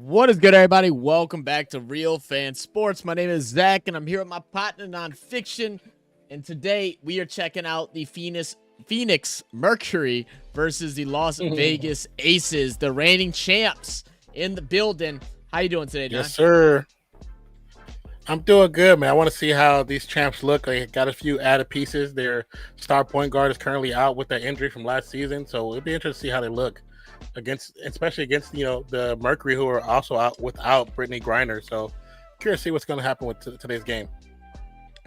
What is good, everybody? Welcome back to Real Fan Sports. My name is Zach, and I'm here with my partner, Nonpfixion. And today, we are checking out the PHOENIX Mercury versus the Las Vegas Aces, the reigning champs in the building. How you doing today, Don? Yes, sir. I'm doing good, man. I want to see how these champs look. They got a few added pieces. Their star point guard is currently out with that injury from last season, so it'll be interesting to see how they look especially against the Mercury, who are also out without Britney Griner. So curious to see what's going to happen with today's game.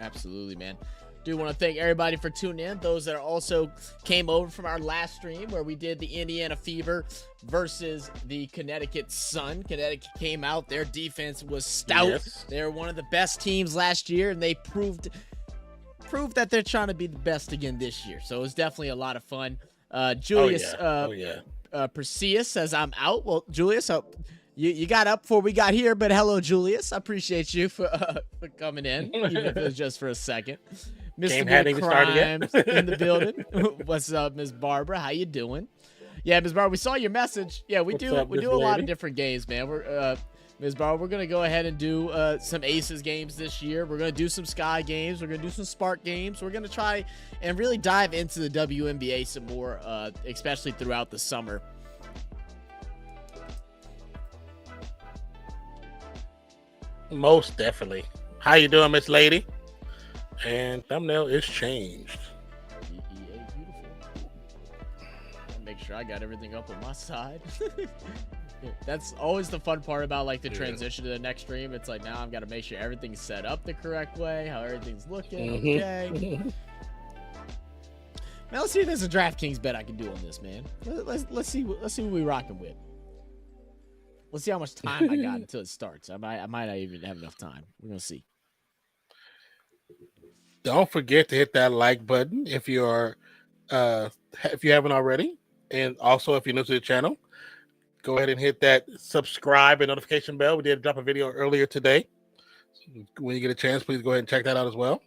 Absolutely, man. Do want to thank everybody for tuning in. Those that also came over from our last stream where we did the Indiana Fever versus the Connecticut Sun. Connecticut came out. Their defense was stout. Yes. They're one of the best teams last year, and they proved that they're trying to be the best again this year. So it was definitely a lot of fun. Julius Perseus says I'm out. Well, Julius, you got up before we got here, but hello, Julius. I appreciate you for coming in, even if it was just for a second. Mr. Crimes in the building. What's up, Miss Barbara? How you doing? Yeah, Miss Barbara, we saw your message. Yeah, we do a lot of different games, man. We're Ms. Barbara, we're gonna go ahead and do some Aces games this year. We're gonna do some Sky games. We're gonna do some Spark games. We're gonna try and really dive into the WNBA some more, especially throughout the summer. Most definitely. How you doing, Miss Lady? And thumbnail is changed. EA, beautiful. Make sure I got everything up on my side. That's always the fun part about like the transition to the next stream. It's like now I've got to make sure everything's set up the correct way, how everything's looking. Okay. Now let's see if there's a DraftKings bet I can do on this, man. Let's see what we're rocking with. Let's see how much time I got until it starts. I might not even have enough time. We're gonna see. Don't forget to hit that like button if you haven't already, and also if you're new to the channel. Go ahead and hit that subscribe and notification bell. We did drop a video earlier today. When you get a chance, please go ahead and check that out as well.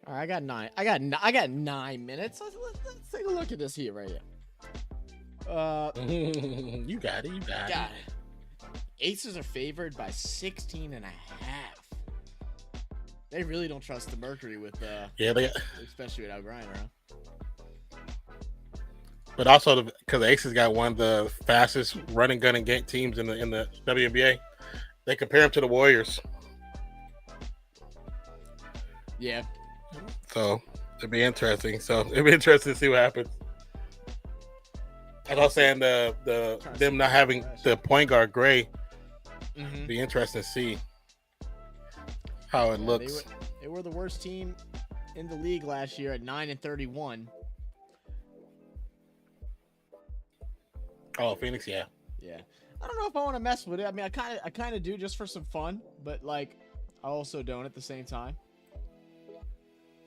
All right, I got 9 minutes. Let's take a look at this here right here. You got it. Got it. Aces are favored by 16.5. They really don't trust the Mercury with especially without Griner, huh? But also because the Aces got one of the fastest running gun and game teams in the WNBA. They compare them to the Warriors. Yeah. So it'll be interesting. To see what happens. As I was saying, them not having the point guard Gray, be interesting to see how it looks. They were the worst team in the league last year at 9-31. Oh, Phoenix, yeah. I don't know if I want to mess with it. I mean, I kind of do just for some fun, but like, I also don't at the same time.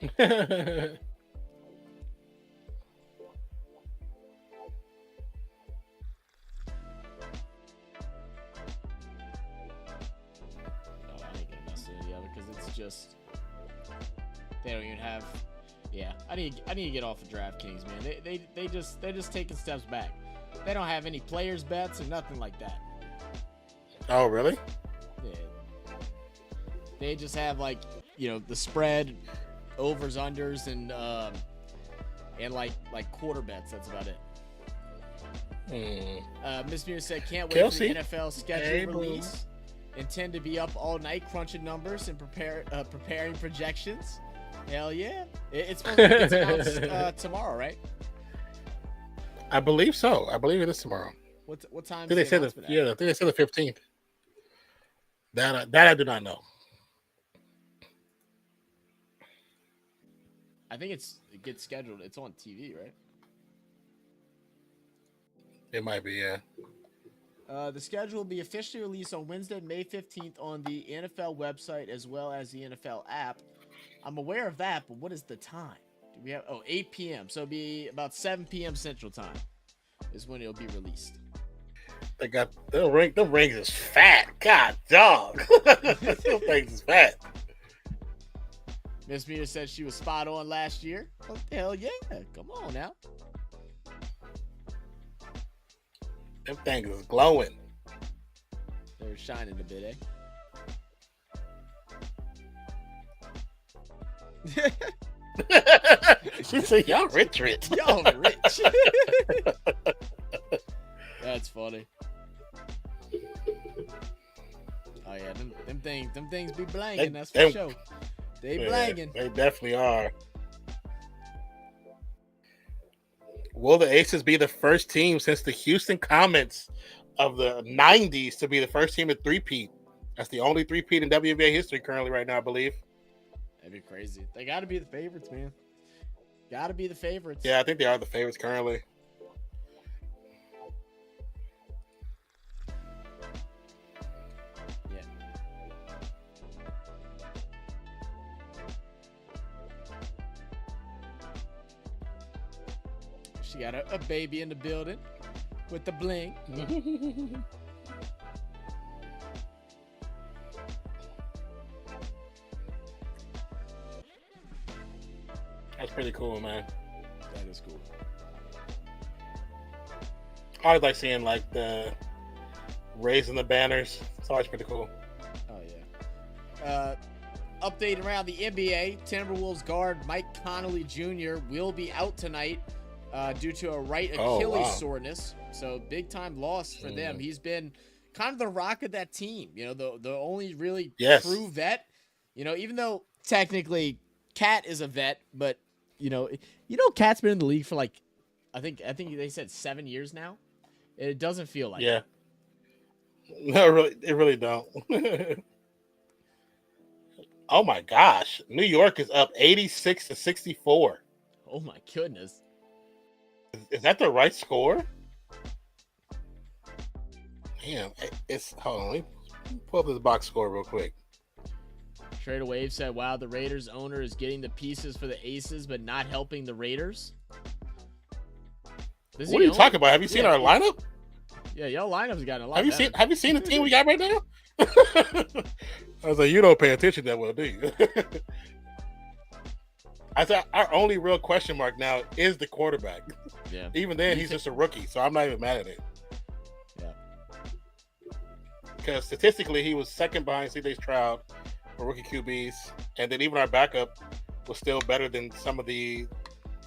Because it's just they don't even have. Yeah, I need to get off of DraftKings, man. They're just taking steps back. They don't have any players bets or nothing like that. Oh, really? Yeah. They just have like the spread, overs, unders, and like quarter bets. That's about it. Miss Muir said, "Can't wait for the NFL schedule release. Intend to be up all night crunching numbers and preparing projections." Hell yeah! It's supposed to get announced tomorrow, right? I believe so. I believe it is tomorrow. What time? Did they say I think they said the 15th. That I do not know. I think it gets scheduled. It's on TV, right? It might be, yeah. The schedule will be officially released on Wednesday, May 15th on the NFL website as well as the NFL app. I'm aware of that, but what is the time? Do we have 8 p.m. So it'll be about 7 p.m. Central Time is when it'll be released. They got the rings is fat. God dog. The rings is fat. Miss Mia said she was spot on last year. Oh, hell yeah. Come on now. Them things is glowing. They're shining a bit, eh? She said, y'all rich. Y'all rich. That's funny. Oh yeah, them things be blanging, that's for sure. They blanging. They definitely are. Will the Aces be the first team since the Houston Comets of the 90s to be the first team to three-peat? That's the only three-peat in WNBA history currently right now, I believe. That'd be crazy. They got to be the favorites, man. Got to be the favorites. Yeah, I think they are the favorites currently. Yeah. She got a baby in the building with the bling. That's pretty cool, man. That is cool. I always like seeing like the raising the banners. It's always pretty cool. Oh yeah. Update around the NBA. Timberwolves guard Mike Conley Jr. will be out tonight due to a right Achilles soreness. So big time loss for them. He's been kind of the rock of that team. The only really true vet. Even though technically Cat is a vet, but Cat's been in the league for like, I think they said 7 years now. It doesn't feel like it. No, it really don't. Oh my gosh. New York is up 86-64. Oh my goodness. Is that the right score? Damn, hold on, let me pull up this box score real quick. Trader Wave said, wow, the Raiders owner is getting the pieces for the Aces, but not helping the Raiders. What are you talking about? Have you seen our lineup? Yeah, y'all lineup's gotten a lot better. Have you seen the team we got right now? I was like, you don't pay attention that well, do you? I thought our only real question mark now is the quarterback. Yeah. Even then, he's just a rookie, so I'm not even mad at it. Yeah. Because statistically, he was second behind C.J. Stroud for rookie QBs, and then even our backup was still better than some of the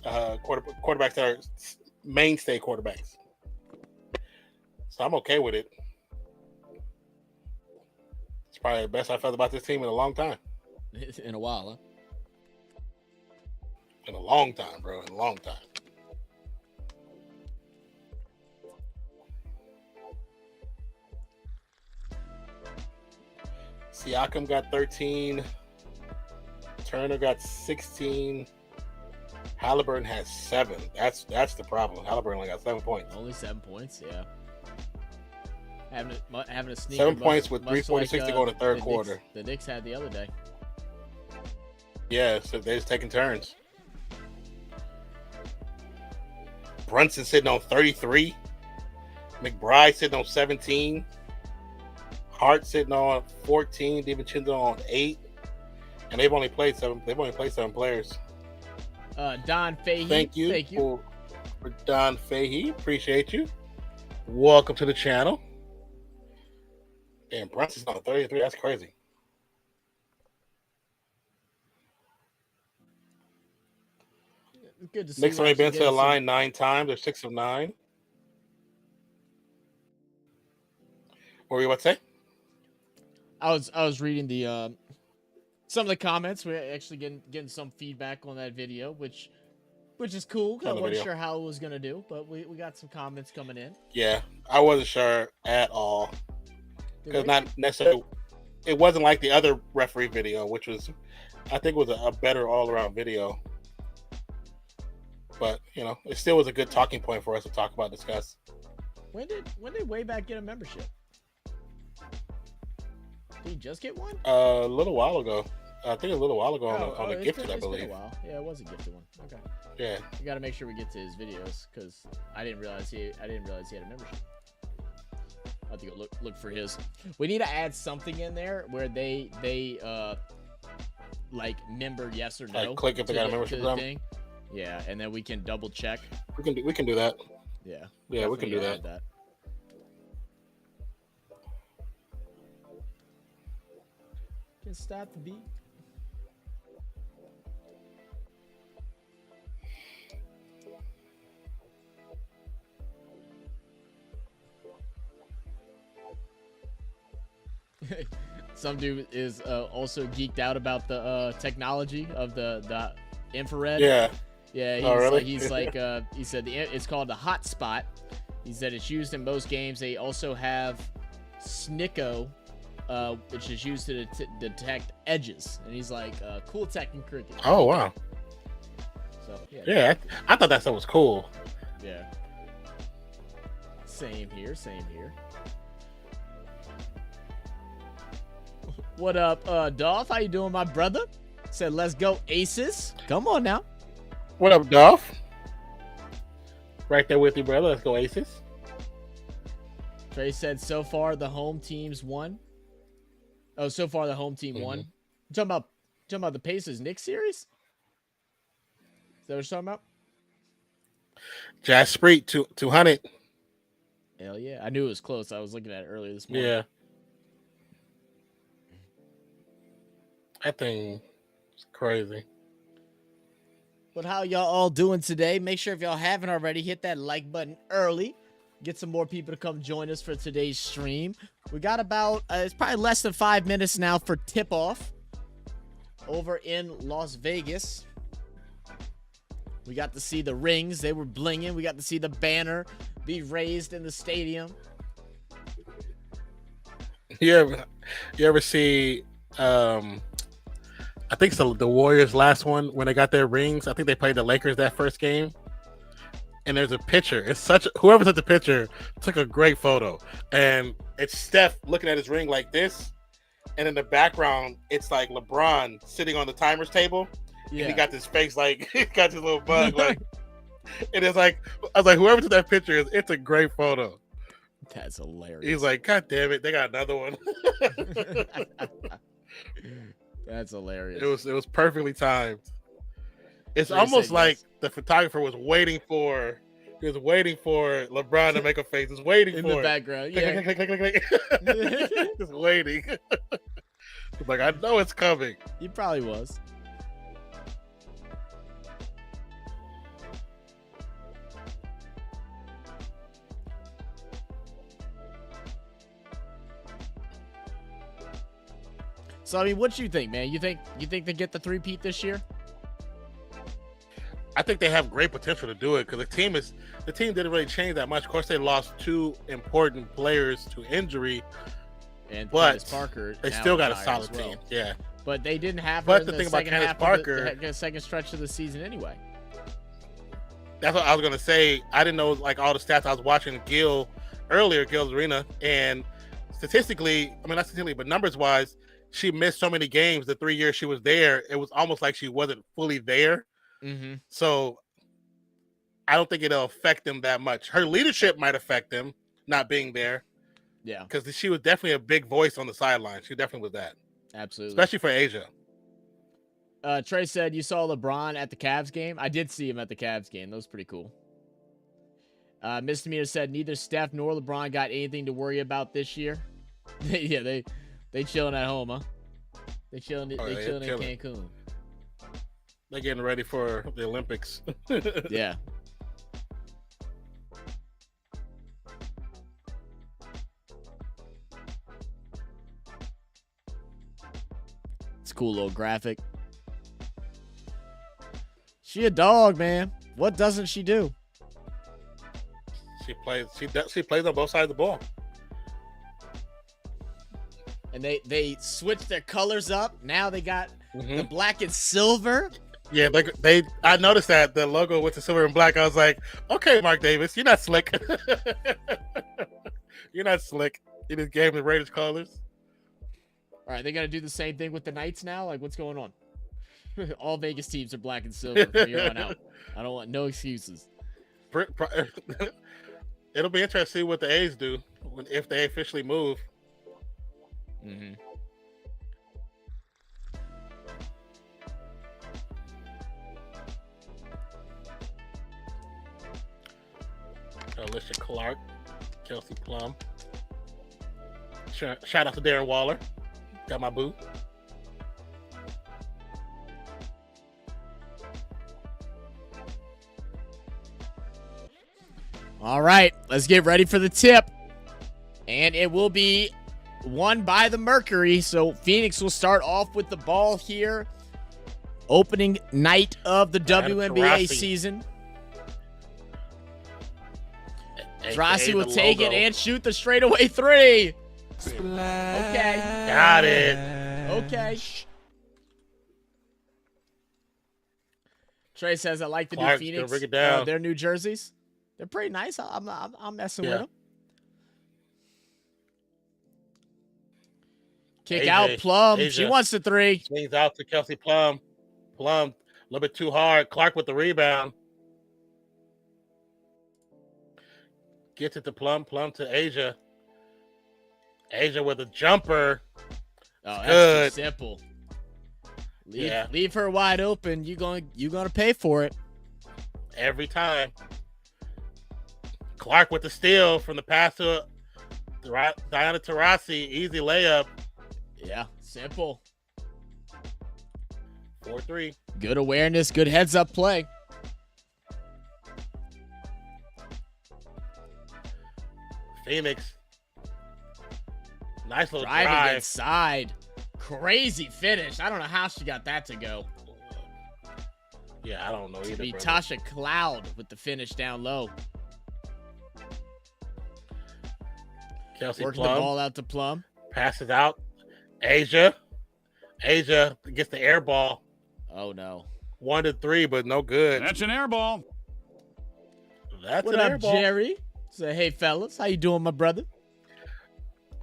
quarterbacks that are mainstay quarterbacks. So I'm okay with it. It's probably the best I felt about this team in a long time. In a while, huh? In a long time, bro. In a long time. Siakam got 13. Turner got 16. Halliburton has 7. That's the problem. Halliburton only got 7 points. Only 7 points, yeah. having a sneaky 7 points with 3:46 to go in the third quarter. The Knicks had the other day. Yeah, so they're just taking turns. Brunson sitting on 33. McBride sitting on 17. Hart sitting on 14. DiVincenzo on 8. And they've only played 7 players. Don Fahey. Thank you for Don Fahey. Appreciate you. Welcome to the channel. Damn, Brunson's on 33. That's crazy. Good to see. Knicks only been to the line 9 times. They're 6 of 9. What were you about to say? I was reading the some of the comments. We're actually getting some feedback on that video, which is cool. I wasn't sure how it was gonna do, but we got some comments coming in. Yeah, I wasn't sure at all because not necessarily. It wasn't like the other referee video, which was, I think, was a better all around video. But it still was a good talking point for us to talk about, discuss. When did Wayback get a membership? Did he just get one? A little while ago. I think a little while ago on a gifted, I believe. Been a while. Yeah, it was a gifted one. Okay. Yeah. We got to make sure we get to his videos because I didn't realize he had a membership. I have to go look for his. We need to add something in there where they like member yes or no. Like click if they got a membership thing. Yeah, and then we can double check. We can do that. Yeah. Yeah, we can do that. Can start the beat. Some dude is also geeked out about the technology of the infrared. Yeah. Yeah. Really? He said it's called the hotspot. He said it's used in most games. They also have SNCO, which is used to detect edges. And he's like, cool tech in cricket. Oh wow. So yeah, I thought that stuff was cool. Yeah. Same here. What up, Dolph? How you doing, my brother? Said, let's go Aces. Come on now. What up, Dolph? Right there with you, brother. Let's go Aces. Trey said, so far the home teams won. Oh, so far the home team won. You talking about the Pacers Knicks series? Is that what you're talking about? Jazz Spreet 200. Hell yeah. I knew it was close. I was looking at it earlier this morning. Yeah. That thing is crazy. But how y'all all doing today? Make sure if y'all haven't already, hit that like button early. Get some more people to come join us for today's stream. We got about, it's probably less than 5 minutes now for tip-off over in Las Vegas. We got to see the rings. They were blinging. We got to see the banner be raised in the stadium. You ever see... I think so. The Warriors' last one when they got their rings. I think they played the Lakers that first game, and there's a picture. Whoever took the picture took a great photo, and it's Steph looking at his ring like this, and in the background it's like LeBron sitting on the timers table, and he got this face like he got this little bug like, and it's like I was like, whoever took that picture, it's a great photo. That's hilarious. He's like, God damn it, they got another one. That's hilarious. It was perfectly timed. It's almost like the photographer was waiting for LeBron to make a face. He's waiting in for the background. Yeah. Just waiting. Like, I know it's coming. He probably was. So I mean, what you think, man? You think they get the three-peat this year? I think they have great potential to do it because the team didn't really change that much. Of course, they lost 2 important players to injury, but Parker, they still got a solid team. Yeah, but they didn't have. But the thing about Candace Parker, the second stretch of the season anyway. That's what I was gonna say. I didn't know like all the stats. I was watching Gil earlier, Girls Arena, and statistically, I mean not statistically, but numbers wise, she missed so many games the 3 years she was there. It was almost like she wasn't fully there. Mm-hmm. So I don't think it'll affect them that much. Her leadership might affect them not being there. Yeah, because she was definitely a big voice on the sideline. She definitely was that. Absolutely. Especially for Asia. Trey said, you saw LeBron at the Cavs game? I did see him at the Cavs game. That was pretty cool. Misdemeanor said, neither Steph nor LeBron got anything to worry about this year. Yeah, they chilling at home, huh? They chilling in Cancun. They're getting ready for the Olympics. Yeah. It's a cool little graphic. She a dog, man. What doesn't she do? She plays on both sides of the ball. And they switched their colors up. Now they got the black and silver. Yeah, I noticed that the logo with the silver and black. I was like, okay, Mark Davis, you're not slick. You're not slick. You just gave the Raiders colors. All right, they got to do the same thing with the Knights now? Like, what's going on? All Vegas teams are black and silver from here on out. I don't want no excuses. It'll be interesting to see what the A's do if they officially move. Mm-hmm. Alicia Clark, Kelsey Plum. Shout out to Darren Waller. Got my boo. All right, let's get ready for the tip. And it will be won by the Mercury. So Phoenix will start off with the ball here. Opening night of the WNBA season. Taurasi will take it and shoot the straightaway three. Okay. Got it. Okay. Trey says, I like the Clark's new Phoenix. bring it down. Their new jerseys. They're pretty nice. I'm messing with them. Kick out Plum. Asia. She wants the three. Swings out to Kelsey Plum. Plum, a little bit too hard. Clark with the rebound. Gets it to Plum. Plum to Asia. Asia with a jumper. Oh, that's too simple. Leave her wide open. You're gonna pay for it. Every time. Clark with the steal from the pass to Diana Taurasi. Easy layup. Yeah, simple. 4-3. Good awareness, good heads-up play. Phoenix. Nice little Driving drive. inside. Crazy finish. I don't know how she got that to go. Yeah, I don't know either. Tasha Cloud with the finish down low. Kelsey Working Plum. the ball out to Plum. Passes out. Asia gets the air ball. Oh, no. 1-3, but no good. That's an air ball. That's what an up, air ball. Jerry? Say, hey, fellas. How you doing, my brother?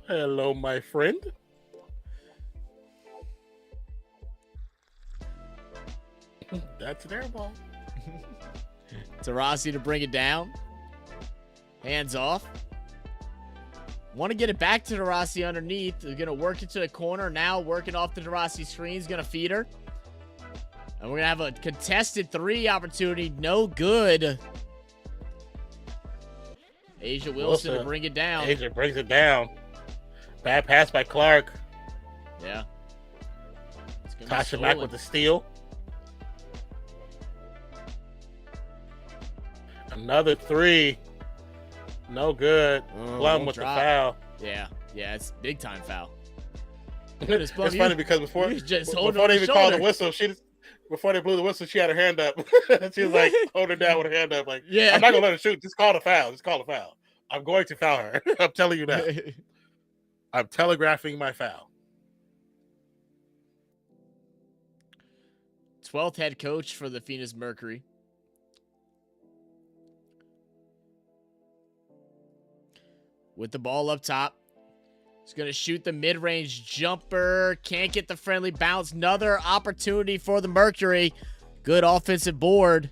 Hello, my friend. That's an air ball. Taurasi to bring it down. Hands off. Want to get it back to Taurasi underneath. They're going to work it to the corner. Now working off the Taurasi screen. He's going to feed her. And we're going to have a contested three opportunity. No good. Asia Wilson to bring it down. Asia brings it down. Bad pass by Clark. Yeah. Tasha back with the steal. Another three. No good. Plum with the foul. Yeah, it's big time foul. It's funny because before they even called the whistle, before they blew the whistle, she had her hand up. She was like holding her down with her hand up, like, yeah, I'm not gonna let her shoot. Just call the foul. I'm going to foul her. I'm telling you that. I'm telegraphing my foul. 12th head coach for the Phoenix Mercury. with the ball up top. He's going to shoot the mid-range jumper. Can't get the friendly bounce. Another opportunity for the Mercury. Good offensive board.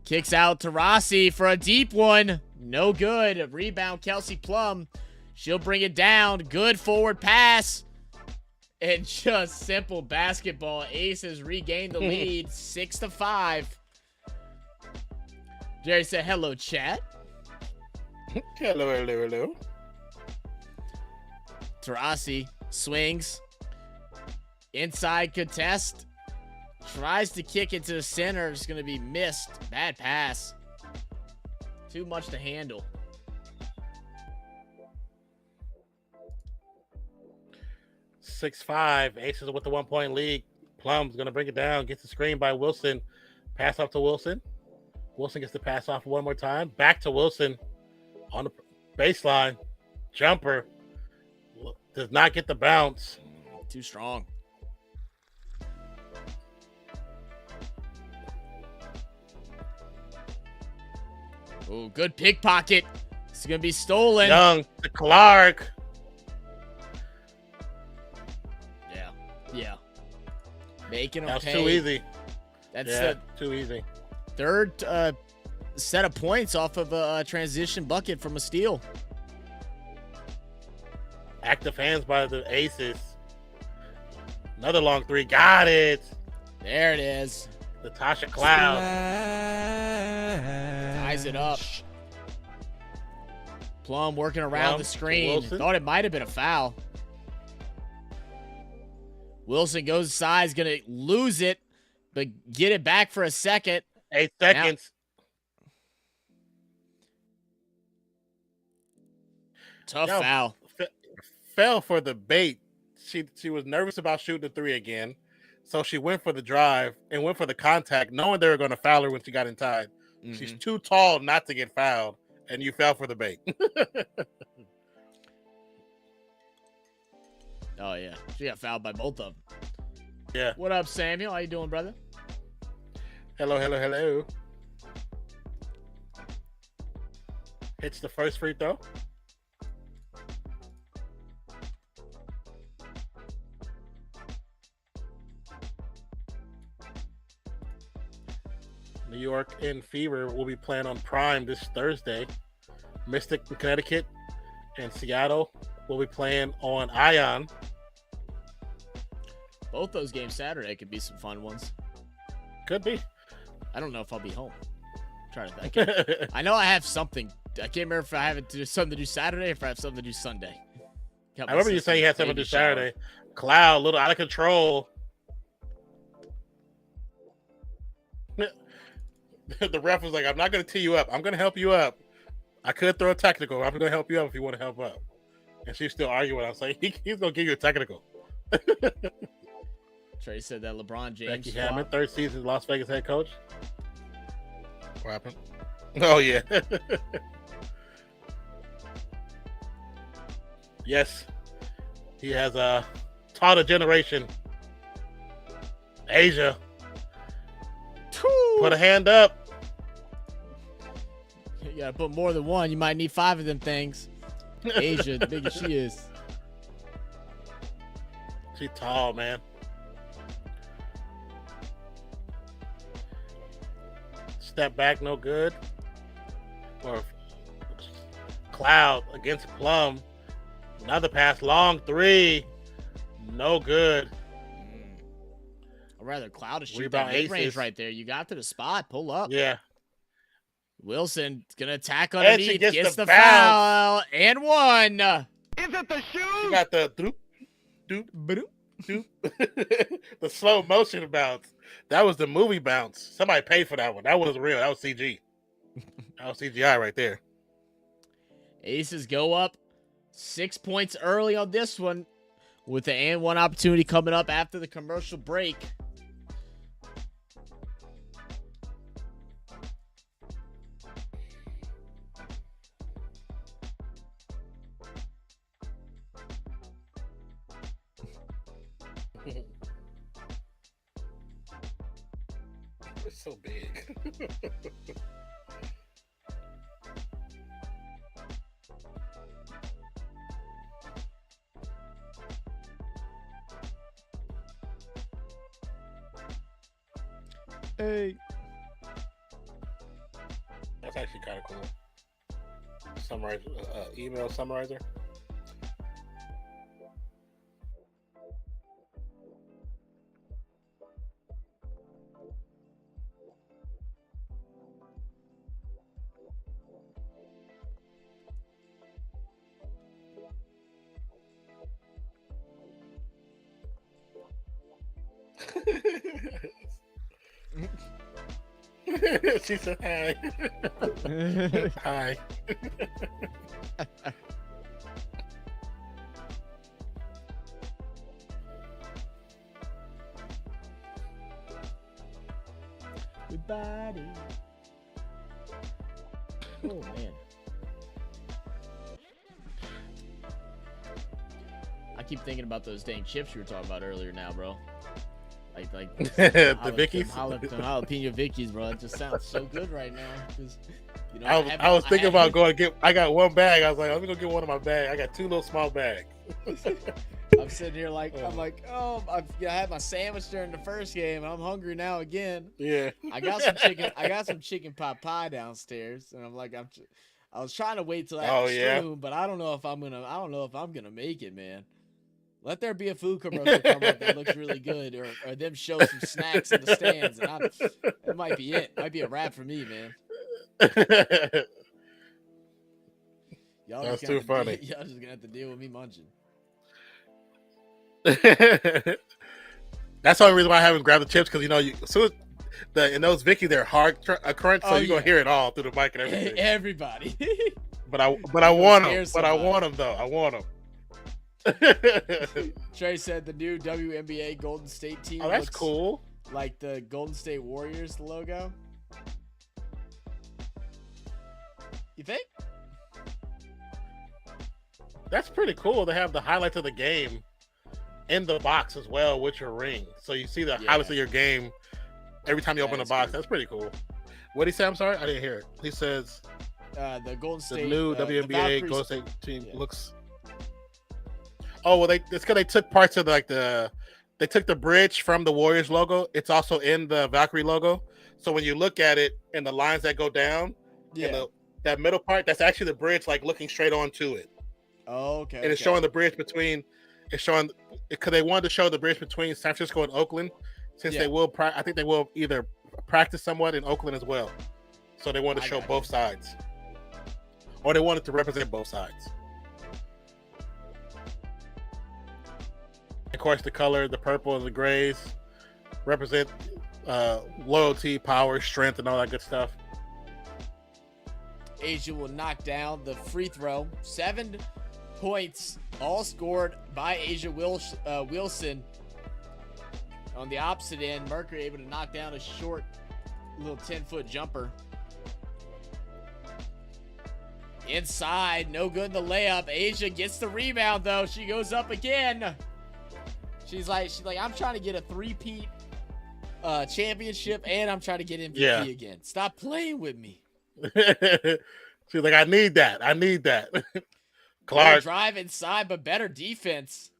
Kicks out to Rossi for a deep one. No good. A rebound, Kelsey Plum. She'll bring it down. Good forward pass. And just simple basketball. Aces regained the lead 6-5. Jerry said, hello, chat. Hello. Tarasi swings. Inside contest. Tries to kick it to the center. It's going to be missed. Bad pass. Too much to handle. 6-5. Aces with the 1-point lead. Plum's going to bring it down. Gets the screen by Wilson. Pass off to Wilson. Wilson gets the pass off one more time. Back to Wilson on the baseline. Jumper. Does not get the bounce. Too strong. Oh, good pickpocket. It's going to be stolen. Young to Clark. Yeah. Making them That was pay. too easy. That's too easy. Third set of points off of a transition bucket from a steal. Active hands by the Aces. Another long three. Got it. There it is. Natasha Cloud. Ties it up. Plum working around the screen. Wilson. Thought it might have been a foul. Wilson goes aside. He's going to lose it, but get it back for a second. 8 seconds. Tough foul. Fell for the bait. She was nervous about shooting the three again. So she went for the drive and went for the contact, knowing they were going to foul her when she got inside. Mm-hmm. She's too tall not to get fouled, and you fell for the bait. Oh, yeah. She got fouled by both of them. Yeah. What up, Samuel? How you doing, brother? Hello. Hits the first free throw. New York and Fever will be playing on Prime this Thursday. Mystic in Connecticut and Seattle will be playing on Ion. Both those games Saturday could be some fun ones. Could be. I don't know if I'll be home. I'm trying to think. I know I have something. I can't remember if I have something to do Saturday or if I have something to do Sunday. I remember you saying you had something to do Saturday. Cloud, a little out of control. The ref was like, I'm not going to tee you up. I'm going to help you up. I could throw a technical. I'm going to help you up if you want to help up. And she's still arguing. I was like, he's going to give you a technical. Trey said that LeBron James. Becky Hammond, third season Las Vegas head coach. What happened? Oh, yeah. Yes. He has taught a generation. Asia. Put a hand up. You gotta put more than one. You might need 5 of them things. Asia, the big as she is. She's tall, man. Step back, no good. Or Cloud against Plum. Another pass, long three. No good. I'd rather Cloud to shoot Rebound that mid-range Aces. right there. You got to the spot. Pull up. Yeah. Wilson gonna attack underneath. Gets the bounce. foul. And one. Is it the shoe? You got the doop. The slow motion bounce. That was the movie bounce. Somebody paid for that one. That wasn't real. That was CG. That was CGI right there. Aces go up 6 points early on this one with the and one opportunity coming up after the commercial break. It's so big. Hey. That's actually kind of cool. Summarize, email summarizer. She said hi. Hi. Everybody. Oh man. I keep thinking about those dang chips you were talking about earlier now, bro. Like the Vickies, jalapeno Vickies, bro. It just sounds so good right now. You know, I was thinking about going to get. I got one bag. I was like, I'm gonna get one of my bags. I got 2 little small bags. I'm sitting here like I had my sandwich during the first game, and I'm hungry now again. Yeah. I got some chicken. I got some chicken pot pie downstairs, and I'm like, I was trying to wait till after stream, but I don't know if I'm gonna make it, man. Let there be a food commercial come up that looks really good, or them show some snacks in the stands, and that might be it. Might be a wrap for me, man. That's too funny. Y'all just gonna have to deal with me munching. That's the only reason why I haven't grabbed the chips, because in those Vicky, they're hard crunch, so you're gonna hear it all through the mic and everything. Everybody. But I want them. But I want them though. I want them. Trey said the new WNBA Golden State team. Oh, that's cool. Like the Golden State Warriors logo. You think? That's pretty cool. They have the highlights of the game in the box as well with your ring, so you see the highlights of your game every time you open the box. Cool. That's pretty cool. What did he say? I'm sorry, I didn't hear it. He says the Golden State, the new WNBA Golden State team looks. Oh well, it's because they took parts of they took the bridge from the Warriors logo. It's also in the Valkyrie logo. So when you look at it and the lines that go down, that middle part, that's actually the bridge, like looking straight onto it. Oh, okay. And it's showing the bridge between. It's showing because they wanted to show the bridge between San Francisco and Oakland, since they will. I think they will either practice somewhat in Oakland as well. So they wanted to show both sides, or they wanted to represent both sides. Of course, the color, the purple and the grays, represent loyalty, power, strength, and all that good stuff. Asia will knock down the free throw. 7 points, all scored by Asia Wilson. On the opposite end, Mercury able to knock down a short little 10-foot jumper. Inside, no good in the layup. Asia gets the rebound, though. She goes up again. She's like, I'm trying to get a 3-peat championship, and I'm trying to get MVP again. Stop playing with me. She's like, I need that. Clark drive inside, but better defense.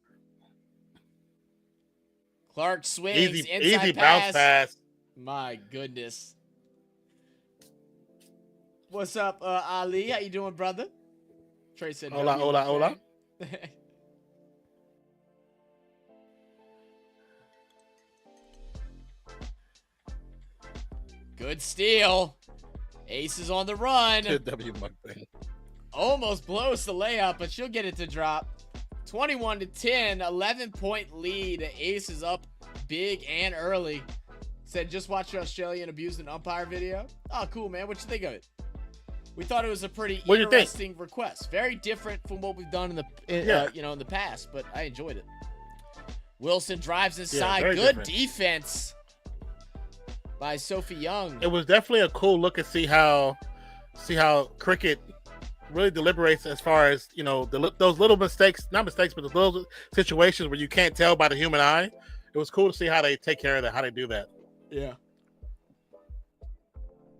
Clark swings, inside bounce pass. My goodness. What's up, Ali? How you doing, brother? Trey said, hola. Good steal. Aces on the run. Almost blows the layup, but she'll get it to drop. 21-10, 11-point lead. Aces up big and early. Said, just watched your Australian abused an umpire video. Oh, cool, man. What'd you think of it? We thought it was a pretty interesting request. Very different from what we've done in the past, but I enjoyed it. Wilson drives inside. Good defense by Sophie Young. It was definitely a cool look and see how cricket really deliberates as far as, those little mistakes, not mistakes, but those situations where you can't tell by the human eye. It was cool to see how they take care of that, how they do that. Yeah.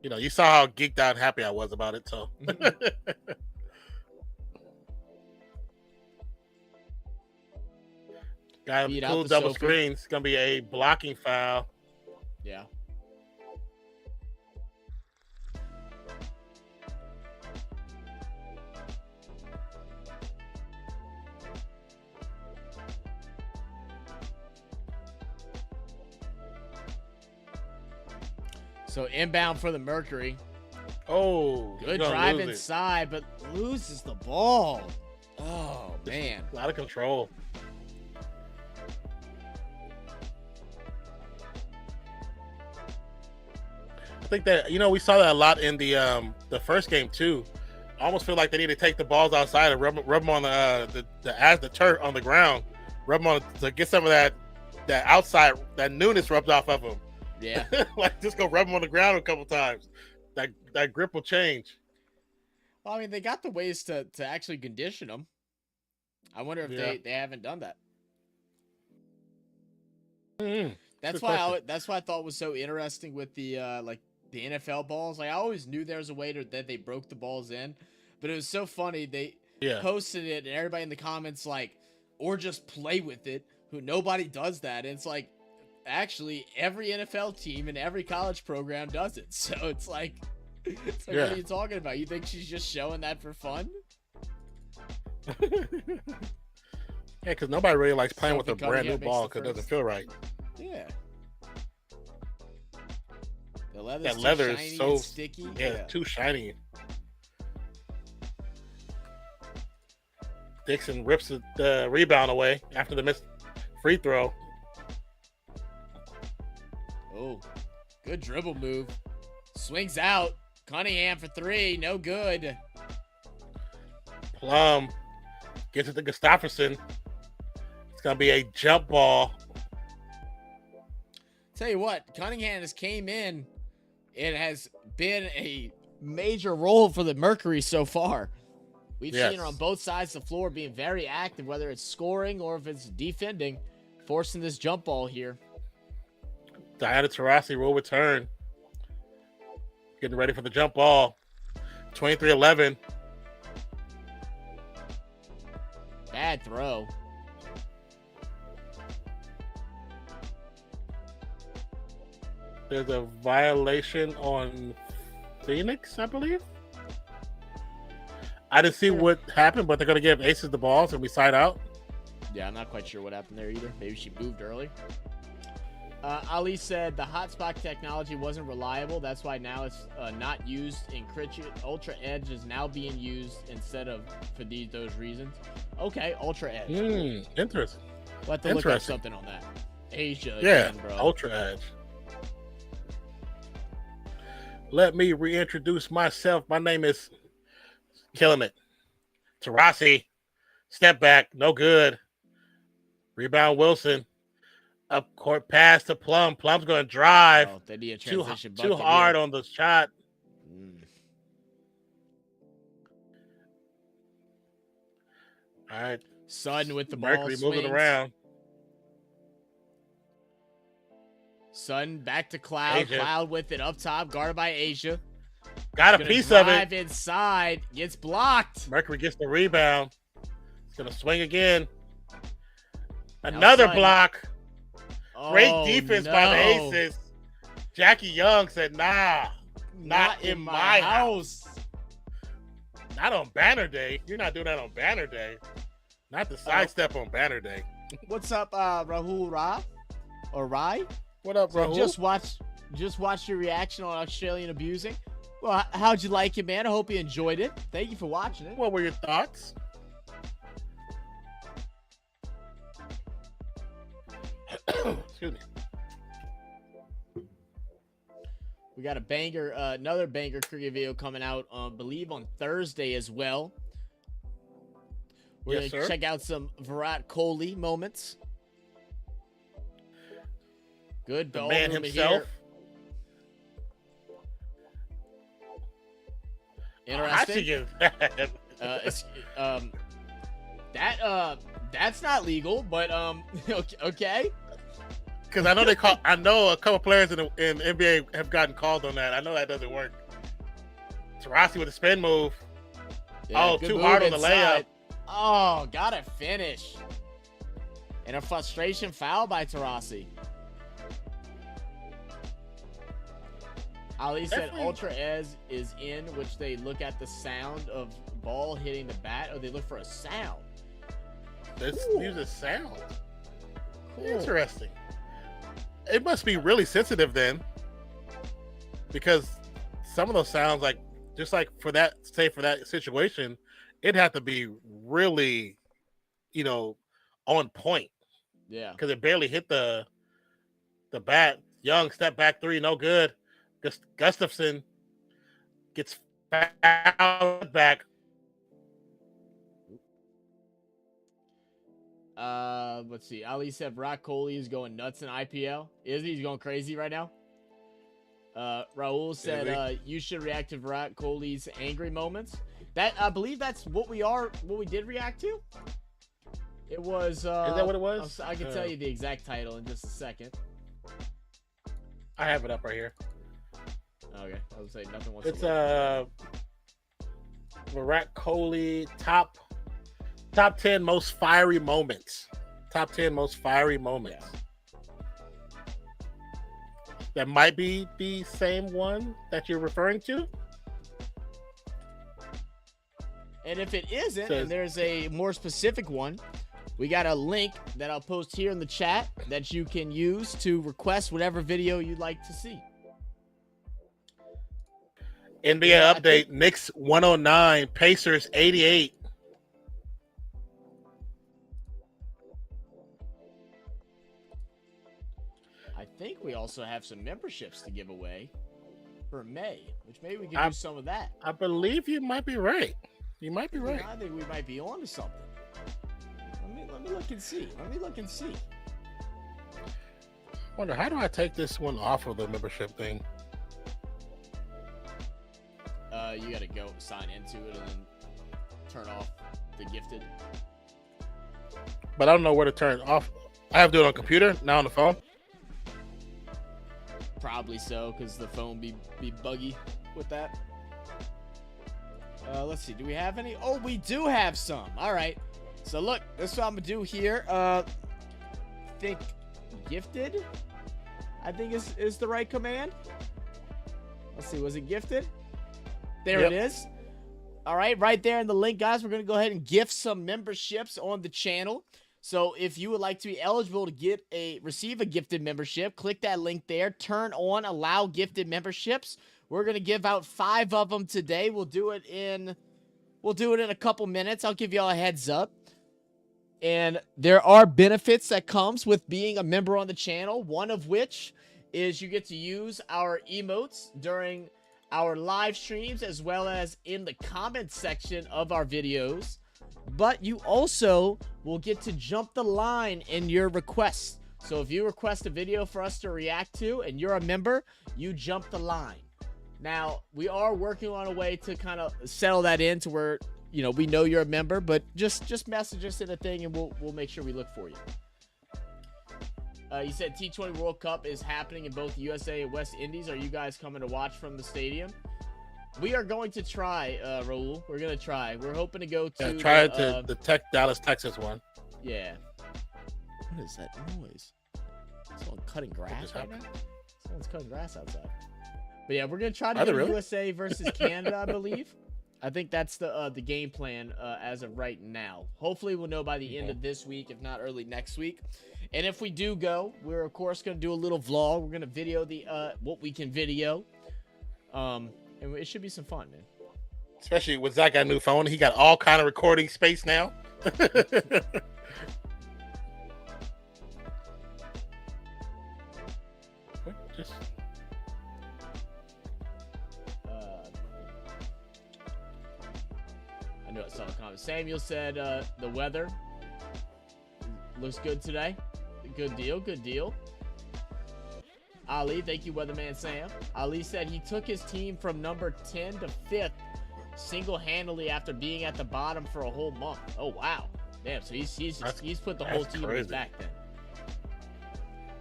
You saw how geeked out and happy I was about it, so. Got cool double screens. It's going to be a blocking foul. Yeah. So inbound for the Mercury. Oh, good drive inside, but loses the ball. Oh, man. A lot of control. I think that, we saw that a lot in the first game too. I almost feel like they need to take the balls outside and rub them on the turf on the ground, rub them on to get some of that outside, that newness rubbed off of them. Yeah, like just go rub them on the ground a couple times. That grip will change. Well, I mean, they got the ways to actually condition them. I wonder if they haven't done that. Mm-hmm. That's why I thought was so interesting with the the NFL balls. Like, I always knew there was a way that they broke the balls in, but it was so funny. They posted it, and everybody in the comments like, or just play with it. Nobody does that. And it's like, actually, every NFL team and every college program does it. So it's like, what are you talking about? You think she's just showing that for fun? Yeah, because nobody really likes playing with a brand new ball because it doesn't feel right. Yeah. That leather is so sticky. Yeah, too shiny. Dixon rips the rebound away after the missed free throw. Oh, good dribble move. Swings out. Cunningham for three. No good. Plum gets it to Gustafsson. It's going to be a jump ball. Tell you what, Cunningham has came in. It has been a major role for the Mercury so far. We've seen her on both sides of the floor being very active, whether it's scoring or if it's defending, forcing this jump ball here. Diana Taurasi will return. Getting ready for the jump ball. 23-11. Bad throw. There's a violation on Phoenix, I believe. I didn't see what happened, but they're going to give Aces the balls and we side out. Yeah, I'm not quite sure what happened there either. Maybe she moved early. Ali said the hotspot technology wasn't reliable. That's why now it's not used in Cricket. Ultra Edge is now being used instead of for those reasons. Okay, Ultra Edge. Interesting. We'll have to look up something on that. Asia again, bro. Ultra Edge. Let me reintroduce myself. My name is killing it. Taurasi. Step back. No good. Rebound Wilson. Up court pass to Plum. Plum's going to drive. Oh, they need a transition too hard on the shot. All right. Sutton with the Mercury ball. Moving around. Sutton back to Cloud. Asia. Cloud with it up top. Guarded by Asia. Got a piece of it. Drive inside. Gets blocked. Mercury gets the rebound. He's going to swing again. Another block. Great defense by the Aces. Jackie Young said, nah, not in my house. Not on banner day. You're not doing that on banner day. Not the sidestep on banner day. What's up, Rahul Ra? Or Rai? What up, Rahul? Just watch your reaction on Australian abusing. Well, how'd you like it, man? I hope you enjoyed it. Thank you for watching it. What were your thoughts? Excuse me. We got a banger, another banger cricket video coming out, believe on Thursday as well. We're gonna check out some Virat Kohli moments. Good the man himself. Interesting. That's not legal, but okay. Because I know a couple players in NBA have gotten called on that. I know that doesn't work. Taurasi with a spin move. Yeah, too hard on the layup. Oh, gotta finish. And a frustration foul by Taurasi. Ali said Ultra Edge is in, which they look at the sound of ball hitting the bat, or they look for a sound. Let's use a sound. Cool. Interesting. It must be really sensitive then. because some of those sounds like just like for that situation, it'd have to be really, on point. Yeah. Because it barely hit the bat. Young step back three, no good. Gustafson gets fouled back. Let's see. Ali said Rock Coley is going nuts in IPL. Is he? He's going crazy right now. Raul said you should react to Virat Kohli's angry moments. That I believe that's what we did react to. It was. Is that what it was? I can tell you the exact title in just a second. I have it up right here. Okay, I would say nothing wants. It's Virat Kohli top 10 most fiery moments. Top 10 most fiery moments. Yeah. That might be the same one that you're referring to. And if it isn't, and there's a more specific one, we got a link that I'll post here in the chat that you can use to request whatever video you'd like to see. NBA update, Knicks 109, Pacers 88. I think we also have some memberships to give away for May, which maybe we can do some of that. I believe you might be right. You might be right. I think we might be on to something. Let me look and see. I wonder, how do I take this one off of the membership thing? You gotta go sign into it and then turn off the gifted. But I don't know where to turn it off. I have to do it on computer, not on the phone. Probably so, because the phone be buggy with that. Let's see. Do we have any? Oh, we do have some. All right. So look, this is what I'm gonna do here. Think gifted, I think is the right command. Let's see. Was it gifted? There it is. All right, right there in the link, guys. We're gonna go ahead and gift some memberships on the channel. So if you would like to be eligible to receive a gifted membership, click that link there. Turn on allow gifted memberships. We're gonna give out 5 of them today. We'll do it in a couple minutes. I'll give y'all a heads up. And there are benefits that comes with being a member on the channel. One of which is you get to use our emotes during our live streams as well as in the comment section of our videos. But you also will get to jump the line in your requests. So if you request a video for us to react to and you're a member, you jump the line. Now, we are working on a way to kind of settle that in to where, we know you're a member, but just message us in a thing and we'll make sure we look for you. You said T20 World Cup is happening in both USA and West Indies. Are you guys coming to watch from the stadium? We are going to try, Raul. We're going to try. We're hoping to go to... try the Dallas, Texas one. Yeah. What is that noise? Someone cutting grass right now? Someone's cutting grass outside. But yeah, we're going to try to do USA versus Canada, I believe. I think that's the game plan as of right now. Hopefully we'll know by the end of this week, if not early next week. And if we do go, we're of course going to do a little vlog. We're going to video what we can video. And it should be some fun, man. Especially with Zach got a new phone. He got all kind of recording space now. I know I saw a comment. Samuel said the weather looks good today. Good deal. Ali, thank you, Weatherman Sam. Ali said he took his team from number 10 to 5th single-handedly after being at the bottom for a whole month. Oh, wow. Damn, so he's put the whole team on his back then.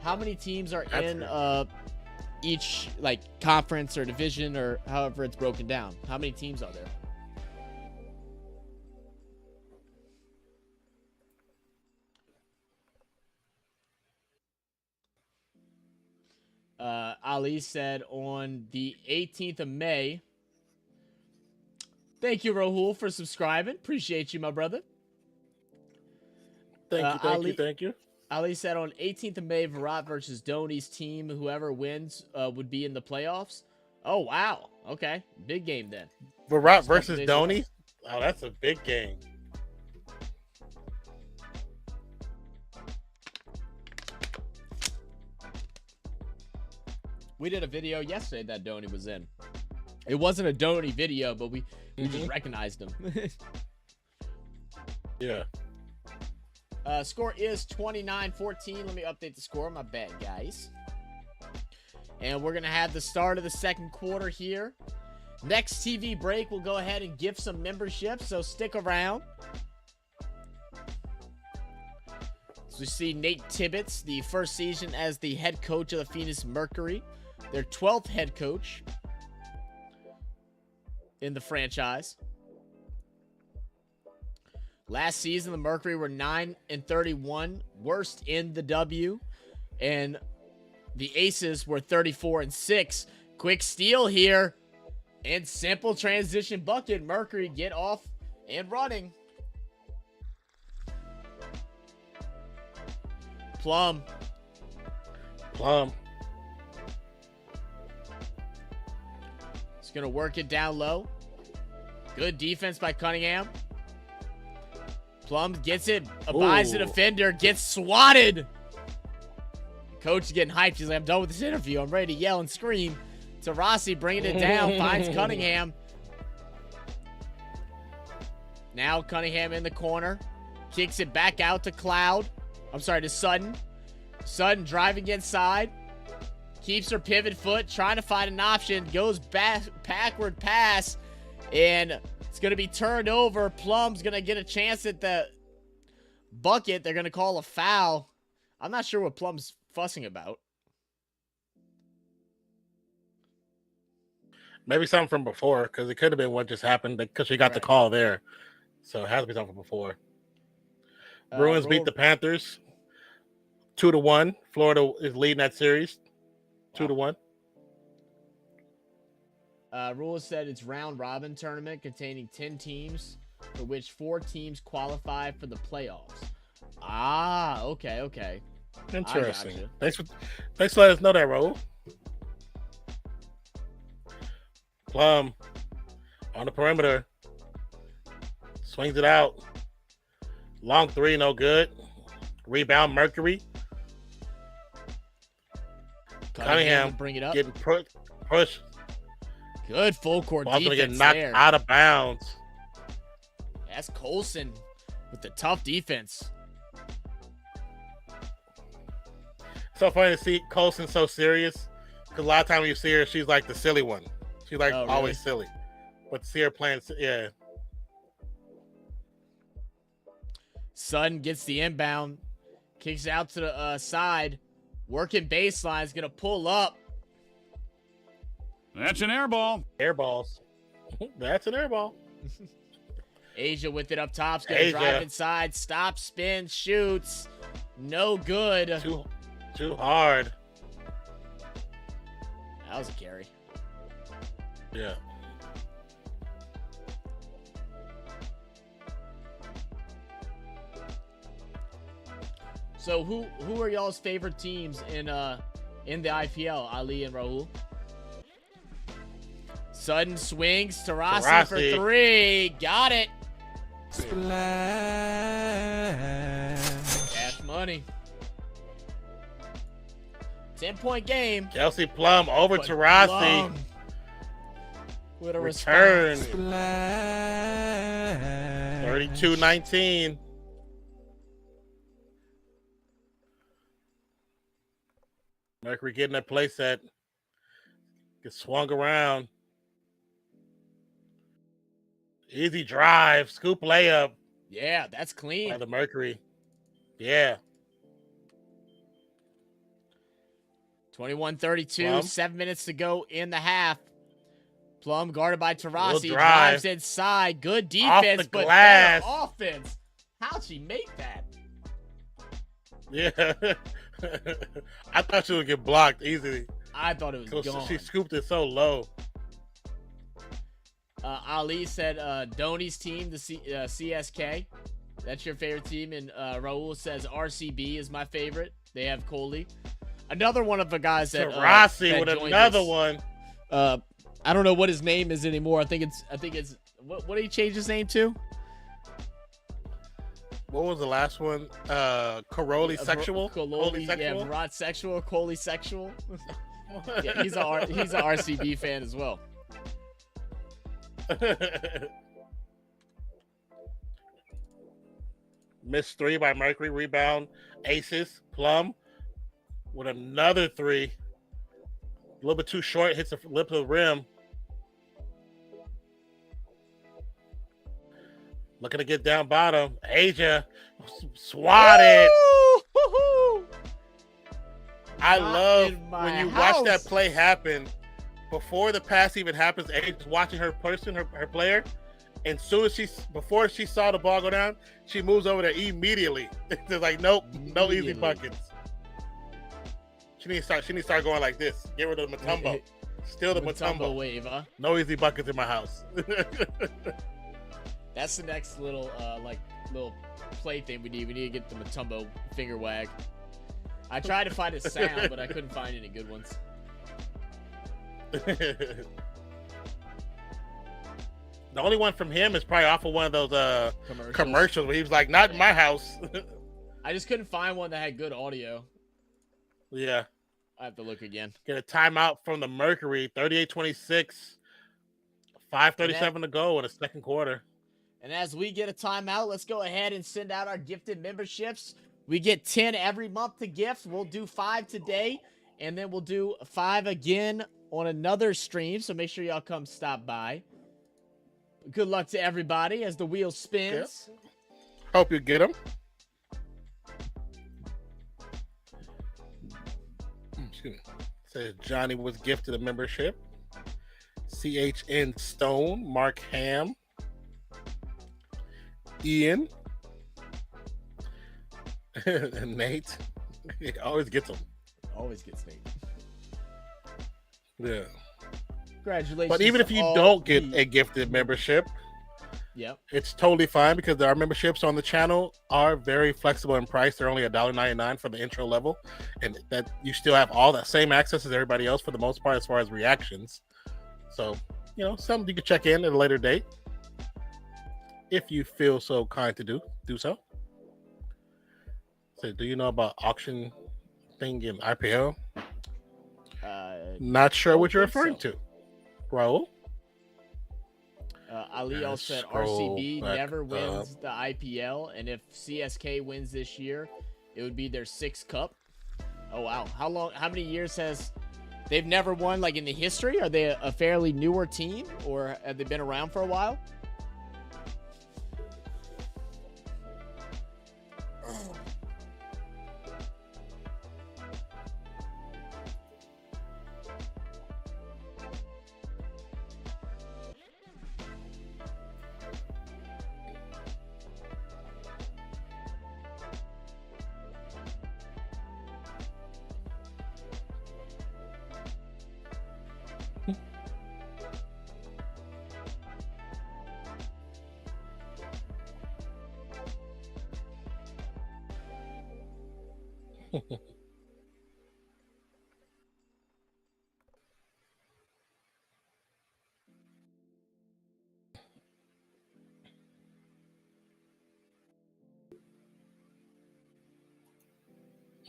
How many teams are in each conference or division or however it's broken down? How many teams are there? Ali said on the 18th of May. Thank you, Rahul, for subscribing. Appreciate you, my brother. Thank you. Ali said on 18th of May, Virat versus Dhoni's team. Whoever wins would be in the playoffs. Oh, wow. Okay. Big game then. Barat versus Dhoni? Oh, that's a big game. We did a video yesterday that Dhoni was in. It wasn't a Dhoni video, but we just recognized him. Yeah. Score is 29-14. Let me update the score. My bad, guys. And we're going to have the start of the second quarter here. Next TV break, we'll go ahead and give some memberships, so stick around. So we see Nate Tibbetts, the first season as the head coach of the PHOENIX Mercury. Their 12th head coach in the franchise. Last season, the Mercury were 9-31, worst in the W. And the Aces were 34-6. Quick steal here. And simple transition bucket. Mercury get off and running. Plum. He's going to work it down low. Good defense by Cunningham. Plum gets it. Abides the defender. Gets swatted. Coach is getting hyped. He's like, I'm done with this interview. I'm ready to yell and scream. Tarasi bringing it down. Finds Cunningham. Now Cunningham in the corner. Kicks it back out to Cloud. I'm sorry, to Sutton. Sutton driving inside. Keeps her pivot foot. Trying to find an option. Goes backward pass. And it's going to be turned over. Plum's going to get a chance at the bucket. They're going to call a foul. I'm not sure what Plum's fussing about. Maybe something from before, because it could have been what just happened, because she got the call there. So it has to be something from before. Bruins beat the Panthers 2-1. Florida is leading that series 2-1. Rules said it's round robin tournament containing 10 teams, for which 4 teams qualify for the playoffs. Ah, okay. Interesting. Thanks for letting us know that, Raul. Plum on the perimeter. Swings it out. Long three, no good. Rebound, Mercury. Cunningham bring it up. Getting pushed. Good full court Ball's defense gonna get knocked there. out of bounds. That's Colson with the tough defense. So funny to see Colson so serious, because a lot of times you see her, she's like the silly one. She's like always silly. But see her playing, yeah. Sutton gets the inbound, kicks out to the side, working baseline, is gonna pull up. That's an air ball. Air balls. That's an air ball. Asia with it up top, gonna drive inside, stop, spin, shoots, no good. Too hard. That was a carry. Yeah. So who are y'all's favorite teams in the IPL, Ali and Rahul? Sutton swings, Tarasi for 3. Got it. Splash. Cash money. 10-point game. Kelsey Plum over Tarasi. With a return. 32-19. 32-19. Mercury getting that play set. Gets swung around. Easy drive. Scoop layup. Yeah, that's clean. By the Mercury. Yeah. 21-32. 7 minutes to go in the half. Plum guarded by Tarasi. Drives inside. Good defense, but better offense. How'd she make that? Yeah. I thought she would get blocked easily. I thought it was gone. She scooped it so low. Ali said Dhoni's team, the CSK. That's your favorite team. And Raul says RCB is my favorite. They have Kohli. Another one of the guys that Tarasi with another one. I don't know what his name is anymore. I think it's what did he change his name to? What was the last one? Caroli Sexual? Caroli, yeah, Murat Sexual, Coley Sexual. Yeah, he's a RCB fan as well. Missed 3 by Mercury. Rebound. Aces. Plum with another 3. A little bit too short. Hits the lip of the rim. Looking to get down bottom. Asia swatted. I love when you watch that play happen before the pass even happens. Asia's watching her player, and soon as before she saw the ball go down, she moves over there immediately. It's like, nope, no easy buckets. She needs to start going like this. Get rid of the Mutombo. Still the Mutombo wave, huh? No easy buckets in my house. That's the next little little play thing we need. We need to get the Mutombo finger wag. I tried to find a sound, but I couldn't find any good ones. The only one from him is probably off of one of those commercials where he was like, "Not in my house." I just couldn't find one that had good audio. Yeah. I have to look again. Get a timeout from the Mercury, 38-26. 5:37 to go in the second quarter. And as we get a timeout, let's go ahead and send out our gifted memberships. We get 10 every month to gift. We'll do 5 today, and then we'll do 5 again on another stream. So make sure y'all come stop by. Good luck to everybody as the wheel spins. Yep. Hope you get them. Excuse me. Says Johnny was gifted a membership. CHN Stone, Mark Ham, Ian, and Nate. He always gets them. Always gets Nate. Yeah. Congratulations. But even if you don't get a gifted membership, yep, it's totally fine because our memberships on the channel are very flexible in price. They're only $1.99 for the intro level, and that you still have all that same access as everybody else for the most part as far as reactions. So, something you can check in at a later date if you feel so kind to do so. So, do you know about auction thing in IPO? Not sure what you're referring to, Raul. Ali also said RCB never wins the IPL, and if CSK wins this year, it would be their 6th cup. Oh wow! How many years has they've never won? Like in the history, are they a fairly newer team, or have they been around for a while?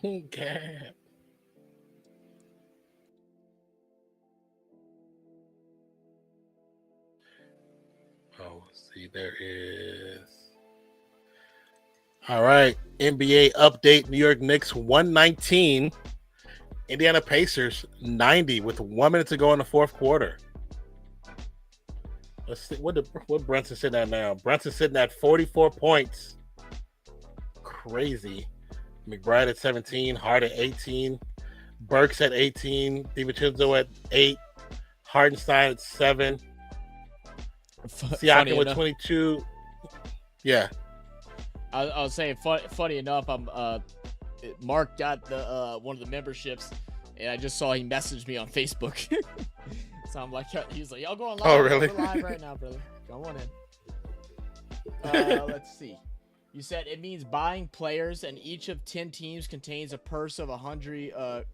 Okay. Oh, see, there is. All right. NBA update. New York Knicks 119. Indiana Pacers 90 with 1 minute to go in the fourth quarter. Let's see. What Brunson's sitting at now? Brunson's sitting at 44 points. Crazy. McBride at 17. Hart at 18. Burks at 18. DiVincenzo at 8. Hardenstein at 7. Siakam with 22. Yeah. I was saying, funny enough, Mark got the one of the memberships, and I just saw he messaged me on Facebook. So I'm like, he's like, y'all going live? Oh, really? We're live right now, brother. Go on in. Let's see. You said it means buying players, and each of 10 teams contains a purse of 100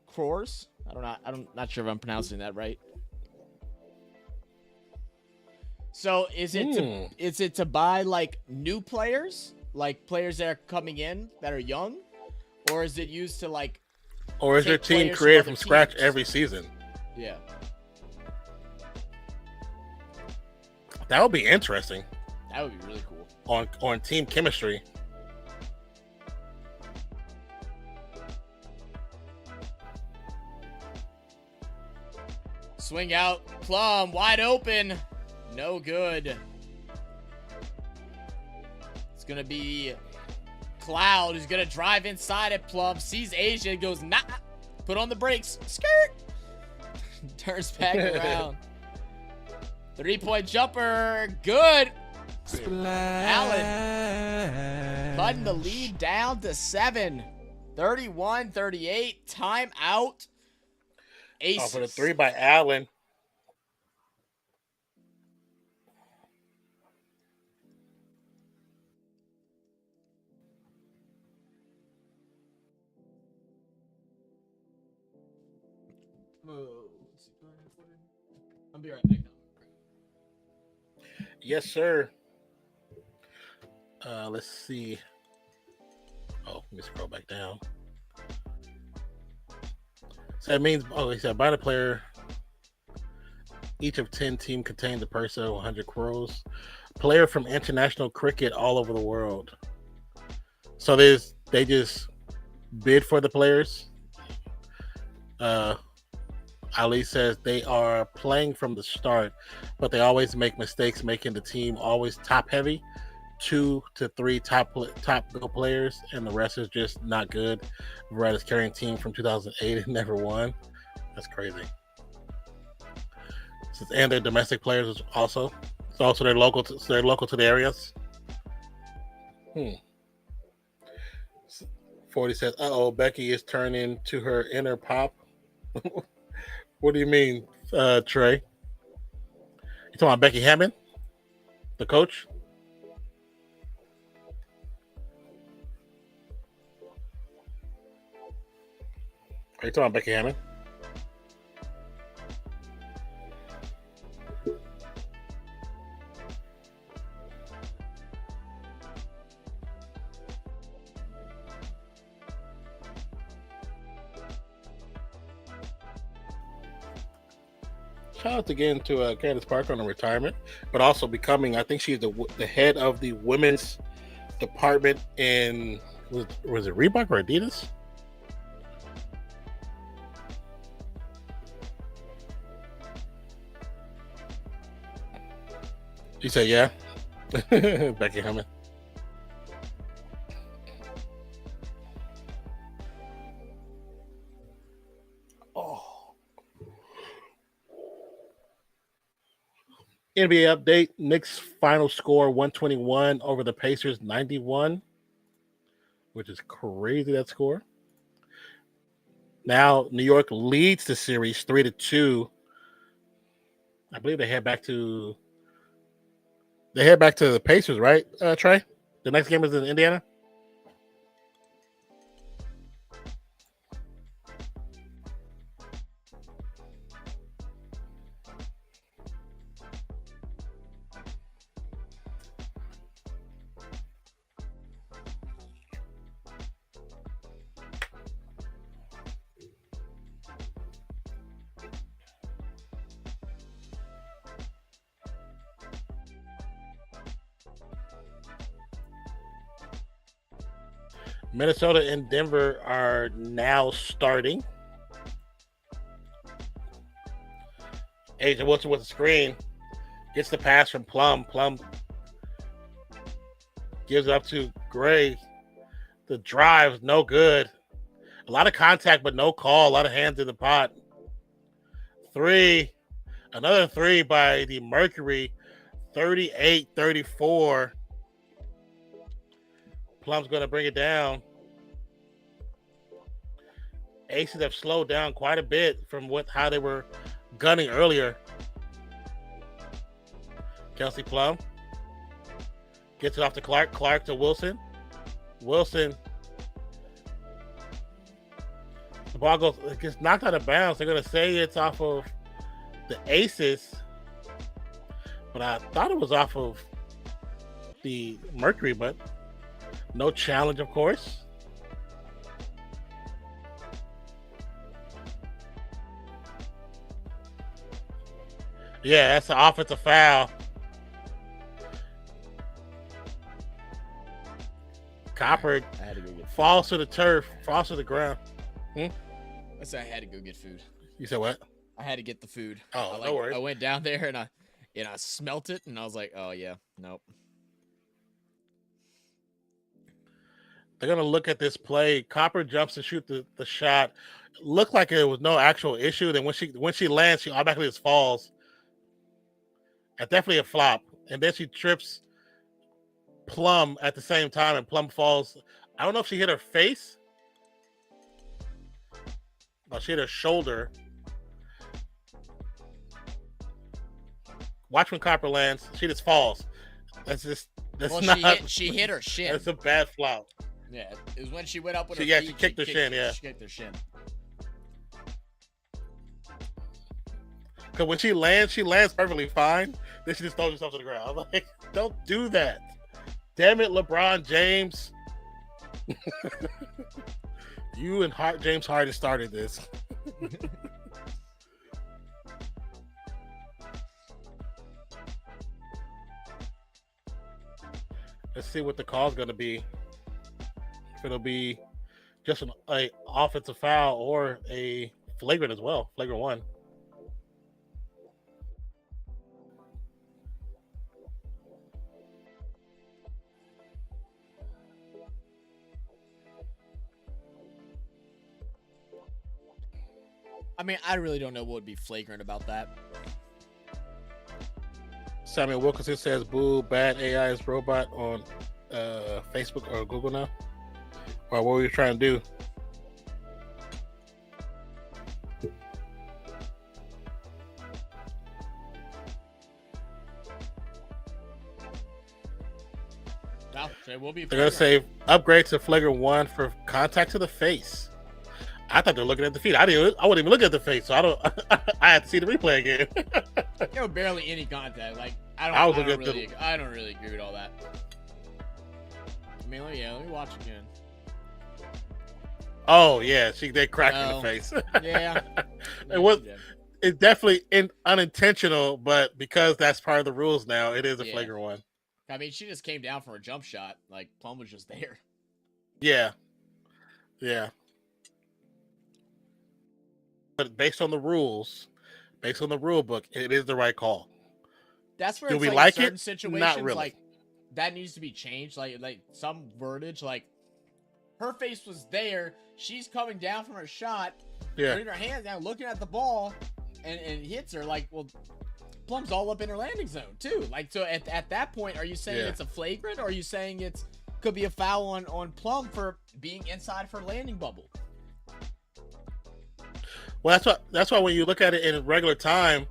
crores. I'm not sure if I'm pronouncing that right. So is it to buy like new players, like players that are coming in that are young, or is it used to like? Or is your team created from scratch every season? Yeah. That would be interesting. That would be really cool. On team chemistry. Swing out, Plum, wide open. No good. It's going to be Cloud who's going to drive inside at Plum. Sees Asia, goes, nah. Put on the brakes. Skirt. Turns back around. 3-point jumper. Good. Allen cutting the lead down to 7. 31-38. Timeout. Aces. Off of the 3 by Allen. I'll be right back now. Yes, sir. Let's see. Oh, let me scroll back down. So that means, he said, by the player, each of 10 team contains a purse of 100 crores. Player from international cricket all over the world. So they just bid for the players. Ali says they are playing from the start, but they always make mistakes, making the team always top heavy. 2 to 3 top go players, and the rest is just not good. Red is carrying team from 2008 and never won. That's crazy. And their domestic players also. So also they're local to the areas. 40 says, Becky is turning to her inner pop. What do you mean, Trey? You talking about Becky Hammond, the coach? Are you talking about Becky Hammond? Shout out again to Candace Parker on the retirement, but also becoming, I think she's the head of the women's department in, was it Reebok or Adidas? You said, yeah. Becky Hammond. NBA update. Knicks final score 121 over the Pacers 91, which is crazy, that score. Now New York leads the series 3-2. I believe they head back to the Pacers, right, Trey? The next game is in Indiana. Minnesota and Denver are now starting. Asia Wilson with the screen. Gets the pass from Plum. Plum gives it up to Gray. The drive, no good. A lot of contact, but no call. A lot of hands in the pot. 3. Another 3 by the Mercury. 38-34. Plum's going to bring it down. Aces have slowed down quite a bit from how they were gunning earlier. Kelsey Plum gets it off to Clark. Clark to Wilson. Wilson. The ball gets knocked out of bounds. They're going to say it's off of the Aces. but I thought it was off of the Mercury, but no challenge, of course. Yeah, that's an offensive foul. Copper falls to the turf, falls to the ground. I said I had to go get food. You said what? I had to get the food. Oh, no worries. I went down there and I smelt it and I was like, oh yeah, nope. They're gonna look at this play. Copper jumps and shoot the shot. Looked like it was no actual issue. Then when she lands, she automatically just falls. That's definitely a flop. And then she trips Plum at the same time, and Plum falls. I don't know if she hit her face. Oh, she hit her shoulder. Watch when Copper lands. She just falls. That's not. She hit her shin. That's a bad flop. Yeah, it was when she went up with her feet. Yeah, she kicked her shin. Yeah, she kicked her shin. Because when she lands perfectly fine. Then she just throws herself to the ground. I'm like, don't do that. Damn it, LeBron James. You and James Harden started this. Let's see what the call is going to be. If it'll be just an offensive foul or a flagrant as well. Flagrant one. I mean, I really don't know what would be flagrant about that. Samuel Wilkinson says, boo, bad AI is robot on Facebook or Google now. Or what were you trying to do? No, it will be. They're going to say upgrade to flagrant one for contact to the face. I thought they were looking at the feet. I wouldn't even look at the face, so I had to see the replay again. There was barely any contact. Like I don't really agree with all that. I mean, let me watch again. Oh yeah, they cracked in the face. Yeah, it's definitely unintentional, but because that's part of the rules now, it is a flagrant one. I mean, she just came down from a jump shot. Like Plum was just there. Yeah. But based on the rules, based on the rule book, it is the right call. That's where do it's we like like it? Situations, Not really. Like that needs to be changed. Like some verbiage. Like her face was there. She's coming down from her shot. Yeah. Putting her hands down, looking at the ball, and hits her. Like, well, Plum's all up in her landing zone too. Like, so at that point, are you saying it's a flagrant, or are you saying could be a foul on Plum for being inside of her landing bubble? Well, that's why when you look at it in regular time,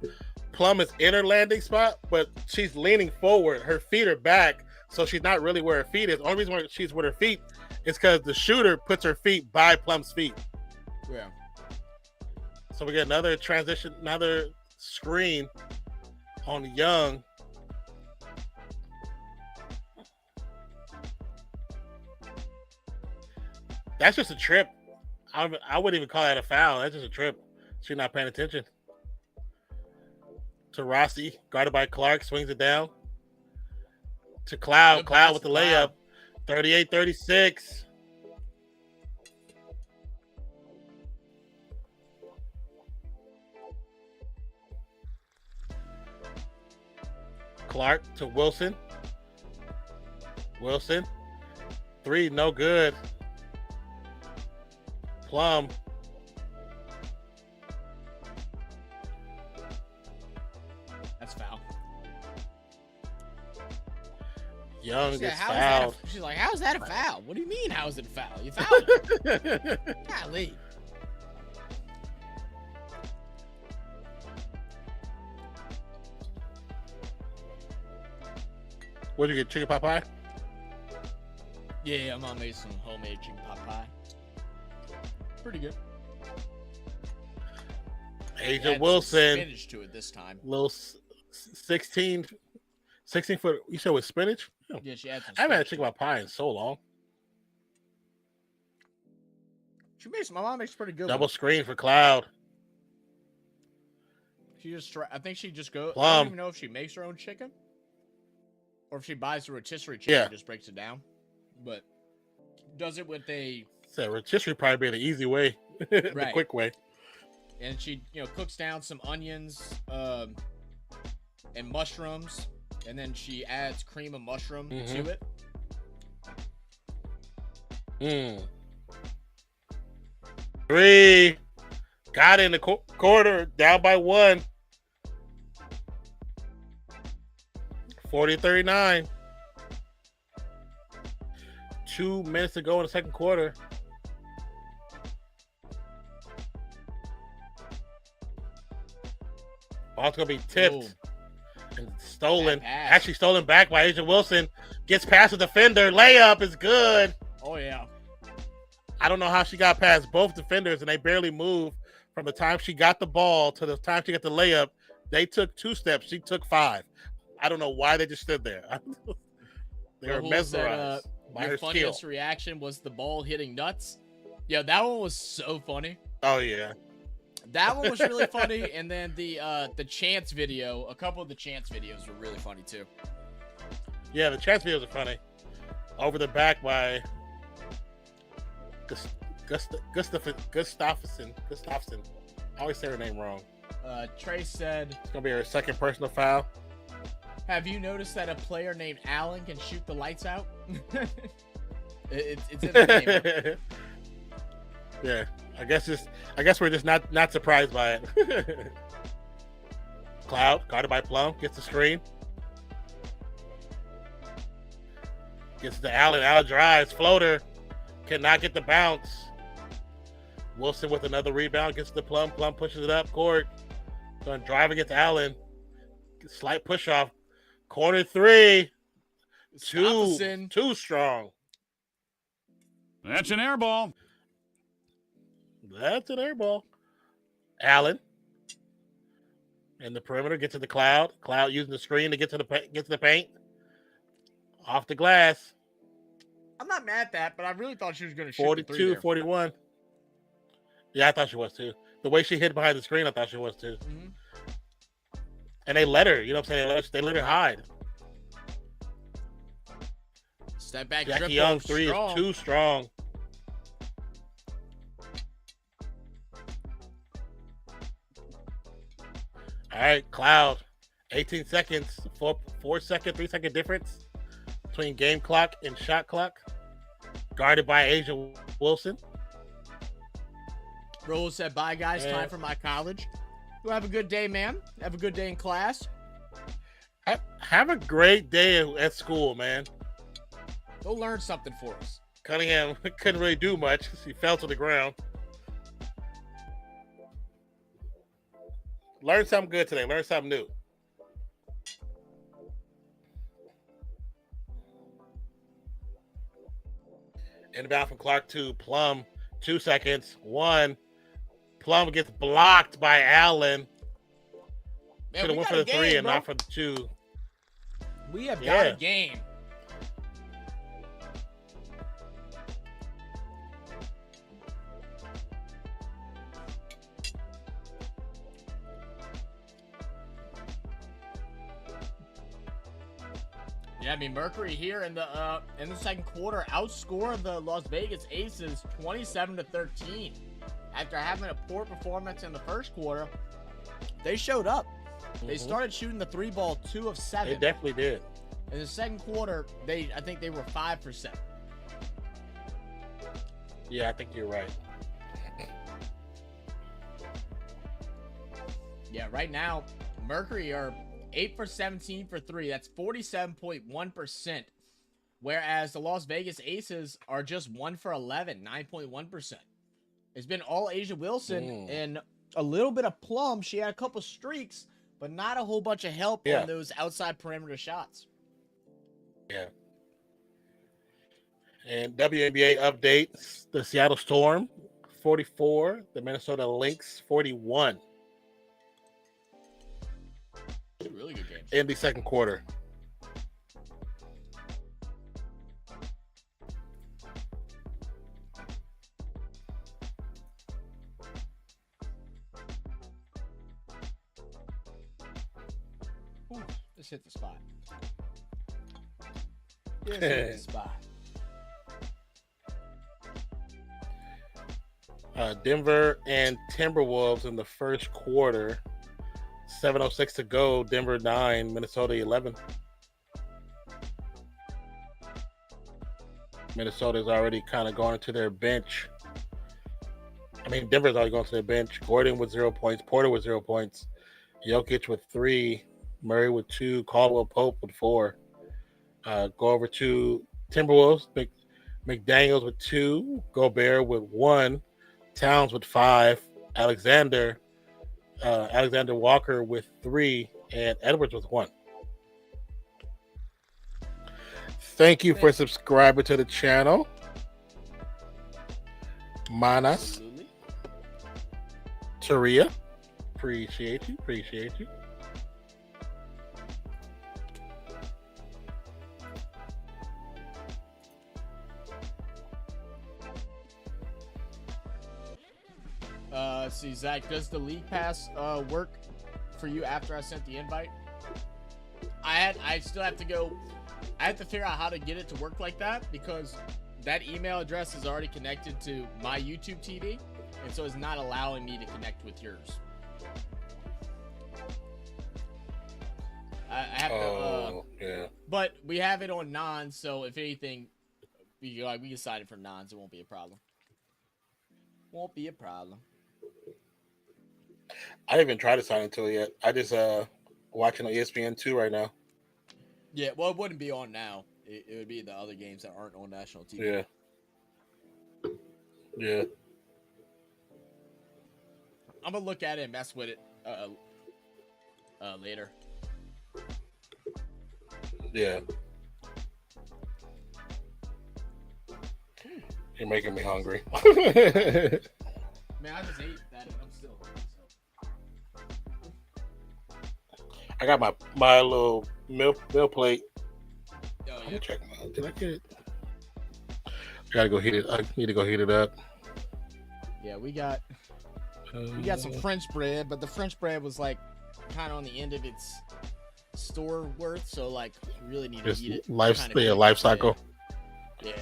Plum is in her landing spot, but she's leaning forward. Her feet are back, so she's not really where her feet is. The only reason why she's with her feet is because the shooter puts her feet by Plum's feet. Yeah. So we get another transition, another screen on Young. That's just a trip. I wouldn't even call that a foul. That's just a trip. She's not paying attention. To Rossi, guarded by Clark, swings it down. To Cloud. Cloud with the layup. 38-36. Clark to Wilson. Wilson. 3, no good. Plum. That's foul. Young gets fouled. She's like, how is that a foul? What do you mean, how is it a foul? You fouled her. Golly. What'd you get, chicken pot pie? Yeah, I'm gonna make some homemade chicken pot pie. Pretty good. Asia Wilson. Spinach to it this time. Little 16 16-foot. You said with spinach? Oh. Yeah, she had some. I haven't had chicken pot pie in so long. My mom makes pretty good. Double screen for Cloud. I think she just goes. Plum. I don't even know if she makes her own chicken, or if she buys the rotisserie chicken and just breaks it down. But does it with a. So rotisserie probably be the easy way, the right. quick way. And she, cooks down some onions, and mushrooms, and then she adds cream of mushroom to it. Mm. 3. Got in the quarter, down by 1. 40-39. 2 minutes to go in the second quarter. Ball's gonna be tipped and stolen. Actually stolen back by Asia Wilson. Gets past the defender. Layup is good. Oh yeah. I don't know how she got past both defenders, and they barely moved from the time she got the ball to the time she got the layup. They took 2 steps. She took 5. I don't know why they just stood there. They were mesmerized by her skill. Your funniest reaction was the ball hitting nuts. Yeah, that one was so funny. Oh yeah, that one was really funny. And then the chance video, a couple of the chance videos were really funny too. Yeah, the chance videos are funny. Over the back by Gustafsson. I always say her name wrong. Trey said it's gonna be her second personal foul. Have you noticed that a player named Allen can shoot the lights out? it's in the game. Yeah, I guess we're just not surprised by it. Cloud guarded by Plum gets the screen. Gets to Allen. Allen drives. Floater. Cannot get the bounce. Wilson with another rebound. Gets the Plum. Plum pushes it up court. Going to drive against Allen. Slight push off. Corner 3. Too strong. That's an air ball. That's an air ball. Allen. And the perimeter gets to the Cloud. Cloud using the screen to get to the paint. Off the glass. I'm not mad at that, but I really thought she was going to shoot 42-41. Yeah, I thought she was too. The way she hid behind the screen, I thought she was too. Mm-hmm. And they let her, you know what I'm saying? They let her hide. Step back, Jackie Young 3 is too strong. All right, Cloud. 18 seconds. 3 second difference between game clock and shot clock. Guarded by Asia Wilson. Rolo said, bye, guys. Time for my college. Well, have a good day, man. Have a good day in class. Have a great day at school, man. Go learn something for us. Cunningham couldn't really do much because he fell to the ground. Learn something good today. Learn something new. Inbound from Clark to Plum. 2 seconds. 1. Plum gets blocked by Allen. Should have went for the 3 and not for the 2. We have got a game. Yeah, I mean, Mercury here in the second quarter outscored the Las Vegas Aces 27-13. After having a poor performance in the first quarter, they showed up. They started shooting the 3 ball 2 of 7. They definitely did. In the second quarter, I think they were 5%. Yeah, I think you're right. Yeah, right now, Mercury are 8 for 17 for 3. That's 47.1%. Whereas the Las Vegas Aces are just 1 for 11, 9.1%. It's been all Asia Wilson and a little bit of Plum. She had a couple streaks, but not a whole bunch of help on those outside perimeter shots. Yeah. And WNBA updates: the Seattle Storm 44, the Minnesota Lynx 41. Really good game. In the second quarter. Just hit the spot. Just hit the spot. Denver and Timberwolves in the first quarter. 7:06 to go. Denver 9, Minnesota 11. Minnesota's already kind of going to their bench. I mean, Denver's already going to their bench. Gordon with 0 points. Porter with 0 points. Jokic with 3. Murray with 2. Caldwell Pope with 4. Go over to Timberwolves. McDaniels with 2. Gobert with 1. Towns with 5. Alexander Walker with 3. And Edwards with 1. Thank you for subscribing to the channel. Manas. Absolutely. Taria. Appreciate you. See, Zach, does the league pass work for you after I sent the invite? I still have to go. I have to figure out how to get it to work like that because that email address is already connected to my YouTube TV, and so it's not allowing me to connect with yours. I have to. Yeah. But we have it on non, so if anything, we can sign it for non, so it won't be a problem. Won't be a problem. I didn't even try to sign into it yet. I just watching on ESPN2 right now. Yeah, well, it wouldn't be on now. It would be the other games that aren't on national TV. Yeah. I'm gonna look at it and mess with it later. Yeah. You're making me hungry. Man, I just ate that and I'm still hungry. So. I got my little meal plate. Oh, Let yeah. me check them out. Did I get it? I need to go heat it up. Yeah, we got some French bread, but the French bread was like kind of on the end of its store worth, so like we really need to eat it. Life cycle. Yeah,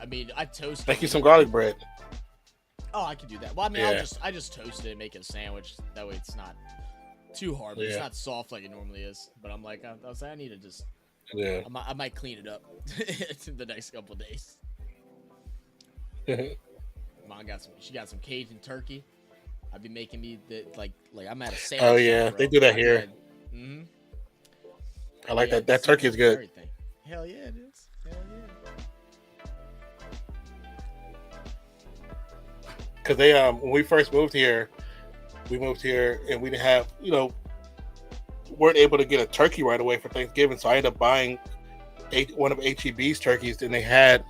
I mean, I toasted. Make you some garlic bread. Oh, I can do that. Well, I mean, Yeah. I just toast it and make it a sandwich. That way, it's not too hard, but it's not soft like it normally is. But I'm like, I was like, I need to just. Yeah. I might clean it up in the next couple of days. Mom she got some Cajun turkey. I've been making me like I'm at a sandwich. Oh yeah, shop, they do that here. Mm-hmm. I like that. That turkey is good. Everything. Hell yeah, it is. Hell yeah. Because they when we first moved here and we didn't have weren't able to get a turkey right away for Thanksgiving, so I ended up buying one of HEB's turkeys, and they had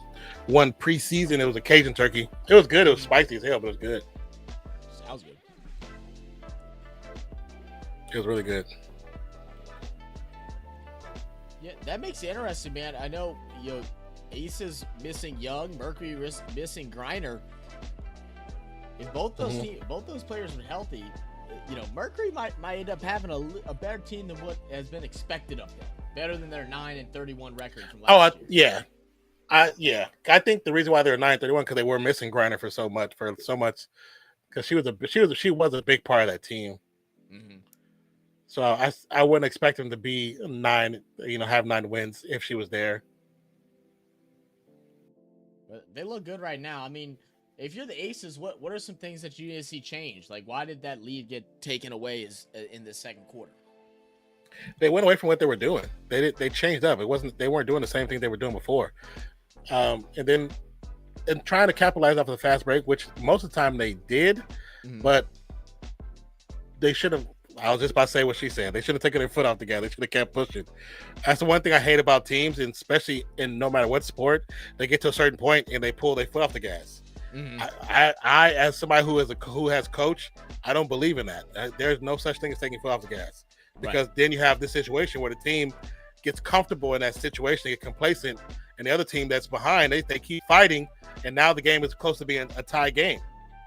one pre-season. It was a Cajun turkey. It was good. It was spicy as hell, but it was good. Sounds good. It was really good. Yeah, that makes it interesting, man. I know ACES missing Young, Mercury missing Griner. If both those both those players were healthy, Mercury might end up having a better team than what has been expected of them. Better than their 9-31 record from last year. Yeah. I think the reason why they're 9-31 because they were missing Griner for so much because she was a big part of that team. Mm-hmm. So I wouldn't expect them to be 9, have 9 wins if she was there. But they look good right now. I mean, if you're the Aces, what are some things that you need to see change? Like, why did that lead get taken away in the second quarter? They went away from what they were doing. They changed up. They weren't doing the same thing they were doing before. And trying to capitalize off of the fast break, which most of the time they did, but they should have. I was just about to say what she's saying. They should have taken their foot off the gas. They should have kept pushing. That's the one thing I hate about teams, and especially in no matter what sport, they get to a certain point and they pull their foot off the gas. Mm-hmm. I as somebody who has coached, I don't believe in that. There's no such thing as taking foot off the gas, because then you have this situation where the team gets comfortable in that situation, they get complacent, and the other team that's behind, they keep fighting, and now the game is close to being a tie game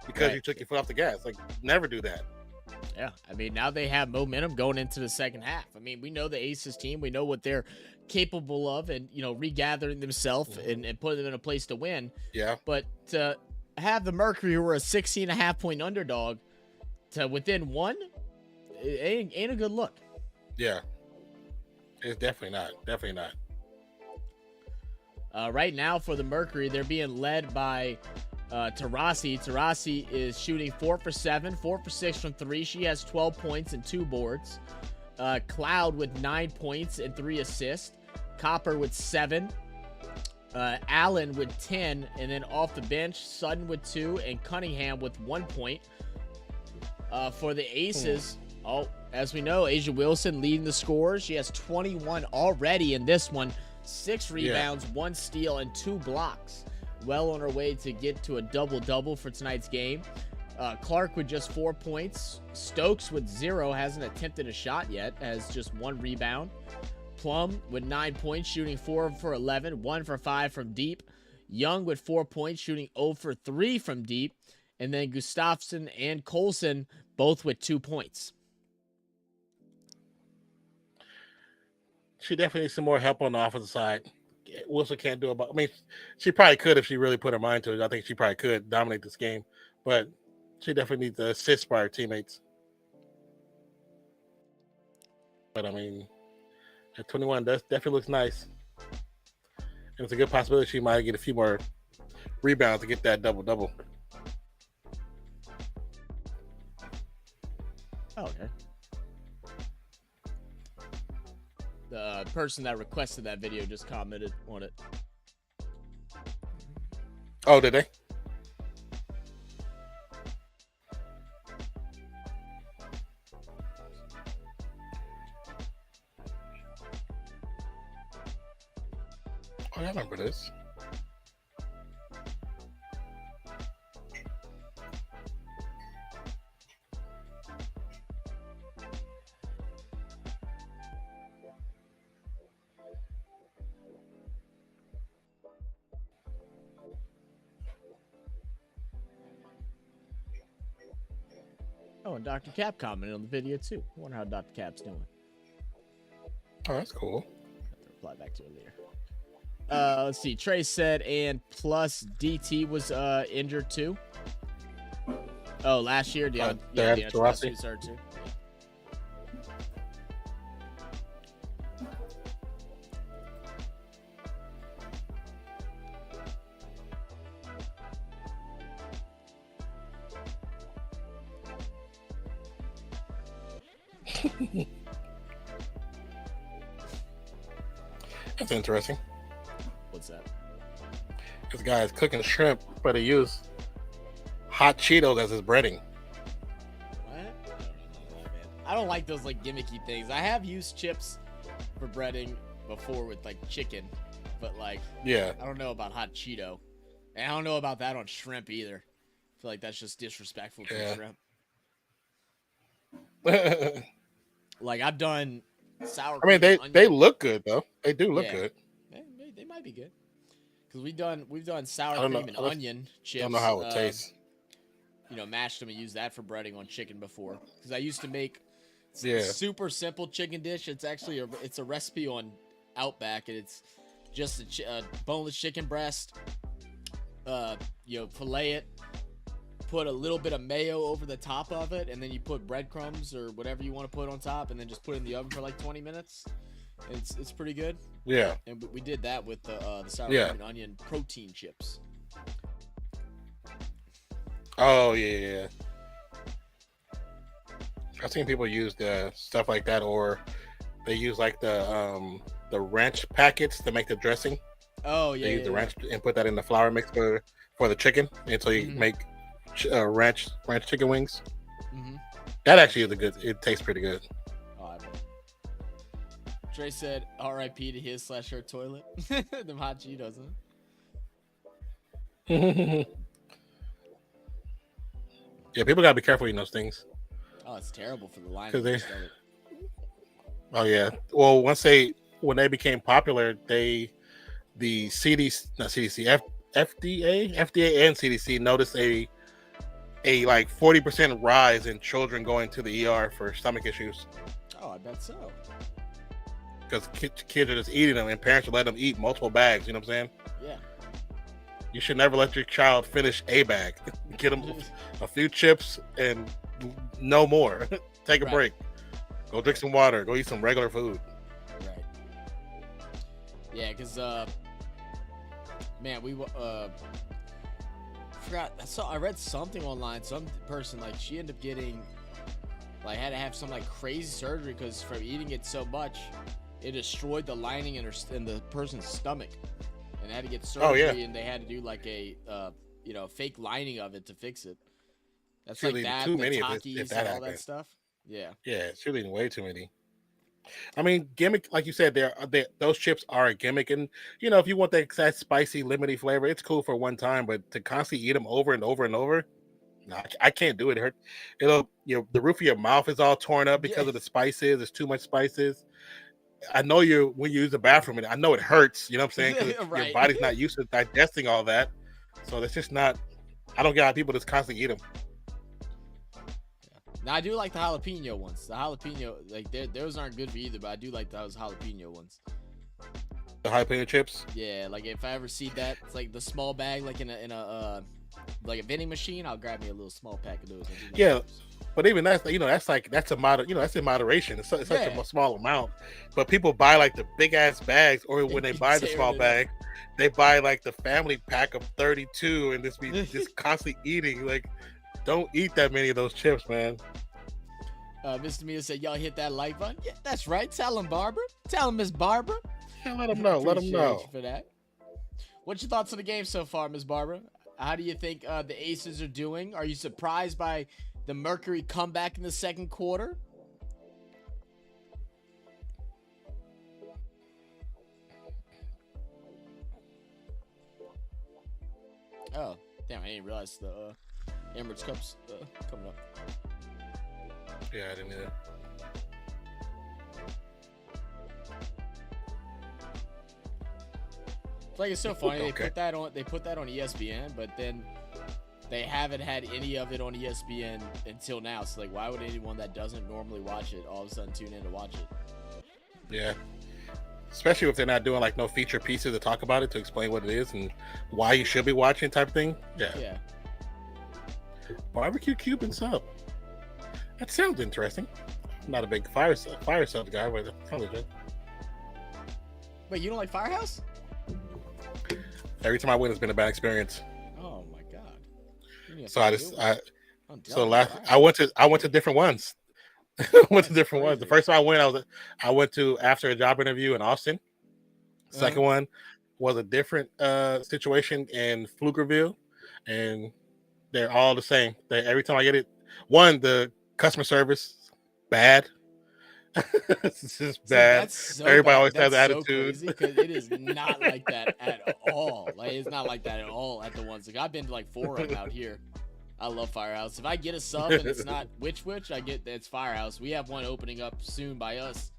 because you took your foot off the gas. Like, never do that. Yeah, I mean, now they have momentum going into the second half. I mean, we know the Aces team. We know what they're capable of and, regathering themselves and putting them in a place to win. Yeah. But to have the Mercury, who were a 16.5-point underdog, to within one, it ain't a good look. Yeah. It's definitely not. Definitely not. Right now for the Mercury, they're being led by Taurasi. Taurasi is shooting 4 for 7, 4 for 6 from 3. She has 12 points and 2 boards. Cloud with 9 points and 3 assists. Copper with 7. Allen with 10. And then off the bench, Sutton with 2 and Cunningham with 1 point. For the Aces, as we know, Asia Wilson leading the scores. She has 21 already in this one. 6 rebounds, 1 steal, and 2 blocks. Well on her way to get to a double-double for tonight's game. Clark with just 4 points. Stokes with 0, hasn't attempted a shot yet, has just 1 rebound. Plum with 9 points, shooting 4 for 11, 1 for 5 from deep. Young with 4 points, shooting 0 for 3 from deep. And then Gustafsson and Colson both with 2 points. She definitely needs some more help on the offensive side. Wilson can't do about. I mean, she probably could if she really put her mind to it. I think she probably could dominate this game, but she definitely needs to assist by her teammates. But I mean, at 21, definitely looks nice, and it's a good possibility she might get a few more rebounds to get that double-double. Okay. The person that requested that video just commented on it. Oh, did they? Oh, I remember this. Oh, and Dr. Cap commented on the video too. I wonder how Dr. Cap's doing. Oh, that's cool. I have to reply back to it later. Let's see. Trey said, and plus DT was injured too. Oh, last year? Yeah, Taurasi was hurt too. That's interesting. What's that? This guy is cooking shrimp, but he used hot Cheetos as his breading. What? I don't like those like gimmicky things. I have used chips for breading before with like chicken, but like I don't know about hot Cheeto, and I don't know about that on shrimp either. I feel like that's just disrespectful to shrimp. Like I've done sour. I mean, they look good though. They do look good. They might be good because we've done sour cream and onion chips. I don't know how it tastes. Mashed them and used that for breading on chicken before. Because I used to make a super simple chicken dish. It's actually a recipe on Outback, and it's just a boneless chicken breast. Fillet it. Put a little bit of mayo over the top of it, and then you put breadcrumbs or whatever you want to put on top, and then just put it in the oven for like 20 minutes. It's pretty good. Yeah. And we did that with the sour cream and onion protein chips. Oh yeah. I've seen people use the stuff like that, or they use like the ranch packets to make the dressing. Oh yeah. They use the ranch and put that in the flour mix for the chicken, and so you make ranch chicken wings. Mm-hmm. That actually is it tastes pretty good. Oh, I bet. Trey said R.I.P. to his/her toilet. Them hot Cheetos, huh? Yeah, people gotta be careful eating those things. Oh, it's terrible for the line. Oh yeah. Well, when they became popular, the FDA and CDC noticed a a like 40% rise in children going to the ER for stomach issues. Oh, I bet so. Because kids are just eating them, and parents are letting them eat multiple bags. You know what I'm saying? Yeah. You should never let your child finish a bag. Get them a few chips and no more. Take a break. Go drink some water. Go eat some regular food. Right. Yeah, because man, we forgot. I read something online. Some person like she ended up getting like had to have some like crazy surgery because from eating it so much, it destroyed the lining in the person's stomach, and they had to get surgery. Oh, yeah. And they had to do like a fake lining of it to fix it. That's Should like that. too the many Takis and all that stuff. Yeah. Yeah, it's really way too many. I mean, gimmick, like you said, those chips are a gimmick, and if you want that spicy, lemony flavor, it's cool for one time. But to constantly eat them over and over and over, no, I can't do it. It hurt. The roof of your mouth is all torn up because of the spices. There's too much spices. I know when you use the bathroom, and I know it hurts. You know what I'm saying? 'Cause Right. Your body's not used to digesting all that, so it's just not. I don't get how people just constantly eat them. Now I do like the jalapeno ones. The jalapeno, like those aren't good for either, but I do like those jalapeno ones. The jalapeno chips. Yeah, like if I ever see that, it's like the small bag, like in a like a vending machine. I'll grab me a little small pack of those. Yeah, but even that's that's in moderation. It's such a small amount, but people buy like the big ass bags, or when they buy the small bag, they buy like the family pack of 32 and just constantly eating. Like, don't eat that many of those chips, man. Mr. Mia said, y'all hit that like button. Yeah, that's right. Tell him, Barbara. Tell him, Miss Barbara. Yeah, let him know. Let him know. For that. What's your thoughts on the game so far, Miss Barbara? How do you think the Aces are doing? Are you surprised by the Mercury comeback in the second quarter? Oh, damn, I didn't realize the Emirates Cup's coming up. Yeah, I didn't either. It's like it's so funny. They put that on ESPN, but then they haven't had any of it on ESPN until now. So like, why would anyone that doesn't normally watch it all of a sudden tune in to watch it? Yeah. Especially if they're not doing like no feature pieces to talk about it, to explain what it is and why you should be watching type of thing. Yeah. Barbecue Cuban sub. That sounds interesting. I'm not a big fire sub guy, but it sounds legit. Wait, you don't like Firehouse? Every time I win, it's been a bad experience. Oh my god. So I went to different ones. The first time I went, I went to after a job interview in Austin. Second one was a different situation in Pflugerville, and they're all the same. Every time I get it, the customer service bad. It's just bad. Everybody always has attitude. Because it is not like that at all. Like, it's not like that at all at the ones. Like, I've been to like 4 of them out here. I love Firehouse. If I get a sub and it's not which, I get that it's Firehouse. We have one opening up soon by us.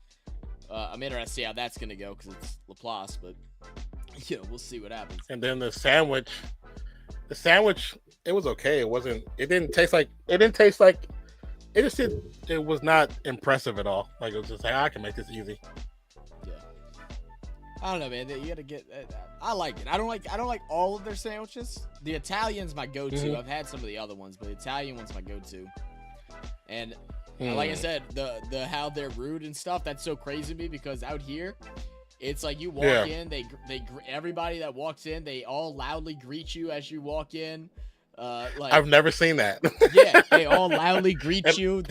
I'm interested to see how that's gonna go because it's Laplace, but we'll see what happens. And then the sandwich, it was okay. It was not impressive at all. Like, it was just like, I can make this easy. Yeah. I don't know, man. You gotta get. I like it. I don't like all of their sandwiches. The Italian's my go-to. Mm-hmm. I've had some of the other ones, but the Italian one's my go-to. And like I said, the how they're rude and stuff. That's so crazy to me because out here, it's like you walk in, they everybody that walks in, they all loudly greet you as you walk in. Like, I've never seen that. Yeah, they all loudly greet you.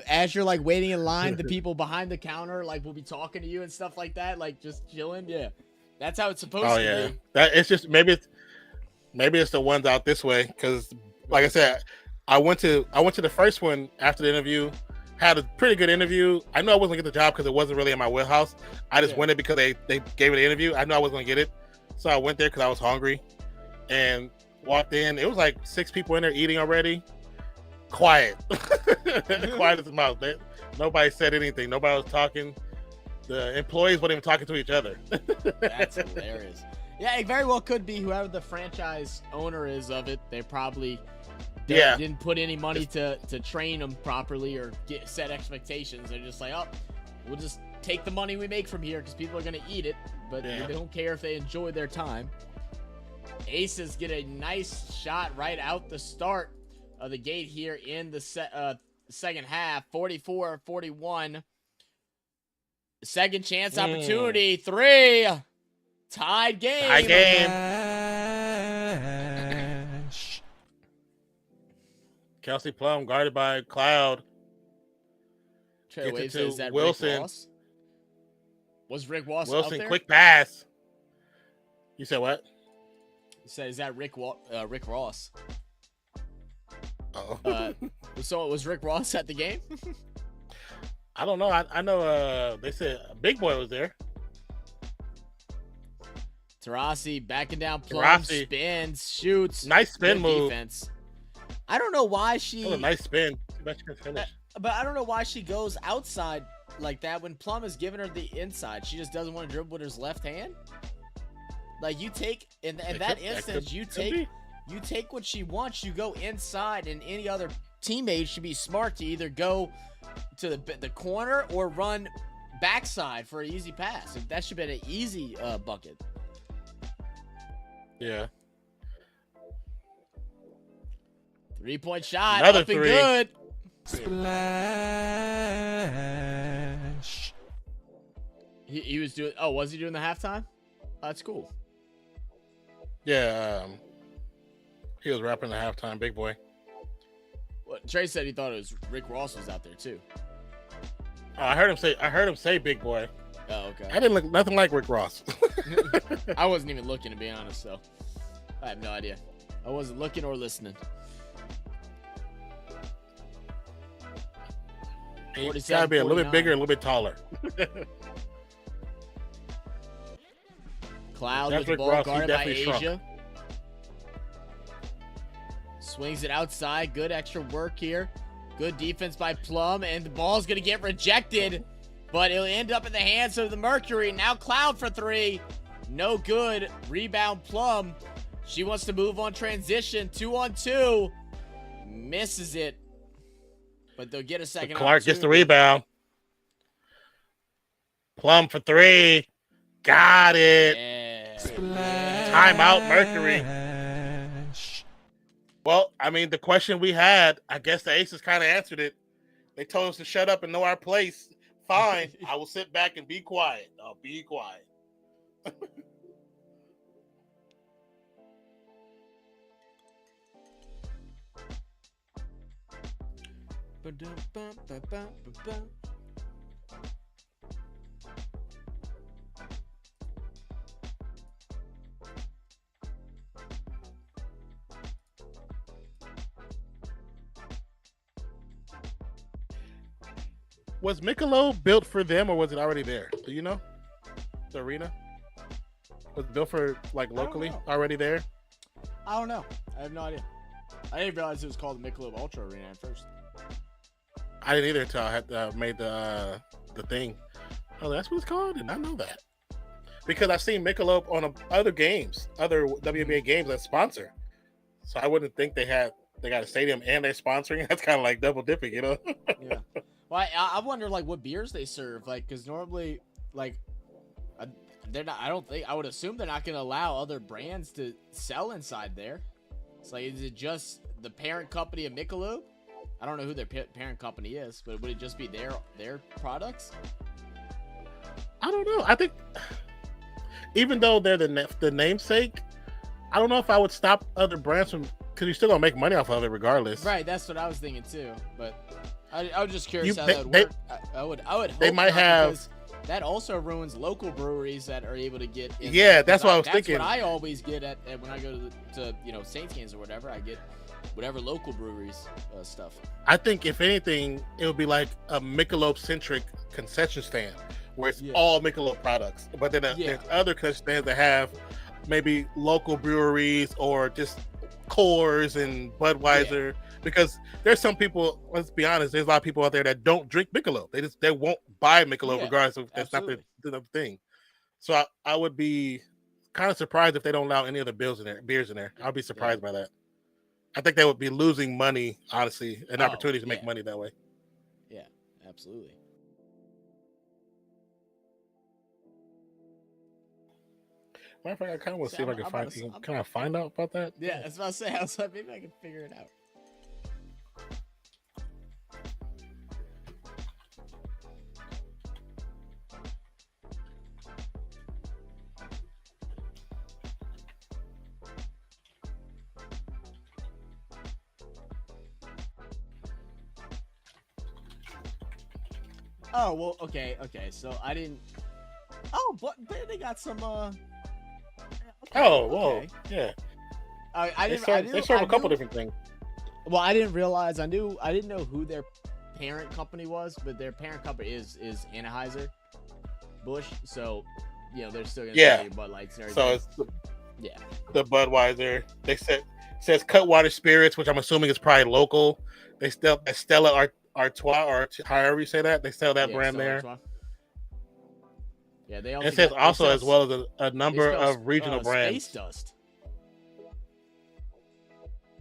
As you're like waiting in line, the people behind the counter like will be talking to you and stuff like that, like just chilling. Yeah, that's how it's supposed to be. That it's just maybe it's the ones out this way because, like I said, I went to the first one after the interview, had a pretty good interview. I know I wasn't gonna get the job because it wasn't really in my wheelhouse. I just went in because they gave me the interview. I knew I wasn't gonna get it, so I went there because I was hungry and walked in. It was like 6 people in there eating already. Quiet. Quiet as a mouse. Nobody said anything. Nobody was talking. The employees weren't even talking to each other. That's hilarious. Yeah, it very well could be whoever the franchise owner is of it. They're probably didn't put any money to train them properly or set expectations. They're just like, oh, we'll just take the money we make from here because people are going to eat it, but they don't care if they enjoy their time. Aces get a nice shot right out the start of the gate here in the second half, 44-41. Second chance opportunity, 3. Tied game. Tied game. Kelsey Plum guarded by Cloud. Trey Wade says that Wilson. Rick Ross? Was Rick Ross Wilson, out there? quick pass. You said what? You said, is that Rick Ross? Oh. So was Rick Ross at the game? I don't know. I know they said Big Boy was there. Taurasi backing down Plum, spins, shoots. Nice spin move. Defense. I don't know why she... Oh, a nice spin. But I don't know why she goes outside like that when Plum is giving her the inside. She just doesn't want to dribble with her left hand. Like, you take... In that instance, you take what she wants. You go inside, and any other teammate should be smart to either go to the corner or run backside for an easy pass. That should be an easy bucket. Yeah. 3-point shot. Another up and 3. Good. Splash. He was doing... Oh, was he doing the halftime? That's cool. Yeah. He was rapping the halftime, Big Boy. Well, Trey said he thought it was Rick Ross was out there too. Oh, I heard him say Big Boy. Oh, okay. I didn't look nothing like Rick Ross. I wasn't even looking, to be honest, so I have no idea. I wasn't looking or listening. He's gotta be a little bit bigger, a little bit taller. Cloud with the ball guarded by Asia. Swings it outside. Good extra work here. Good defense by Plum, and the ball's gonna get rejected, but it'll end up in the hands of the Mercury. Now Cloud for 3. No good. Rebound Plum. She wants to move on transition. 2-on-2. Misses it. But they'll get a second. Clark gets the rebound. Plum for 3. Got it. Yeah. Timeout, Mercury. Well, I mean, the question we had, I guess the Aces kind of answered it. They told us to shut up and know our place. Fine. I will sit back and be quiet. I'll be quiet. Was Michelob built for them, or was it already there? Do you know? The arena was it built for like locally already there. I don't know. I have no idea. I didn't realize it was called the Michelob ULTRA Arena at first. I didn't either until I had made the thing. Oh, that's what it's called? Did not know that. Because I've seen Michelob on other games, other WNBA games that sponsor. So I wouldn't think they got a stadium and they're sponsoring. That's kind of like double dipping, you know? Yeah. Well, I wonder like what beers they serve, like, because normally, like, they're not. I would assume they're not going to allow other brands to sell inside there. It's like, is it just the parent company of Michelob? I don't know who their parent company is, but would it just be their products? I don't know. I think even though they're the namesake, I don't know if I would stop other brands from, because you're still gonna make money off of it regardless. Right. That's what I was thinking too, but. I was just curious how that would work. I would hope they might have. That also ruins local breweries that are able to get in. Yeah, that's what I was thinking. That's what I always get at when I go to Saints games or whatever. I get whatever local breweries stuff. I think if anything, it would be like a Michelob-centric concession stand where it's all Michelob products. But then there's other concession stands that have maybe local breweries or just Coors and Budweiser. Yeah. Because there's some people, let's be honest, there's a lot of people out there that don't drink Michelob. They won't buy Michelob regardless if that's not their thing. So I would be kind of surprised if they don't allow any other beers in there. I'll be surprised by that. I think they would be losing money, honestly, and opportunities to make money that way. Yeah, absolutely. Matter of fact, I kind of want to see if I can find. Can I find out about that? Yeah, that's what I was saying. I was like, maybe I can figure it out. Oh well, okay. So I didn't. Oh, but they got some. Okay, oh, whoa, yeah. I didn't. They serve a couple different things. Well, I didn't realize. I didn't know who their parent company was, but their parent company is Anheuser Busch. So, they're still gonna sell you Bud Lights and everything. So it's the Budweiser. They says Cutwater Spirits, which I'm assuming is probably local. They still Stella Artois, or however you say that. They sell that brand there. Artois. Yeah, they also. It says also as well as a number of regional brands. Space Dust.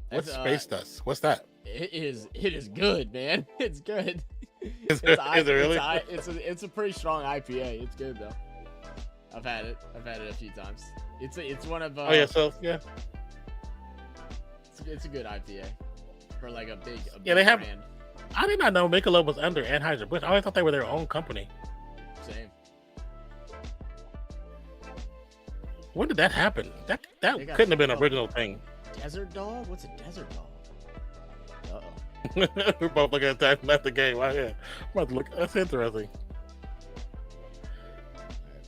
What's Space Dust? What's that? It is good, man. It's good. Is it really? It's a pretty strong IPA. It's good though. I've had it a few times. It's one of. It's a good IPA for like a big they have. Brand. I did not know Michelob was under Anheuser-Busch. I always thought they were their own company. Same. When did that happen? That couldn't have been an original thing. Desert Dog? What's a Desert Dog? Uh-oh. We're both looking at that. That's the game right here. I'm about to look. That's interesting.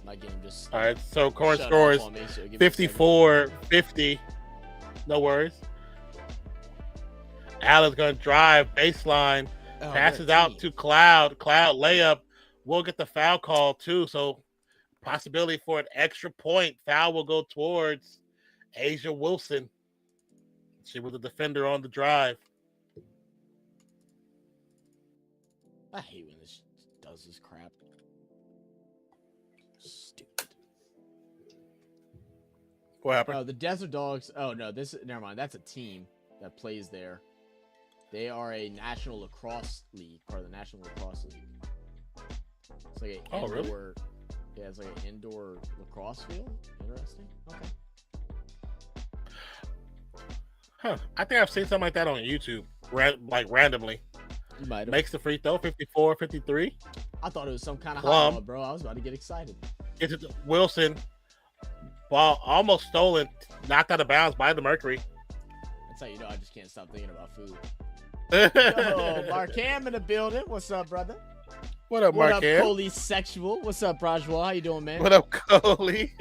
My game just. All right. So current score is 54-50. No worries. Allen's going to drive baseline. Passes out to Cloud. Cloud layup. We'll get the foul call too. So possibility for an extra point. Foul will go towards Asia Wilson. She was the defender on the drive. I hate when this does this crap. Stupid. What happened? Oh, the Desert Dogs. Oh no, never mind. That's a team that plays there. They are a national lacrosse league, part of the National Lacrosse League. It's like an indoor. Really? Yeah, it's like an indoor lacrosse field. Interesting. Okay. Huh. I think I've seen something like that on YouTube, randomly. You might have. Makes the free throw, 54-53. I thought it was some kind of hot ball, bro. I was about to get excited. Gets it to Wilson. Ball almost stolen, knocked out of bounds by the Mercury. That's how you know I just can't stop thinking about food. Yo, Markham in the building. What's up, brother? What up, Markham? What up, Coley Sexual? What's up, Brajwal? How you doing, man? What up, Coley?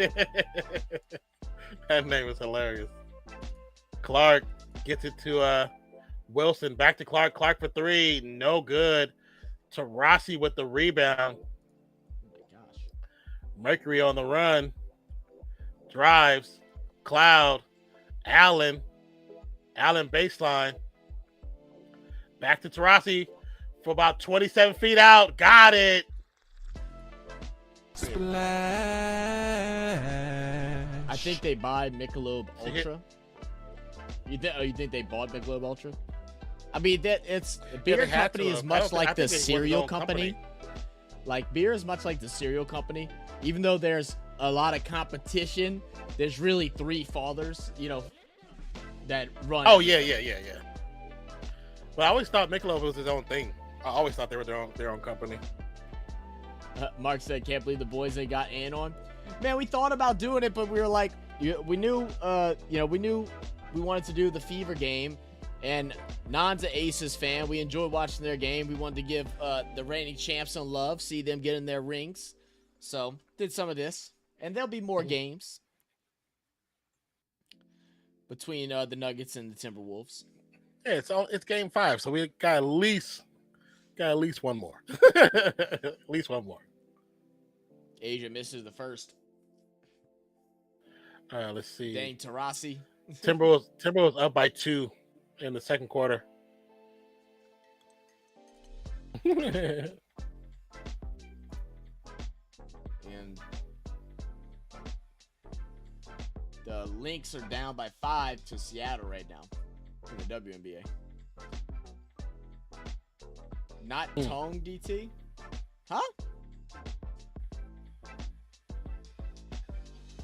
That name is hilarious. Clark gets it to Wilson. Back to Clark. Clark for three. No good. To Rossi with the rebound. Oh my gosh. Mercury on the run. Drives. Cloud. Allen baseline. Back to Tarasi for about 27 feet out. Got it. Splash. I think they buy Michelob Ultra. You think they bought Michelob Ultra? I mean, beer company is much like the cereal company. Like beer is much like the cereal company. Even though there's a lot of competition, there's really three fathers, that run. Oh yeah. But I always thought Michelob was his own thing. I always thought they were their own company. Mark said, "Can't believe the boys they got in on." Man, we thought about doing it, but we were like, we knew we wanted to do the Fever game, and Non's an Aces fan. We enjoyed watching their game. We wanted to give the reigning champs some love, see them getting their rings. So did some of this, and there'll be more games between the Nuggets and the Timberwolves. Yeah, it's game 5, so we got at least one more. At least one more. Asia misses the first. Let's see. Dang, Tarasi. Timberwolves up by 2 in the second quarter. And the Lynx are down by 5 to Seattle right now. in the WNBA. Not Tong DT? Huh?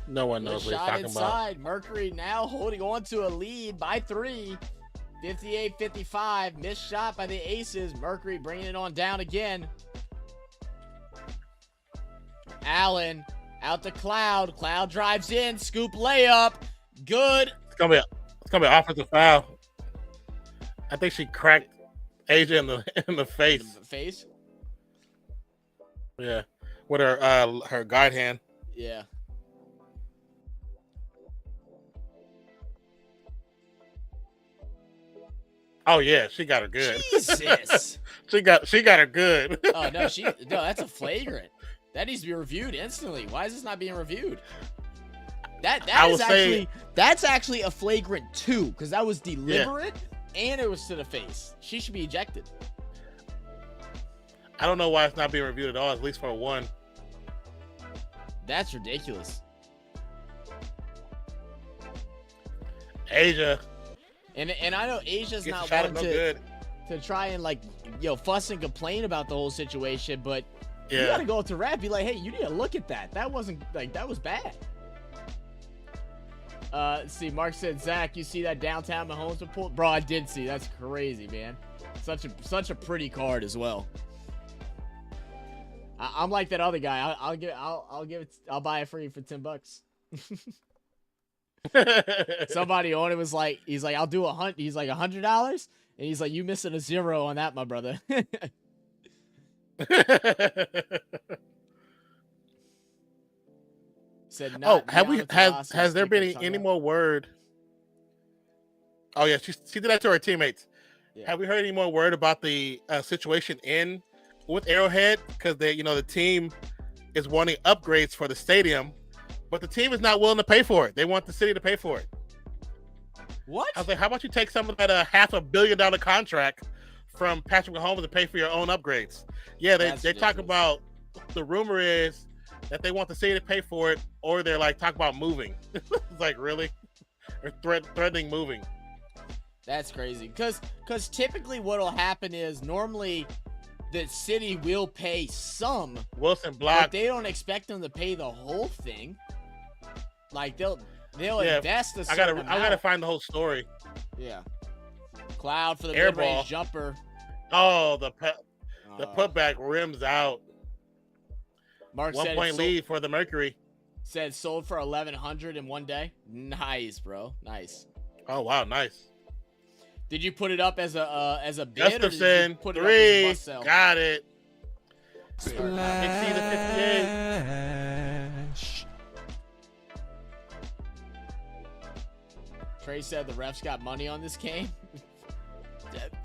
No one knows what he's talking inside. about. Mercury now holding on to a lead by 3. 58-55. Missed shot by the Aces. Mercury bringing it on down again. Allen out to Cloud. Cloud drives in. Scoop layup. Good. It's gonna be an offensive foul. I think she cracked Asia in the face. In the face? Yeah. With her guide hand. Yeah. Oh yeah, she got her good. Jesus. she got her good. Oh no, that's a flagrant. That needs to be reviewed instantly. Why is this not being reviewed? That's actually a flagrant 2, because that was deliberate and it was to the face. She should be ejected. I don't know why it's not being reviewed at all, at least for 1. That's ridiculous. Asia. And I know Asia's not one to try and fuss and complain about the whole situation, but you gotta go to ref, be like, hey, you need to look at that. That wasn't that was bad. Let's see, Mark said, Zach, you see that downtown Mahomes report? Bro, I did see. That's crazy, man. Such a pretty card as well. I'm like that other guy. I'll buy it for you for $10. Somebody on it was like, he's like, I'll do $100. He's like $100, and he's like, you missing a 0 on that, my brother. Said, has there been any more word? Oh yeah, she did that to her teammates. Yeah. Have we heard any more word about the situation with Arrowhead? Because the team is wanting upgrades for the stadium, but the team is not willing to pay for it. They want the city to pay for it. What? I was like, how about you take some of that $500 million contract from Patrick Mahomes to pay for your own upgrades? Yeah, they talk about, the rumor is that they want the city to pay for it, or they're like talk about moving. It's like, really? Or threatening moving. That's crazy. Because typically what will happen is normally the city will pay some. Wilson Block. But they don't expect them to pay the whole thing. Like they'll invest a certain amount. I gotta find the whole story. Yeah. Cloud for the Air mid-range ball. jumper. Oh, the putback rims out. Mark 1 point lead for the Mercury. Said sold for $1,100 in one day. Nice, bro. Nice. Oh wow, nice. Did you put it up as a bid, Gustafson, or did you put it 3, up as a must sell? got it. Splash. Trey said the refs got money on this game.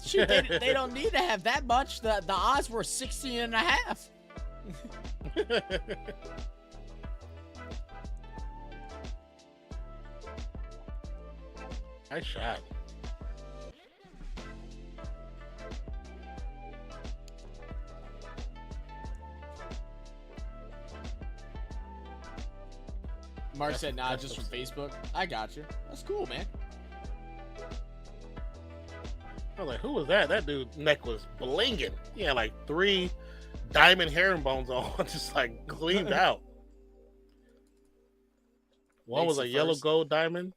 Shoot, they don't need to have that much. The odds were 16.5. Nice shot. Mark said, nah, just from Facebook. I got you. That's cool, man. I was like, who was that? That dude's neck was blinging. He had like 3 diamond herringbones on, just like cleaned out. One was a yellow gold diamond.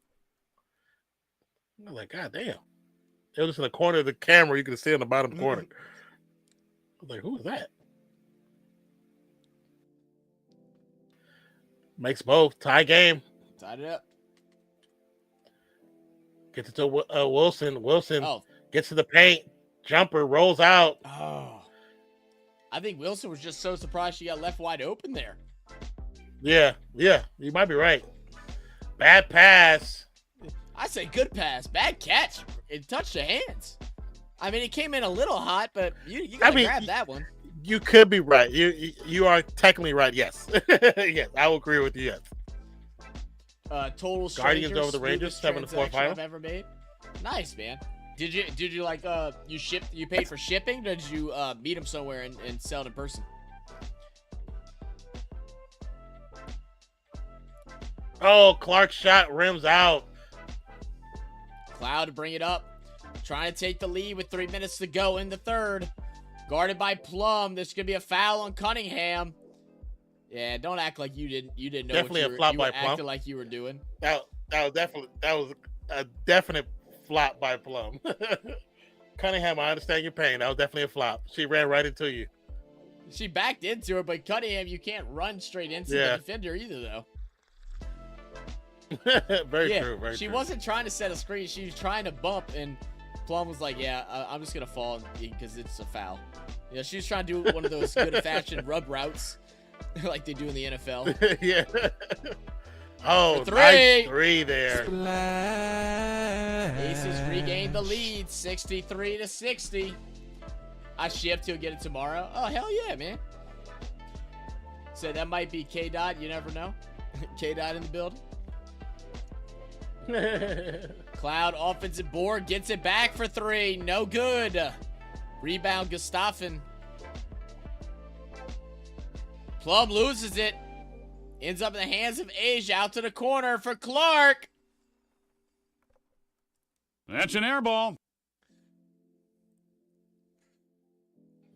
I was like, God damn. It was just in the corner of the camera. You could see in the bottom corner. I was like, who was that? Makes both. Tie game. Tied it up. Gets it to Wilson. Wilson gets to the paint. Jumper rolls out. Oh. I think Wilson was just so surprised she got left wide open there. Yeah. You might be right. Bad pass. I say good pass. Bad catch. It touched the hands. I mean, it came in a little hot, but you got to grab that one. You could be right. You are technically right. Yes. Yes, I will agree with you. Yes. Total Guardians over the Rangers, 7-4 final. I've ever made. Nice, man. Did you like you paid for shipping, or did you meet them somewhere and sell it in person? Oh, Clark's shot rims out. Cloud to bring it up. trying to take the lead with 3 minutes to go in the third. Guarded by Plum. There's going to be a foul on Cunningham. Yeah, don't act like you didn't know definitely what a flop you by were Plum. acting like you were doing. That was a definite flop by Plum. Cunningham, I understand your pain. That was definitely a flop. She ran right into you. She backed into it, but Cunningham, you can't run straight into the defender either, though. Very true. She wasn't trying to set a screen. She was trying to bump, and Plum was like, yeah, I'm just going to fall because it's a foul. You know, she was trying to do one of those good-fashioned rub routes like they do in the NFL. Yeah. Oh, three. Nice three there. Aces regained the lead, 63-60. I shipped. He'll get it tomorrow. Oh, hell yeah, man. So that might be K-Dot. You never know. K-Dot in the building. Cloud offensive board. Gets it back for 3. No good. Rebound, Gustafsson. Plum loses it. Ends up in the hands of Asia. Out to the corner for Clark. That's an air ball.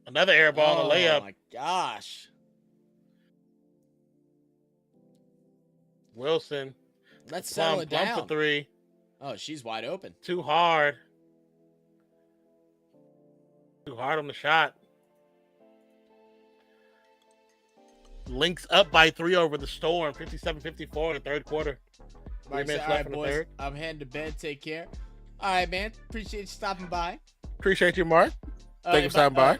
Another air ball on the layup. Oh, my gosh. Wilson. Let's settle it down. Plum for 3. Oh, she's wide open. Too hard. Too hard on the shot. Lynx up by 3 over the Storm. 57-54 in the third quarter. 3 minutes left in the third. I'm heading to bed. Take care. All right, man. Appreciate you stopping by. Appreciate you, Mark. Thank you for stopping by.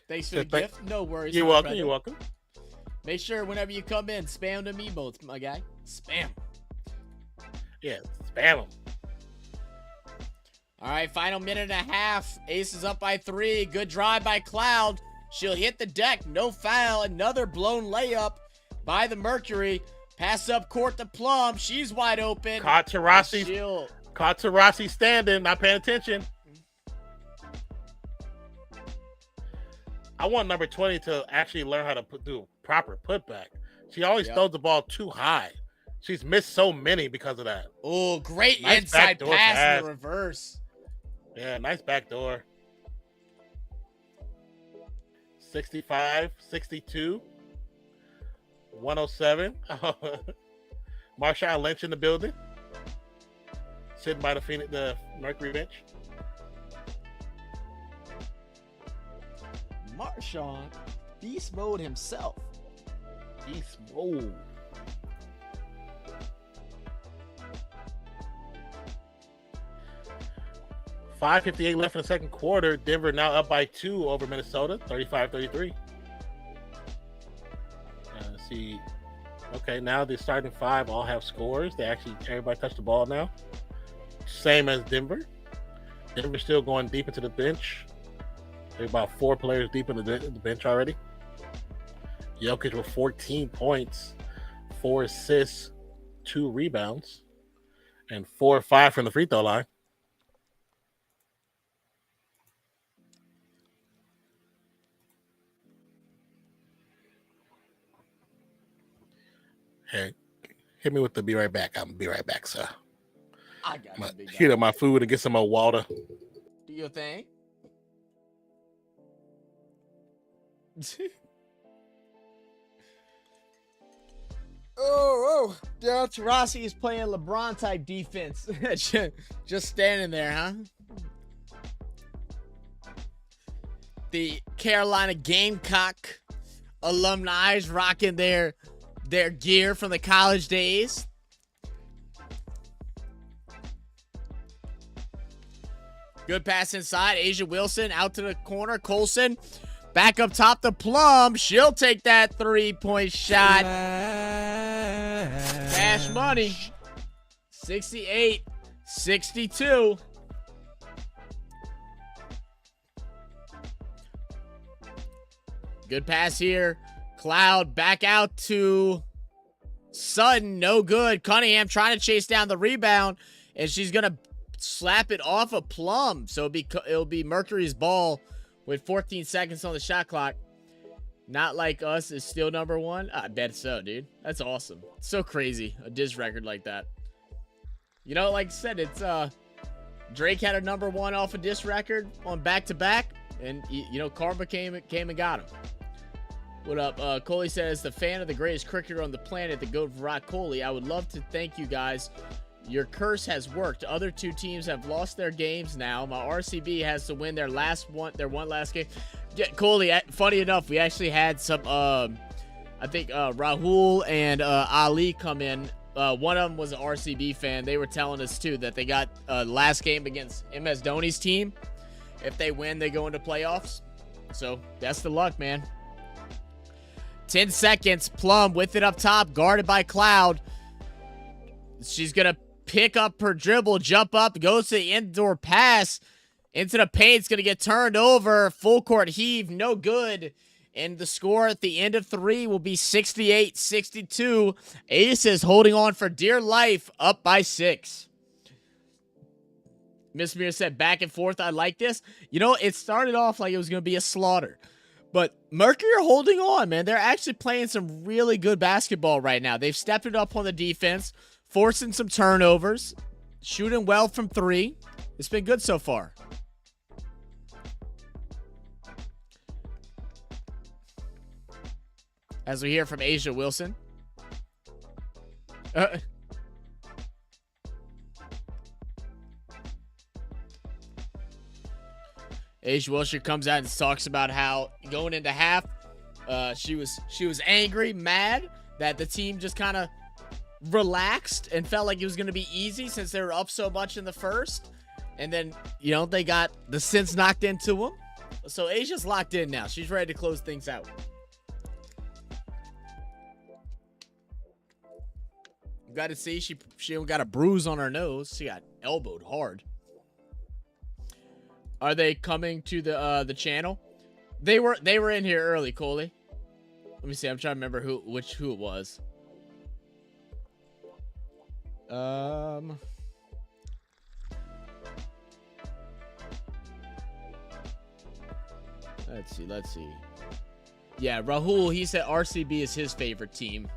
Thanks for the gift. No worries. You're welcome. You're welcome. Make sure whenever you come in, spam them emotes, my guy. Spam. Yeah, spam them. All right, final minute and a half. Aces up by 3. Good drive by Cloud. She'll hit the deck. No foul. Another blown layup by the Mercury. Pass up court to Plum. She's wide open. Caught Tarasi standing, not paying attention. I want number 20 to actually learn how to do proper putback. She always throws the ball too high. She's missed so many because of that. Oh, great nice inside pass in the reverse. Yeah, nice backdoor. 65, 62, 107. Marshawn Lynch in the building. Sitting by the Mercury bench. Marshawn, beast mode himself. Beast mode. .558 left in the second quarter. Denver now up by 2 over Minnesota, 35-33. See, okay, now the starting 5 all have scores. Everybody touched the ball now. Same as Denver. Denver's still going deep into the bench. They're about 4 players deep in the bench already. Jokic with 14 points, 4 assists, 2 rebounds, and 4 or 5 from the free throw line. Hey, hit me with the be right back. I'm gonna be right back, sir. I got you. Heat up my food and get some more water. Do your thing. Daryl Taurasi is playing LeBron type defense. Just standing there, huh? The Carolina Gamecock alumni is rocking their gear from the college days. Good pass inside. Asia Wilson out to the corner. Colson back up top to Plum. She'll take that 3-point shot. Cash money. 68-62. Good pass here. Cloud back out to Sutton. No good. Cunningham trying to chase down the rebound, and she's going to slap it off a Plum. So it'll be Mercury's ball with 14 seconds on the shot clock. Not Like Us is still number 1. I bet so, dude. That's awesome. It's so crazy, a diss record like that. You know, like I said, it's Drake had a #1 off of this record on back-to-back, and, you know, karma came and got him. What up? Coley says, the fan of the greatest cricketer on the planet, the GOAT Virat Kohli. I would love to thank you guys. Your curse has worked. Other 2 teams have lost their games now. My RCB has to win their last game. Yeah, Coley, funny enough, we actually had some, I think Rahul and Ali come in. One of them was an RCB fan. They were telling us, too, that they got last game against MS Dhoni's team. If they win, they go into playoffs. So, that's the luck, man. 10 seconds. Plum with it up top, guarded by Cloud. She's going to pick up her dribble, jump up, goes to the indoor pass. Into the paint. It's going to get turned over. Full court heave. No good. And the score at the end of 3 will be 68-62. Aces holding on for dear life, up by 6. Miss Mir said, back and forth. I like this. You know, it started off like it was going to be a slaughter. But Mercury are holding on, man. They're actually playing some really good basketball right now. They've stepped it up on the defense, forcing some turnovers, shooting well from 3. It's been good so far. As we hear from Asia Wilson. Asia Wilson comes out and talks about how going into half, she was angry, mad that the team just kind of relaxed and felt like it was going to be easy since they were up so much in the first. And then, you know, they got the sense knocked into them. So Asia's locked in now. She's ready to close things out. Got to see she got a bruise on her nose. She got elbowed hard. Are they coming to the channel? They were in here early, Coley. Let me see. I'm trying to remember who it was. Let's see. Yeah, Rahul, he said RCB is his favorite team.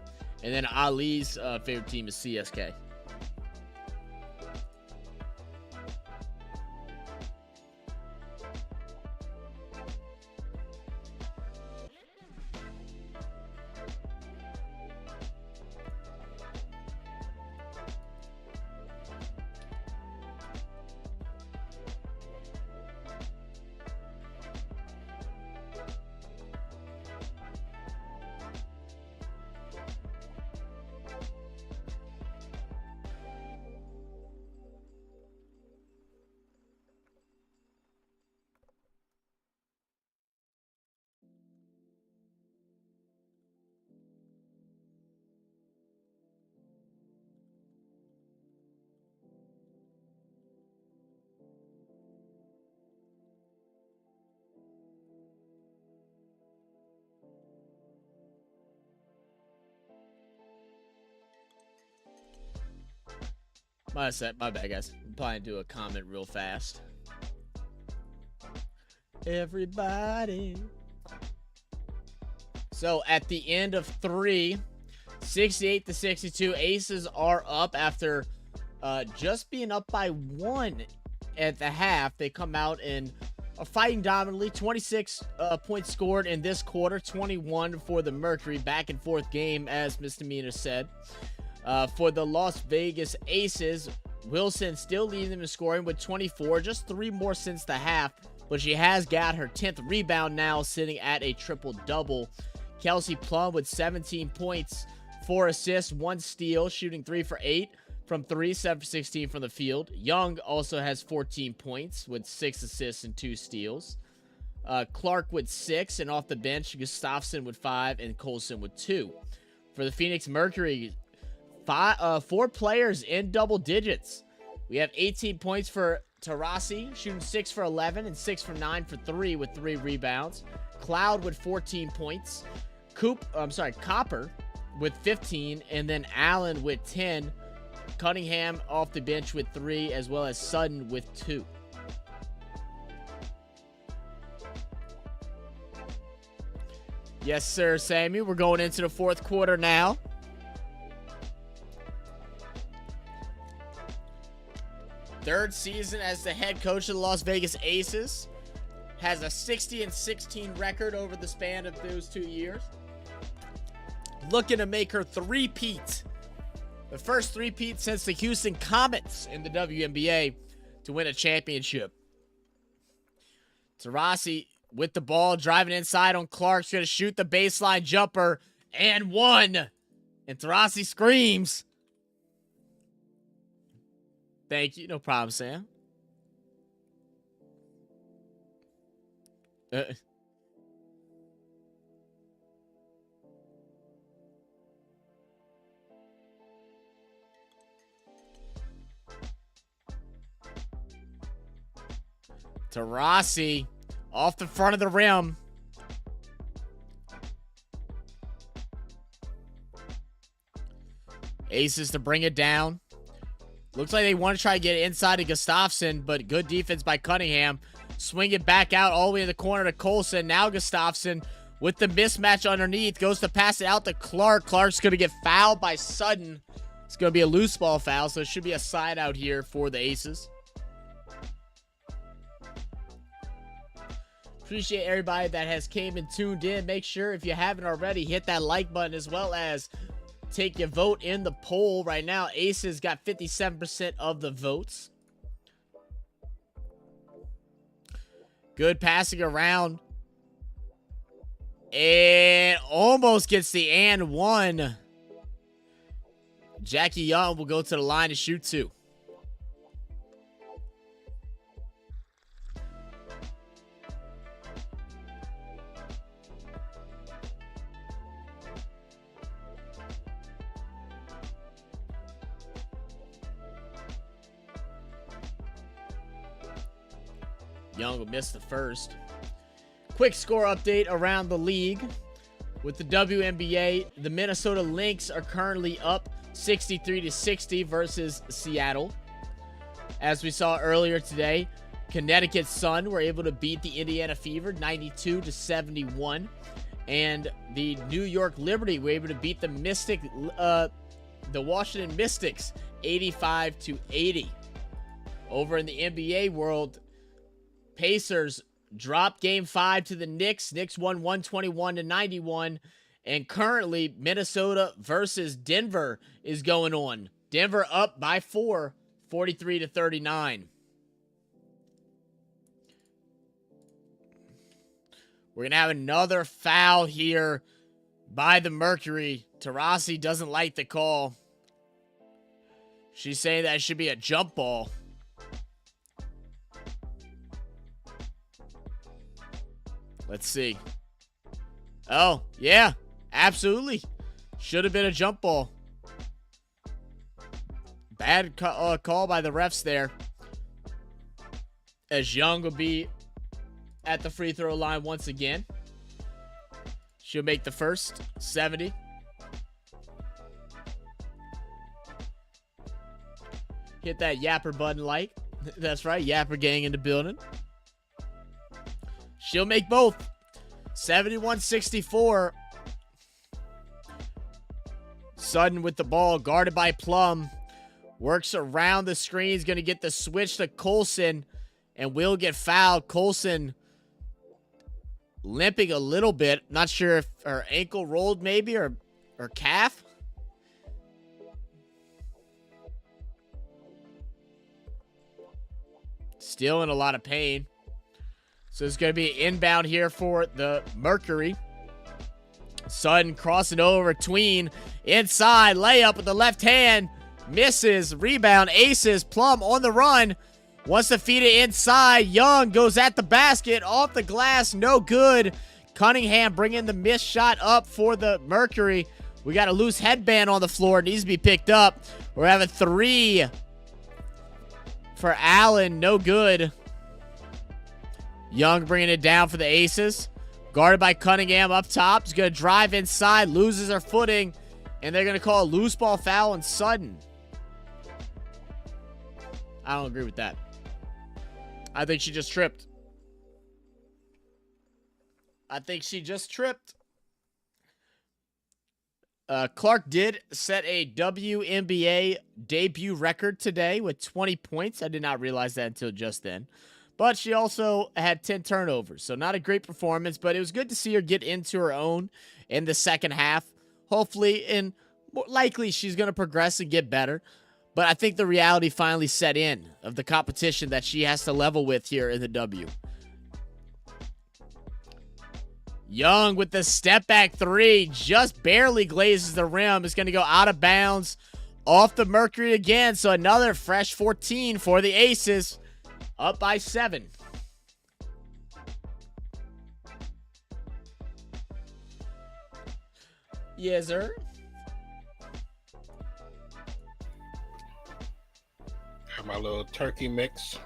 And then Ali's favorite team is CSK. My bad, guys. I'm probably do a comment real fast. Everybody. So at the end of 3, 68-62, Aces are up after just being up by 1 at the half. They come out and are fighting dominantly. 26 points scored in this quarter, 21 for the Mercury. Back and forth game, as Mr. Mina said. For the Las Vegas Aces, Wilson still leading them in scoring with 24, just 3 more since the half, but she has got her 10th rebound now, sitting at a triple-double. Kelsey Plum with 17 points, 4 assists, 1 steal, shooting 3 for 8 from 3, 7 for 16 from the field. Young also has 14 points with 6 assists and 2 steals. Clark with 6, and off the bench, Gustafsson with 5 and Colson with 2. For the Phoenix Mercury, 4 players in double digits. We have 18 points for Tarasi, shooting 6 for 11 and 6 for 9 for 3 with 3 rebounds. Cloud with 14 points. Copper with 15, and then Allen with 10. Cunningham off the bench with 3, as well as Sutton with 2. Yes, sir, Sammy. We're going into the 4th quarter now. Third season as the head coach of the Las Vegas Aces. Has a 60-16 record over the span of those 2 years. Looking to make her three-peat. The first three-peat since the Houston Comets in the WNBA to win a championship. Taurasi with the ball, driving inside on Clark's going to shoot the baseline jumper, and one. And Taurasi screams. Thank you. No problem, Sam. Taurasi off the front of the rim. Aces to bring it down. Looks like they want to try to get it inside to Gustafsson, but good defense by Cunningham. Swing it back out all the way to the corner to Colson. Now Gustafsson with the mismatch underneath. Goes to pass it out to Clark. Clark's going to get fouled by Sutton. It's going to be a loose ball foul, so it should be a side out here for the Aces. Appreciate everybody that has came and tuned in. Make sure, if you haven't already, hit that like button, as well as take your vote in the poll. Right now, Aces got 57% of the votes. Good passing around. And almost gets the and one. Jackie Young will go to the line to shoot two. Young will miss the first. Quick score update around the league. With the WNBA, the Minnesota Lynx are currently up 63-60 versus Seattle. As we saw earlier today, Connecticut Sun were able to beat the Indiana Fever 92-71. And the New York Liberty were able to beat the Washington Mystics 85-80. Over in the NBA world, Pacers dropped Game 5 to the Knicks. Knicks won 121-91. And currently, Minnesota versus Denver is going on. Denver up by 4, 43-39. We're going to have another foul here by the Mercury. Taurasi doesn't like the call. She's saying that it should be a jump ball. Let's see. Oh, yeah. Absolutely. Should have been a jump ball. Bad call by the refs there. As Young will be at the free throw line once again. She'll make the first. 70. Hit that Yapper button like. That's right. Yapper gang in the building. She'll make both. 71-64. Sutton with the ball, guarded by Plum. Works around the screen. He's going to get the switch to Colson and will get fouled. Colson limping a little bit. Not sure if her ankle rolled maybe or calf. Still in a lot of pain. So it's going to be an inbound here for the Mercury. Sutton crossing over. Tween inside. Layup with the left hand. Misses. Rebound. Aces. Plum on the run. Wants to feed it inside. Young goes at the basket. Off the glass. No good. Cunningham bringing the missed shot up for the Mercury. We got a loose headband on the floor. It needs to be picked up. We're having 3 for Allen. No good. Young bringing it down for the Aces. Guarded by Cunningham up top. He's going to drive inside. Loses her footing. And they're going to call a loose ball foul on Sutton. I don't agree with that. I think she just tripped. I think she just tripped. Clark did set a WNBA debut record today with 20 points. I did not realize that until just then. But she also had 10 turnovers, so not a great performance, but it was good to see her get into her own in the second half. Hopefully, and more likely, she's going to progress and get better. But I think the reality finally set in of the competition that she has to level with here in the W. Young with the step back three, just barely glazes the rim. It's going to go out of bounds off the Mercury again. So another fresh 14 for the Aces, up by 7. Yes, sir. Have my little turkey mix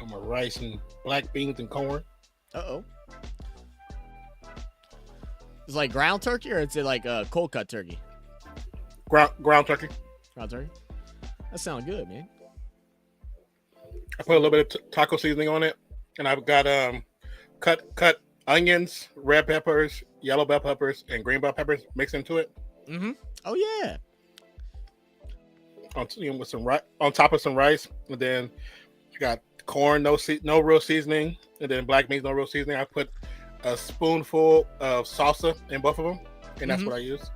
on my rice and black beans and corn. Uh-oh. It's like ground turkey, or is it like cold cut turkey? Ground turkey. Ground turkey. That sounds good, man. I put a little bit of taco seasoning on it, and I've got cut onions, red peppers, yellow bell peppers, and green bell peppers mixed into it. Mm-hmm. Oh yeah. With some on top of some rice, and then you got corn, no real seasoning, and then black beans, no real seasoning. I put a spoonful of salsa in both of them, and that's what I use.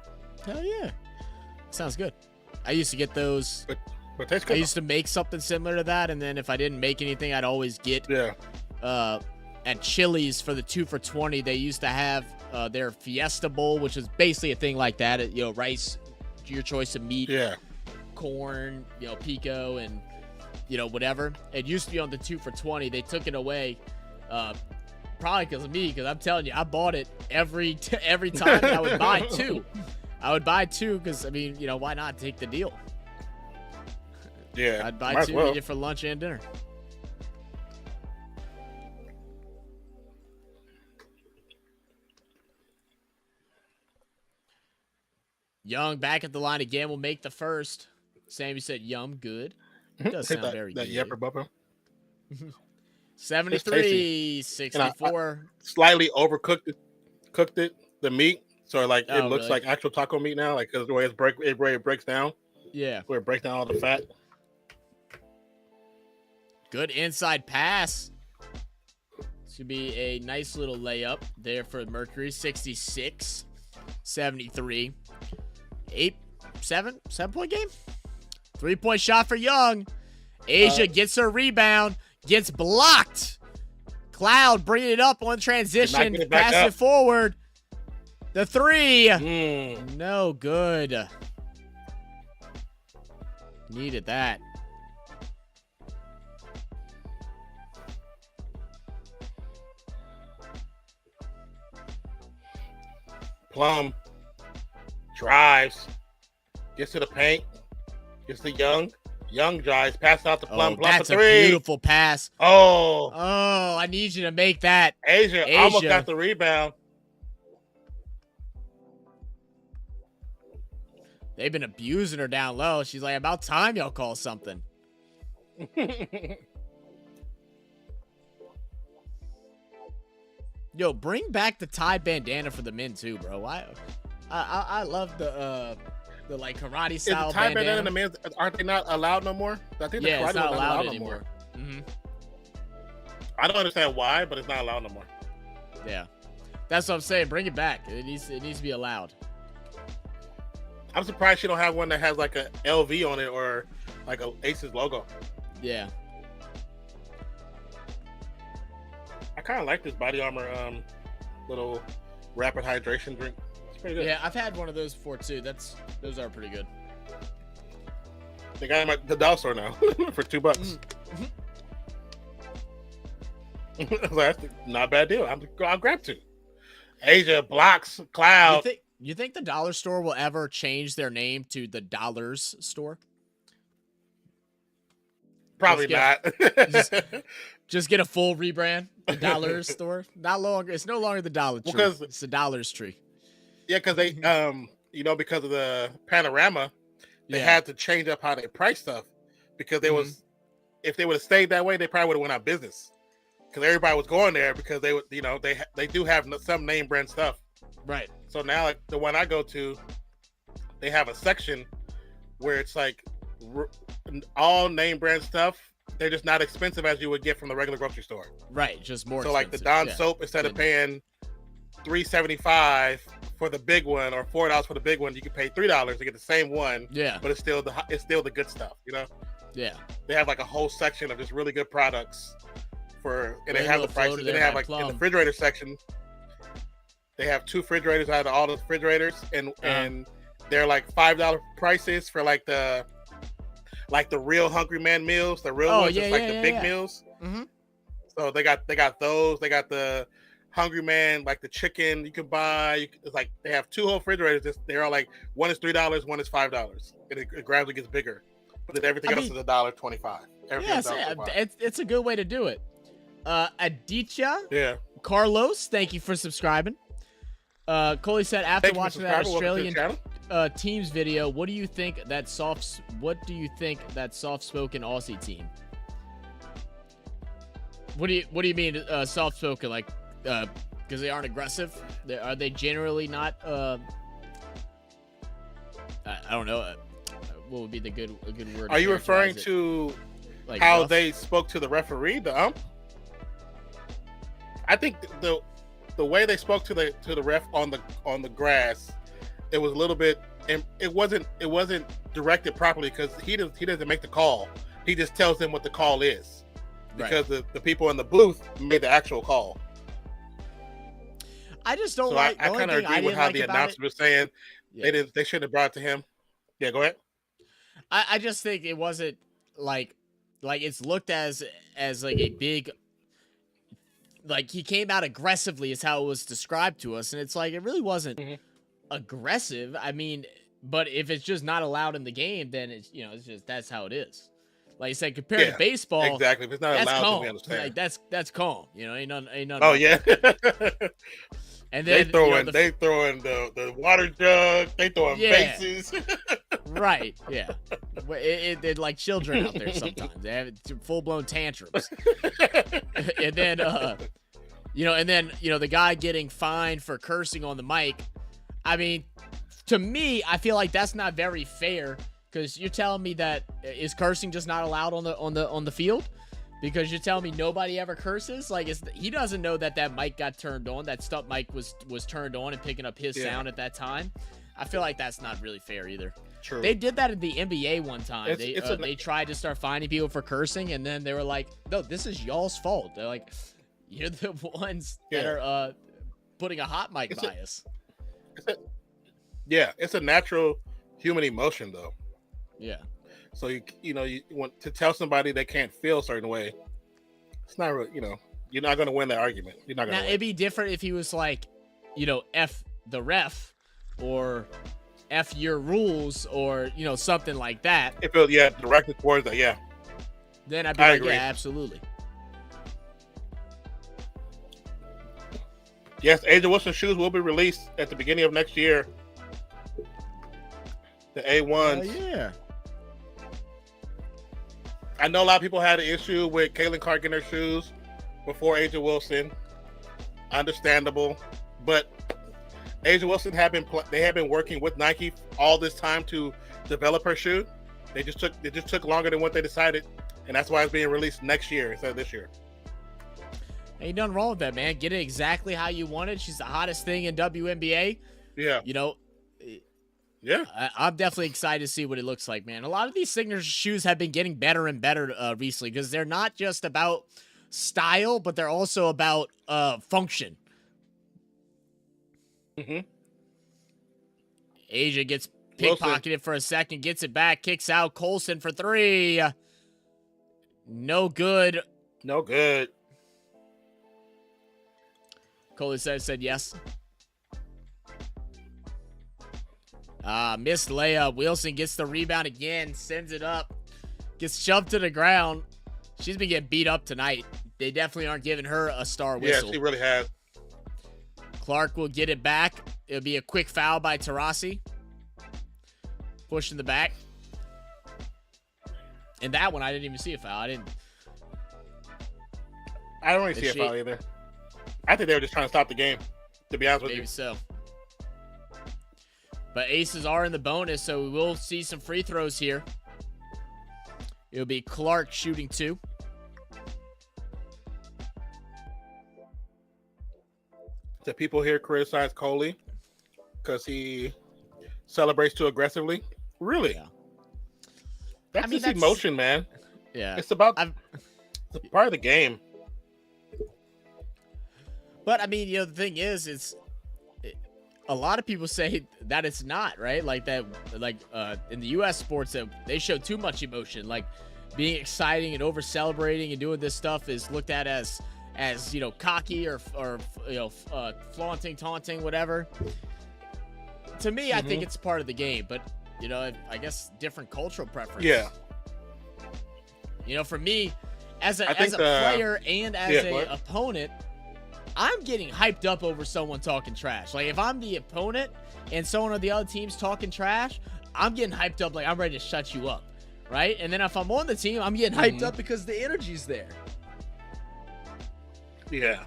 Hell yeah, sounds good. I used to get those. But tastes good. I used to make something similar to that, and then if I didn't make anything, I'd always get at Chili's for the 2 for $20. They used to have their Fiesta Bowl, which is basically a thing like that. You know, rice, your choice of meat, corn, you know, pico, and you know, whatever. It used to be on the 2 for $20. They took it away. Probably because of me, because I'm telling you, I bought it every time. I would buy 2. I would buy 2 because, I mean, you know, why not take the deal? Yeah, I'd buy 2 eat it for lunch and dinner. Young back at the line again. Will make the first. Sammy said, "Yum, good." It does sound very good. That yapper bubba. 73, 64. Slightly overcooked it, the meat, so like it looks like actual taco meat now, like because the way it breaks down. Yeah, where it breaks down all the fat. Good inside pass. This should be a nice little layup there for Mercury. 66, 73. 7-point game. 3-point shot for Young. Asia gets her rebound. Gets blocked. Cloud bringing it up on transition. Pass it forward. The 3. No good. Needed that. Plum drives, gets to the paint, gets to Young drives, passes out to Plum. Plum that's for 3. A beautiful pass. Oh, I need you to make that. Asia almost got the rebound. They've been abusing her down low. She's like, about time y'all call something. Yo, bring back the tie bandana for the men too, bro. I love the like karate style. Is the tie bandana in the men's, aren't they not allowed no more? I think it's not allowed anymore. Mm-hmm. I don't understand why, but it's not allowed no more. Yeah, that's what I'm saying. Bring it back. It needs to be allowed. I'm surprised she don't have one that has like a LV on it or like a ACES logo. Yeah. I kind of like this Body Armor little rapid hydration drink. It's pretty good. Yeah, I've had one of those before too. Those are pretty good. They got them at the dollar store now for $2. That's not a bad deal. I'll grab 2. Asia blocks Cloud. You think the dollar store will ever change their name to the Dollars Store? Probably not. Just get a full rebrand. The Dollars Store. It's no longer the Dollar Tree. Because it's the Dollars Tree. Yeah, because they because of the panorama, they had to change up how they price stuff because if they would have stayed that way, they probably would have went out of business. Because everybody was going there because they would, they do have some name brand stuff. Right. So now, like the one I go to, they have a section where it's like all name brand stuff. They're just not expensive as you would get from the regular grocery store. Right, just more. So like the Dawn soap, instead of paying $3.75 for the big one or $4 for the big one, you can pay $3 to get the same one. Yeah, but it's still the good stuff, you know. Yeah, they have like a whole section of just really good products and they have the prices. And they have like in the refrigerator section, they have 2 refrigerators out of all the refrigerators, and they're like $5 prices for like the real Hungry Man meals, the real ones, just like the big meals. Mm-hmm. So they got those. They got the Hungry Man, like the chicken you can buy. It's like they have 2 whole refrigerators. They're all like, one is $3, one is $5, and it gradually gets bigger. But then everything else is $1.25. It's a good way to do it. Aditya, Carlos, thank you for subscribing. Coley said, after watching that Australian teams video, what do you think that soft-spoken Aussie team? What do you mean soft-spoken? Like, because they aren't aggressive? Are they generally not? I don't know. What would be a good word? Are you referring to like how rough? They spoke to the referee, the ump? I think the way they spoke to the ref on the grass, it was a little bit, and it wasn't directed properly because he doesn't make the call. He just tells them what the call is, because the people in the booth made the actual call. I just don't I kind of agree with how the announcer was saying they shouldn't have brought it to him. Yeah, go ahead. I just think it wasn't like it's looked as like a big, like he came out aggressively is how it was described to us, and it's like it really wasn't aggressive. I mean, but if it's just not allowed in the game, then it's it's just that's how it is. Like I said, compared to baseball, exactly. If it's not allowed, calm. We understand. Like that's calm. Ain't nothing. Oh yeah. And then they throwing the water jug. They throwing bases. Right. Yeah. They're like children out there sometimes. They have full blown tantrums. And then the guy getting fined for cursing on the mic. I mean, to me, I feel like that's not very fair, because you're telling me that is cursing just not allowed on the field? Because you're telling me nobody ever curses? Like, he doesn't know that mic got turned on. That stump mic was turned on and picking up his sound at that time. I feel like that's not really fair either. True. They did that in the NBA one time. They tried to start finding people for cursing, and then they were like, "No, this is y'all's fault." They're like, "You're the ones that are putting a hot mic by us." It's a natural human emotion, though. Yeah. So you want to tell somebody they can't feel a certain way. It's not really, you're not going to win that argument. You're not going to. Now it'd be different if he was like, F the ref, or F your rules, or something like that. If it directed towards that, then I'd be like, agree. Yeah, absolutely. Yes, Angel Wilson's shoes will be released at the beginning of next year. The A1s. Oh yeah. I know a lot of people had an issue with Caitlin Clark getting her shoes before Angel Wilson. Understandable, but Angel Wilson have been working with Nike all this time to develop her shoe. It just took longer than what they decided, and that's why it's being released next year instead of this year. Ain't nothing wrong with that, man. Get it exactly how you want it. She's the hottest thing in WNBA. Yeah. Yeah. I'm definitely excited to see what it looks like, man. A lot of these signature shoes have been getting better and better recently, because they're not just about style, but they're also about function. Mm-hmm. Asia gets pickpocketed for a second, gets it back, kicks out. Colson for 3. No good. No good. Coley said yes. Missed layup. Wilson gets the rebound again, sends it up, gets shoved to the ground. She's been getting beat up tonight. They definitely aren't giving her a star whistle. Yeah, she really has. Clark will get it back. It'll be a quick foul by Taurasi. Push in the back. And that one, I didn't even see a foul. I don't really see a foul either. I think they were just trying to stop the game, to be honest with you. Maybe so. But aces are in the bonus, so we will see some free throws here. It'll be Clark shooting 2. The people here criticize Coley because he celebrates too aggressively. Really? Yeah. That's just emotion, man. Yeah. It's about it's a part of the game. But, I mean, you know, the thing is, a lot of people say that it's not, right? Like that, like in the U.S. sports, that they show too much emotion. Like being exciting and over celebrating and doing this stuff is looked at as you know, cocky or you know, flaunting, taunting, whatever. To me, I think it's part of the game. But you know, I guess different cultural preference. Yeah. You know, for me, as a player and as a opponent, I'm getting hyped up over someone talking trash. Like, if I'm the opponent and someone on the other team's talking trash, I'm getting hyped up like I'm ready to shut you up, right? And then if I'm on the team, I'm getting hyped up because the energy's there. Yeah.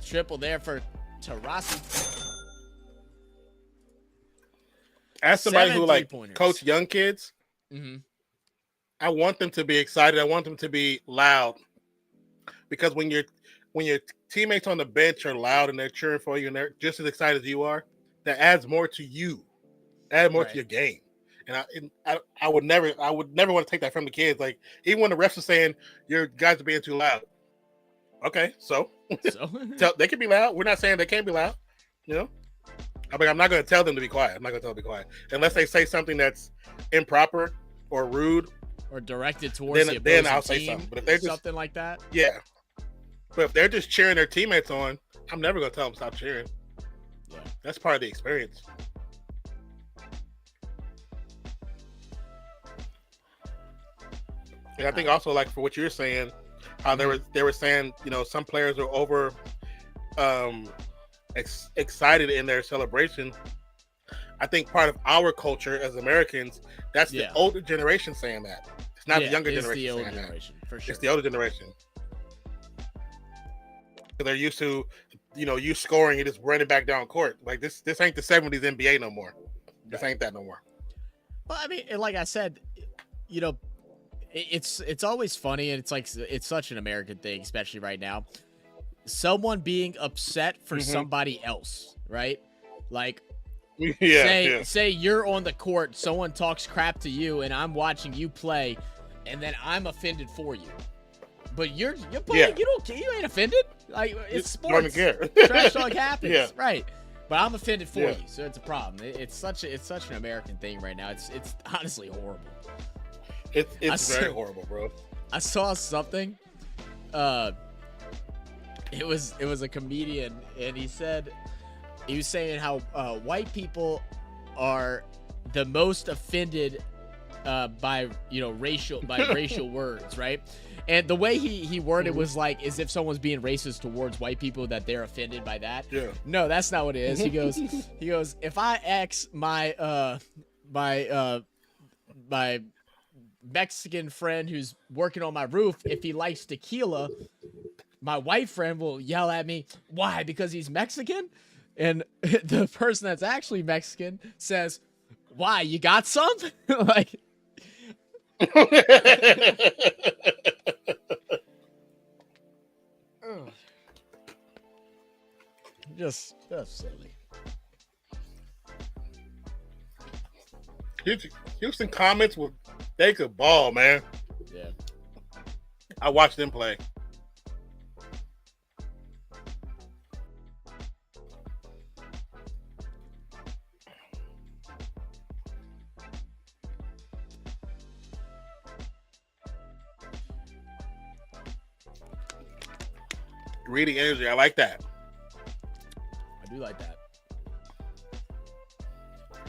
Triple there for Tarasi. As somebody who, like, coach young kids, I want them to be excited. I want them to be loud. Because when your teammates on the bench are loud and they're cheering for you and they're just as excited as you are, that adds more to you, to your game. And I would never want to take that from the kids. Like, even when the refs are saying your guys are being too loud, okay, so they can be loud. We're not saying they can't be loud, you know. I mean, I'm not going to tell them to be quiet. I'm not going to tell them to be quiet unless they say something that's improper or rude or directed towards then I'll say something. But if they're just something like that, yeah. But if they're just cheering their teammates on, I'm never going to tell them to stop cheering. Yeah, that's part of the experience. And I think also, like, for what you're saying, how they were saying, you know, some players are over excited in their celebration. I think part of our culture as Americans, that's the older generation saying that. It's not the younger generation. The older saying generation, that. For sure. It's the older generation. They're used to, you know, you scoring and just running back down court. Like, this ain't the 70s NBA no more. This ain't that no more. Well, I mean, like I said, you know, it's always funny, and it's like it's such an American thing, especially right now. Someone being upset for somebody else, right? Like, say you're on the court, someone talks crap to you, and I'm watching you play, and then I'm offended for you. But you're playing, you ain't offended. Like, it's sports. Trash talk happens, right? But I'm offended for you, so it's a problem. It's such an American thing right now. It's honestly horrible. It's very horrible, bro. I saw something. It was a comedian, and he was saying how white people are the most offended by racial words, right? And the way he worded was like as if someone's being racist towards white people, that they're offended by that. Yeah. No, that's not what it is. He goes, if I ask my Mexican friend who's working on my roof if he likes tequila, my white friend will yell at me, why? Because he's Mexican? And the person that's actually Mexican says, why? You got some? Like, just silly. Houston Comets they could ball, man. Yeah. I watched them play. Reading energy, I like that. I do like that.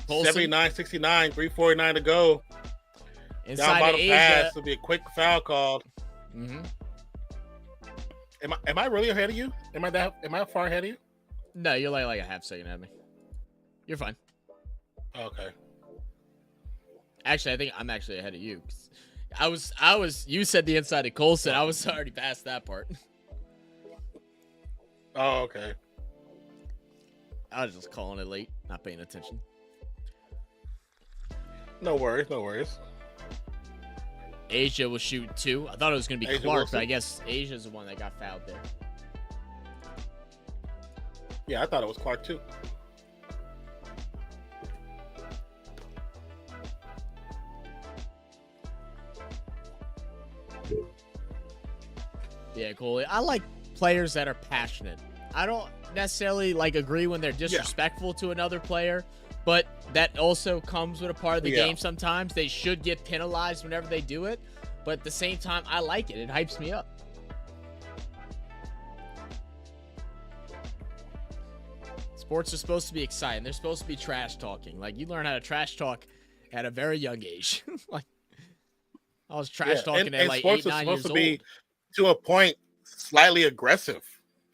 79-69, 3:49 to go. Inside down bottom Asia. pass. Will be a quick foul called. Mm-hmm. Am I really ahead of you? Am I far ahead of you? No, you're like a half second ahead of me. You're fine. Okay. Actually, I think I'm actually ahead of you. I was. You said the inside of Colson. I was already past that part. Oh, okay. I was just calling it late, not paying attention. No worries, no worries. Asia was shooting 2. I thought it was going to be Asia Clark, Wilson. but I guess Asia's the one that got fouled there. Yeah, I thought it was Clark too. Yeah, cool. I like players that are passionate. I don't necessarily agree when they're disrespectful to another player, but that also comes with a part of the game sometimes. They should get penalized whenever they do it, but at the same time, I like it. It hypes me up. Sports are supposed to be exciting. They're supposed to be trash talking. Like, you learn how to trash talk at a very young age. I was trash talking at 8, 9 years old. Be, to a point, slightly aggressive.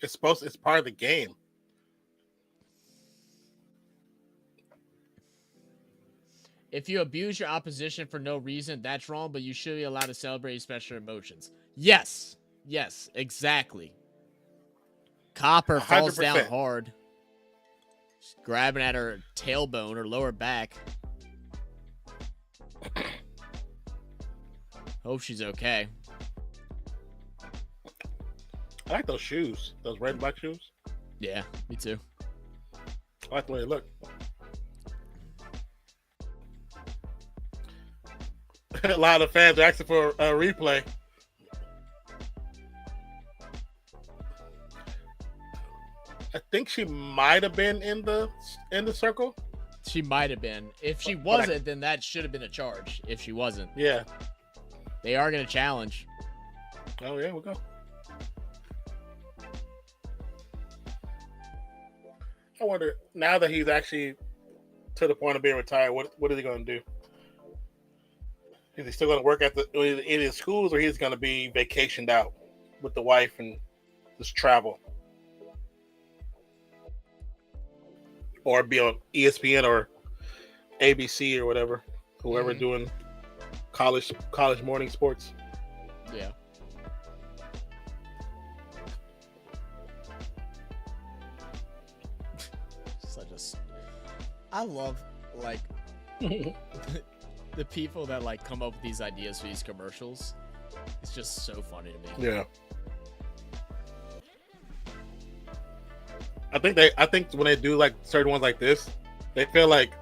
It's part of the game. If you abuse your opposition for no reason, that's wrong, but you should be allowed to celebrate special emotions. Yes, exactly. Copper 100%. Falls down hard. She's grabbing at her tailbone or lower back. Hope she's okay. I like those shoes. Those red and black shoes. Yeah, me too. I like the way they look. A lot of fans are asking for a replay. I think she might have been in the circle. She might have been. If she wasn't, then that should have been a charge. If she wasn't. Yeah. They are going to challenge. Oh, yeah, we'll go. I wonder, now that he's actually to the point of being retired, what is he going to do? Is he still going to work at in his schools, or he's going to be vacationed out with the wife and just travel? Or be on ESPN or ABC or whatever, whoever doing college morning sports. Yeah. I love the people that come up with these ideas for these commercials. It's just so funny to me. Yeah. I think when they do certain ones like this, they feel like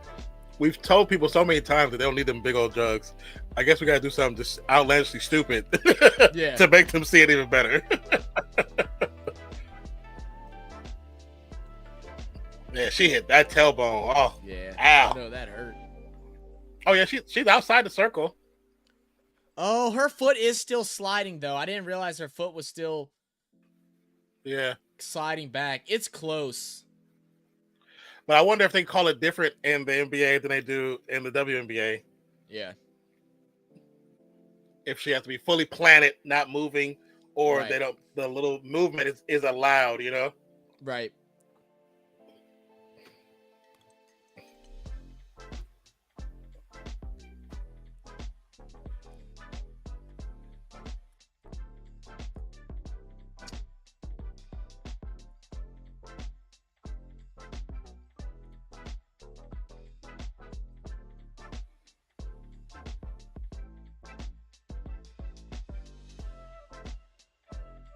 we've told people so many times that they don't need them big old jugs. I guess we gotta do something just outlandishly stupid to make them see it even better. Yeah, she hit that tailbone. Oh, yeah. Ow. I know that hurt. Oh yeah, she's outside the circle. Oh, her foot is still sliding though. I didn't realize her foot was still sliding back. It's close. But I wonder if they call it different in the NBA than they do in the WNBA. Yeah. If she has to be fully planted, not moving, or they don't, the little movement is allowed, you know? Right.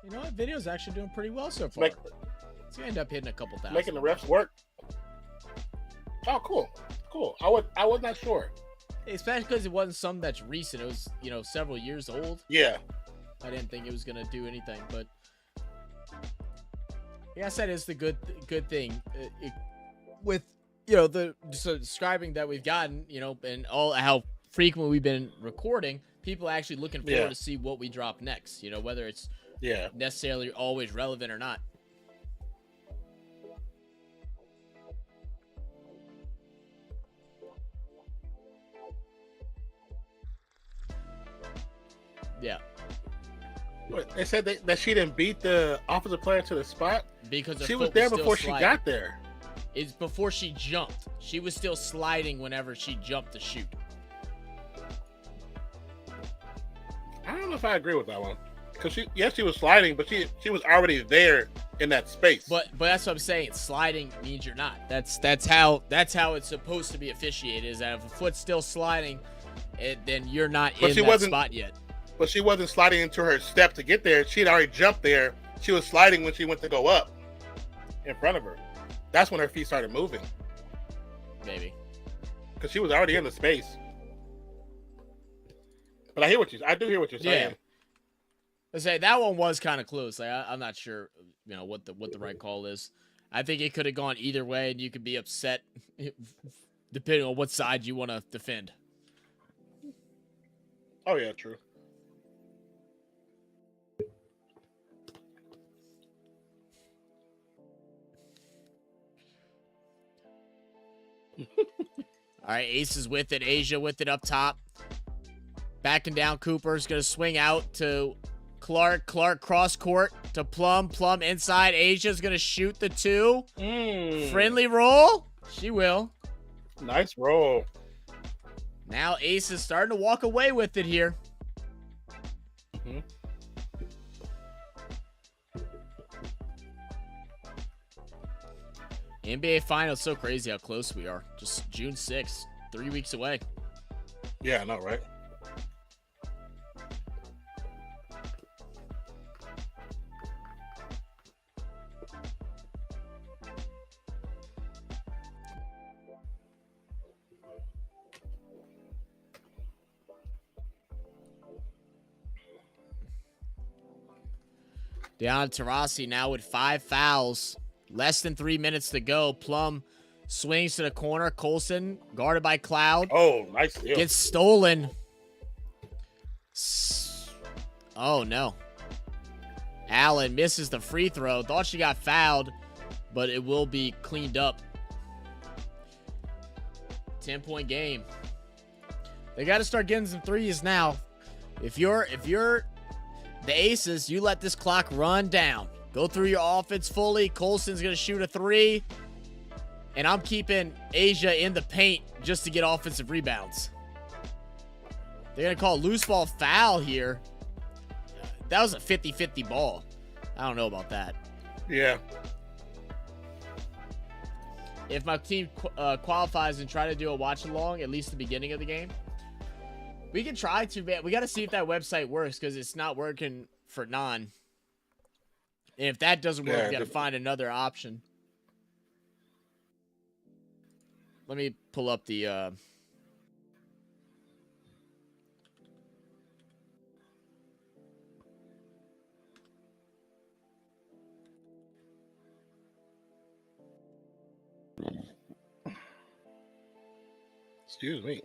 You know what? Video's actually doing pretty well so far. It's gonna end up hitting a couple thousand. Making the refs work. Oh, cool. I was not sure. Especially because it wasn't something that's recent. It was, several years old. Yeah. I didn't think it was gonna do anything, but like I said, it's the good thing with the describing that we've gotten, and all how frequently we've been recording. People are actually looking forward to see what we drop next. Whether it's necessarily always relevant or not. Yeah. They said that she didn't beat the offensive player to the spot because she was there before she got there. It's before she jumped. She was still sliding whenever she jumped to shoot. I don't know if I agree with that one. Because she was sliding, but she was already there in that space. But that's what I'm saying. Sliding means you're not. That's how it's supposed to be officiated. Is that if a foot's still sliding, then you're not in that spot yet. But she wasn't sliding into her step to get there. She had already jumped there. She was sliding when she went to go up in front of her. That's when her feet started moving. Maybe. Because she was already in the space. But I do hear what you're saying. Yeah. I say that one was kind of close. Like I'm not sure, what the right call is. I think it could have gone either way, and you could be upset depending on what side you want to defend. Oh yeah, true. All right, Aces with it. Asia with it up top. Backing down. Cooper's going to swing out to Clark. Clark cross court to Plum. Plum inside. Asia's going to shoot the 2. Friendly roll. She will. Nice roll. Now Ace is starting to walk away with it here. Mm-hmm. NBA Finals, so crazy how close we are. Just June 6th, 3 weeks away. Yeah, I know, right? Deon Taurasi now with 5 fouls. Less than 3 minutes to go. Plum swings to the corner. Colson, guarded by Cloud. Oh, nice steal. Gets stolen. Oh, no. Allen misses the free throw. Thought she got fouled, but it will be cleaned up. 10-point game. They got to start getting some threes now. If you're the Aces, you let this clock run down. Go through your offense fully. Colson's going to shoot a 3. And I'm keeping Asia in the paint just to get offensive rebounds. They're going to call loose ball foul here. That was a 50-50 ball. I don't know about that. Yeah. If my team qualifies and try to do a watch-along, at least the beginning of the game, we can try to, man. We got to see if that website works because it's not working for non. And if that doesn't work, we got to find another option. Let me pull up the... Excuse me.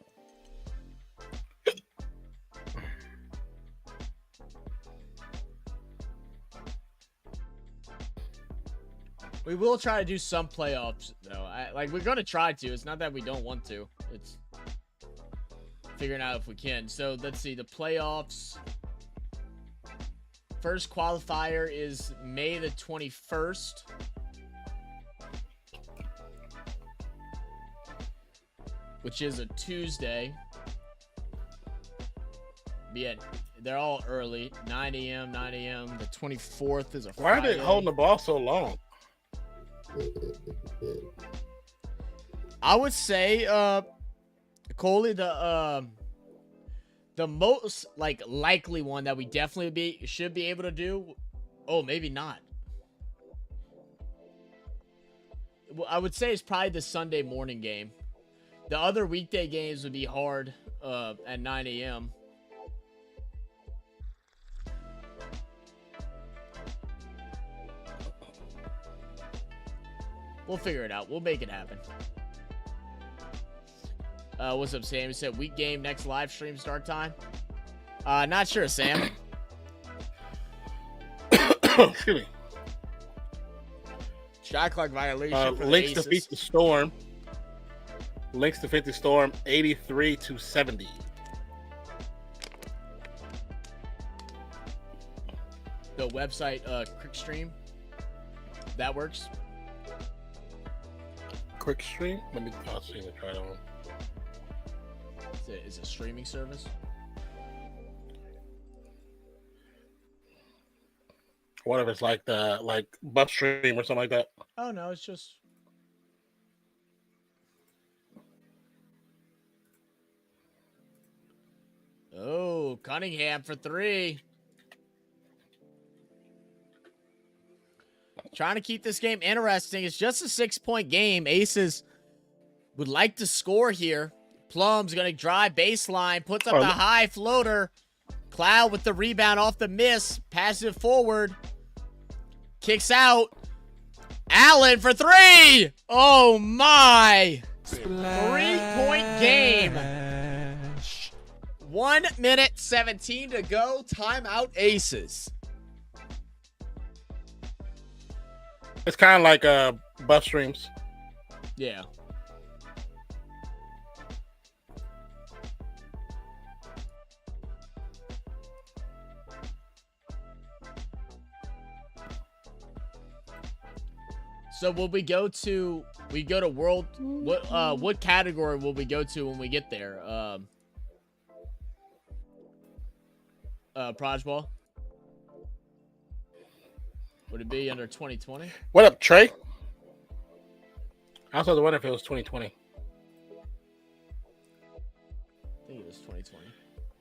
We will try to do some playoffs, though. We're going to try to. It's not that we don't want to. It's figuring out if we can. So, let's see. The playoffs. First qualifier is May the 21st. Which is a Tuesday. Yeah, they're all early. 9 a.m., 9 a.m. The 24th is a Friday. Why are they holding the ball so long? I would say, Coley, the most likely one that we definitely should be able to do. Oh, maybe not. Well, I would say it's probably the Sunday morning game. The other weekday games would be hard at 9 a.m. We'll figure it out. We'll make it happen. What's up, Sam? You said week game, next live stream start time? Not sure, Sam. Excuse me. Shot clock violation for the Lynx Aces. defeats the Storm. Lynx defeats the Storm 83-70. The website, Quick Stream. That works. Quick Stream? Let me see the try that one. Is it a streaming service? whatever it's like buff stream or something like that. Oh no, it's just. Oh, Cunningham for 3. Trying to keep this game interesting. It's just a 6-point game. Aces would like to score here. Plum's going to drive baseline. Puts up the high floater. Cloud with the rebound off the miss. Passes it forward. Kicks out. Allen for 3. Oh, my. 3-point game. 1 minute 17 to go. Timeout Aces. It's kind of like buff streams. Yeah. So will we go to world? What category will we go to when we get there? Proj Ball. Would it be under 2020? What up, Trey? I also wonder if it was 2020. I think it was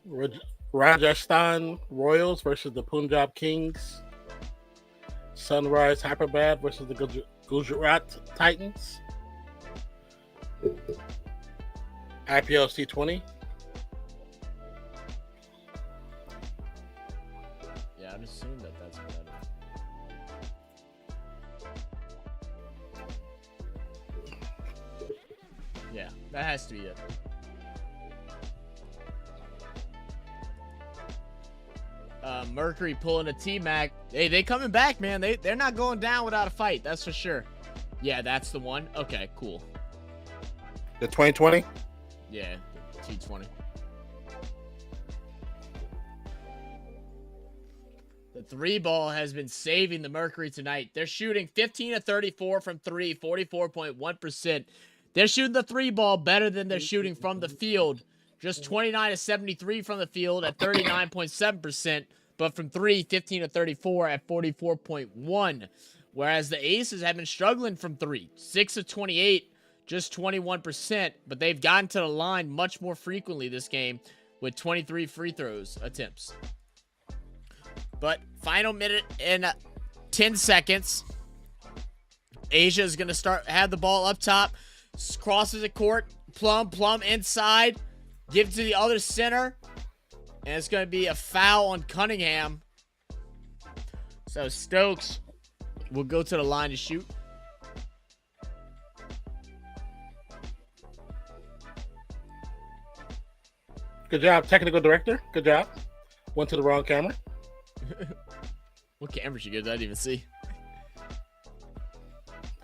2020. Rajasthan Royals versus the Punjab Kings. Sunrise Hyderabad versus the Gujarat Titans. IPL C20. Yeah, I'd assume that's better. Yeah, that has to be it. Mercury pulling a T-Mac. Hey, they coming back, man. They're not going down without a fight. That's for sure. Yeah, that's the one. Okay, cool. The 2020? Yeah, the T20. The 3-ball has been saving the Mercury tonight. They're shooting 15 of 34 from 3, 44.1%. They're shooting the 3-ball better than they're shooting from the field. Just 29 of 73 from the field at 39.7%. But from 3, 15 of 34 at 44.1%. Whereas the Aces have been struggling from 3. 6 of 28, just 21%. But they've gotten to the line much more frequently this game with 23 free throws attempts. But final minute and 10 seconds. Asia is going to have the ball up top. Crosses the court. Plum inside. Give it to the other center. And it's going to be a foul on Cunningham. So Stokes will go to the line to shoot. Good job, technical director. Good job. Went to the wrong camera. What camera she good? I didn't even see.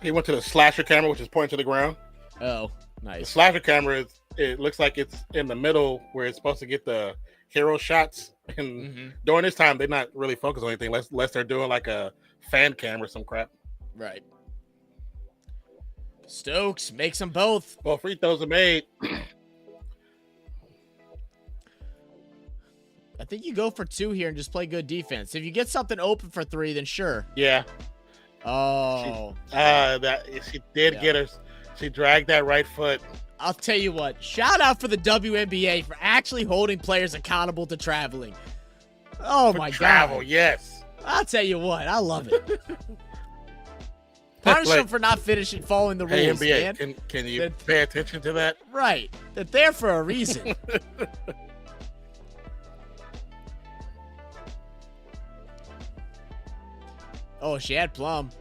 He went to the slasher camera, which is pointing to the ground. Oh, nice. The slasher camera it looks like it's in the middle where it's supposed to get the hero shots. And during this time, they're not really focused on anything unless they're doing like a fan cam or some crap. Right. Stokes makes them both. Well, free throws are made. I think you go for 2 here and just play good defense. If you get something open for 3, then sure. Yeah. Oh. She did get her. She dragged that right foot. I'll tell you what. Shout out for the WNBA for actually holding players accountable to traveling. Oh my God. Travel, yes. I'll tell you what. I love it. Punish them for not following the rules, NBA, man. Can you pay attention to that? Right. They're there for a reason. Oh, she had Plum.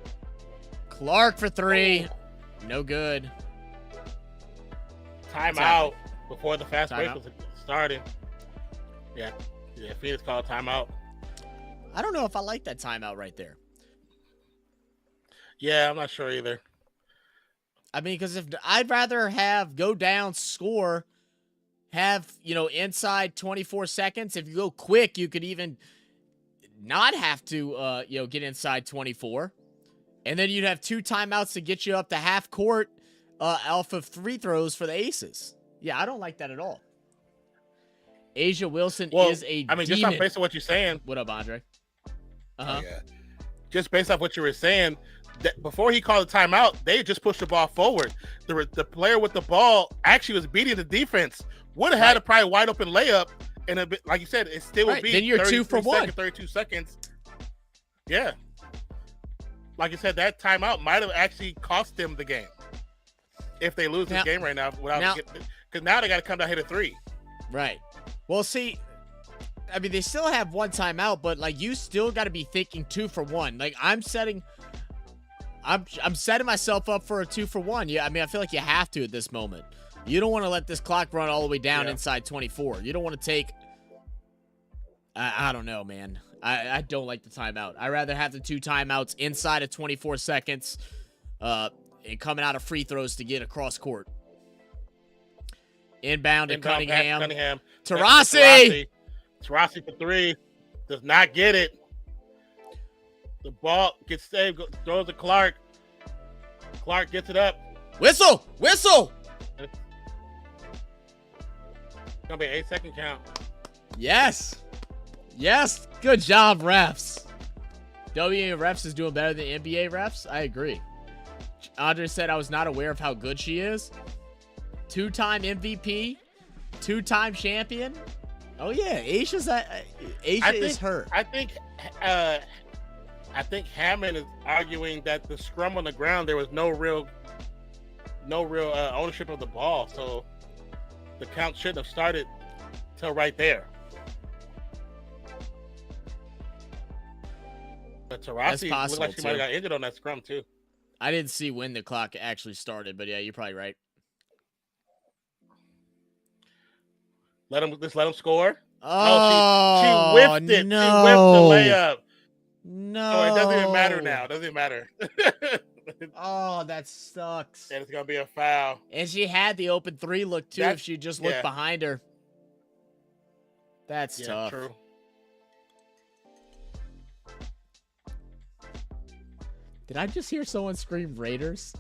Clark for 3. No good. Timeout before the fast break was starting. Yeah, Phoenix called timeout. I don't know if I like that timeout right there. Yeah, I'm not sure either. I mean, because if I'd rather have go down, score, have, inside 24 seconds. If you go quick, you could even not have to, get inside 24. And then you'd have 2 timeouts to get you up to half court off of free throws for the Aces. Yeah, I don't like that at all. Asia Wilson is a demon. Just based on what you're saying. What up, Andre? Yeah. just based off what you were saying, that before he called the timeout, they just pushed the ball forward. The player with the ball actually was beating the defense. Would have had a probably wide open layup, and a bit, like you said, it still would be. Then you're 2 for 1. 32 seconds. Yeah. Like you said, that timeout might have actually cost them the game if they lose this game right now. Because now they got to come down hit a 3. Right. Well, see, I mean, they still have one timeout, but like you still got to be thinking 2 for 1. Like I'm setting myself up for a 2 for 1. Yeah, I mean, I feel like you have to at this moment. You don't want to let this clock run all the way down inside 24. You don't want to take. I don't know, man. I don't like the timeout. I'd rather have the 2 timeouts inside of 24 seconds, and coming out of free throws to get across court. Inbound to Cunningham. Taurasi for 3. Does not get it. The ball gets saved. Throws to Clark. Clark gets it up. Whistle! It's gonna be an 8-second count. Yes. Good job, refs. WNBA refs is doing better than NBA refs. I agree. Andre said I was not aware of how good she is. 2-time MVP, 2-time champion. Oh yeah, Asia is her. I think Hammond is arguing that the scrum on the ground, there was no real ownership of the ball, so the count shouldn't have started till right there. But Taurasi looked like she might have got injured on that scrum too. I didn't see when the clock actually started, but yeah, you're probably right. Let him score. Oh, she whipped it. No. She whipped the layup. No. So it doesn't even matter now. It doesn't even matter. Oh, that sucks. And it's gonna be a foul. And she had the open 3 look too if she just looked behind her. That's tough. True. Did I just hear someone scream Raiders?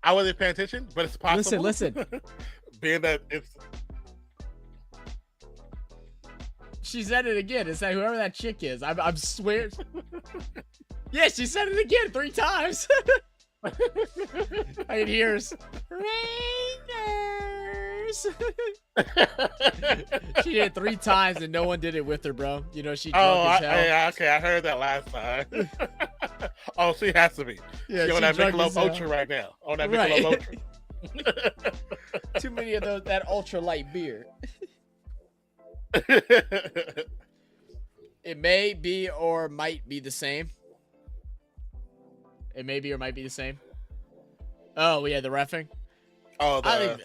I wasn't paying attention, but it's possible. Listen. Being that it's... She said it again. Is that whoever that chick is? I'm swear. Yeah, she said it again 3 times. I can hear her. Raiders. She did it 3 times and no one did it with her, bro. You know she drunk as hell. Okay, I heard that last time. Oh, she has to be. Yeah, she on that Michelob ULTRA right now. On that Michelob ULTRA. Too many of those that ultra light beer. It may be or might be the same. It may be or might be the same. Oh, yeah, the reffing. Oh, I think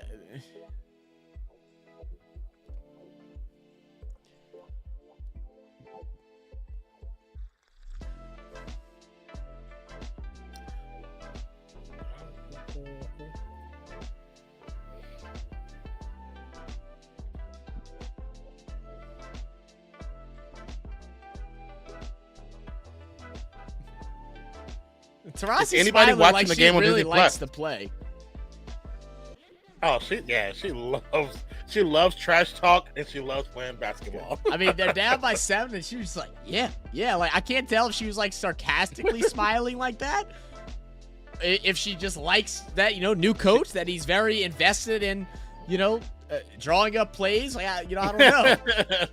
Taurasi anybody watching like the game on really Disney likes Plus to play. Oh, she loves trash talk and she loves playing basketball. I mean, they're down by 7 and she was like, yeah. Like, I can't tell if she was like sarcastically smiling like that. If she just likes that, new coach, that he's very invested in, drawing up plays. Like, I don't know.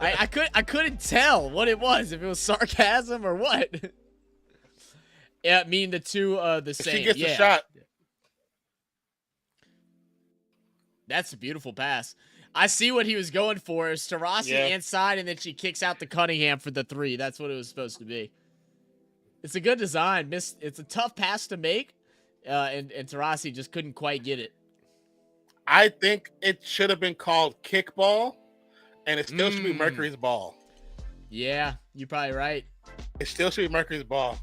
I couldn't tell what it was, if it was sarcasm or what. Yeah, I mean, the two the same. She gets the shot. That's a beautiful pass. I see what he was going for. Is Taurasi inside, and then she kicks out to Cunningham for the 3. That's what it was supposed to be. It's a good design. It's a tough pass to make, and Taurasi just couldn't quite get it. I think it should have been called kickball, and it still should be Mercury's ball. Yeah, you're probably right. It still should be Mercury's ball.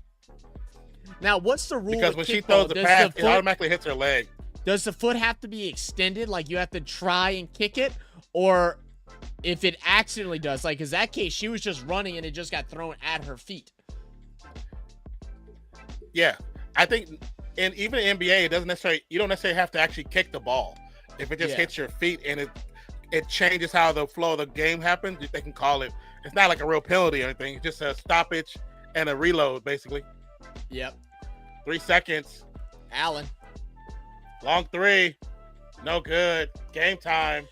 Now, what's the rule? Because when she throws the pass, it automatically hits her leg. Does the foot have to be extended? Like, you have to try and kick it? Or if it accidentally does? Like, in that case, she was just running and it just got thrown at her feet. Yeah. I think, and even in NBA, you don't necessarily have to actually kick the ball. If it just hits your feet and it changes how the flow of the game happens, they can call it it's not like a real penalty or anything. It's just a stoppage and a reload, basically. Yep. 3 seconds. Allen. Long three. No good. Game time.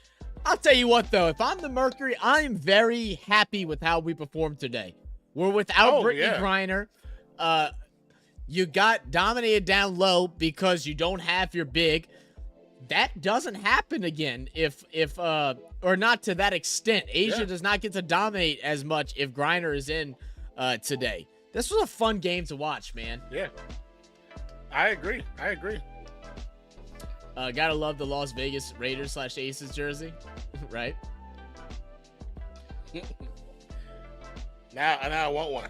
I'll tell you what, though. If I'm the Mercury, I am very happy with how we performed today. We're without Britney Griner. You got dominated down low because you don't have your big. That doesn't happen again if or not to that extent. Asia does not get to dominate as much if Griner is in today. This was a fun game to watch, man. Yeah. I agree. Gotta love the Las Vegas Raiders / Aces jersey, right? Now I want one.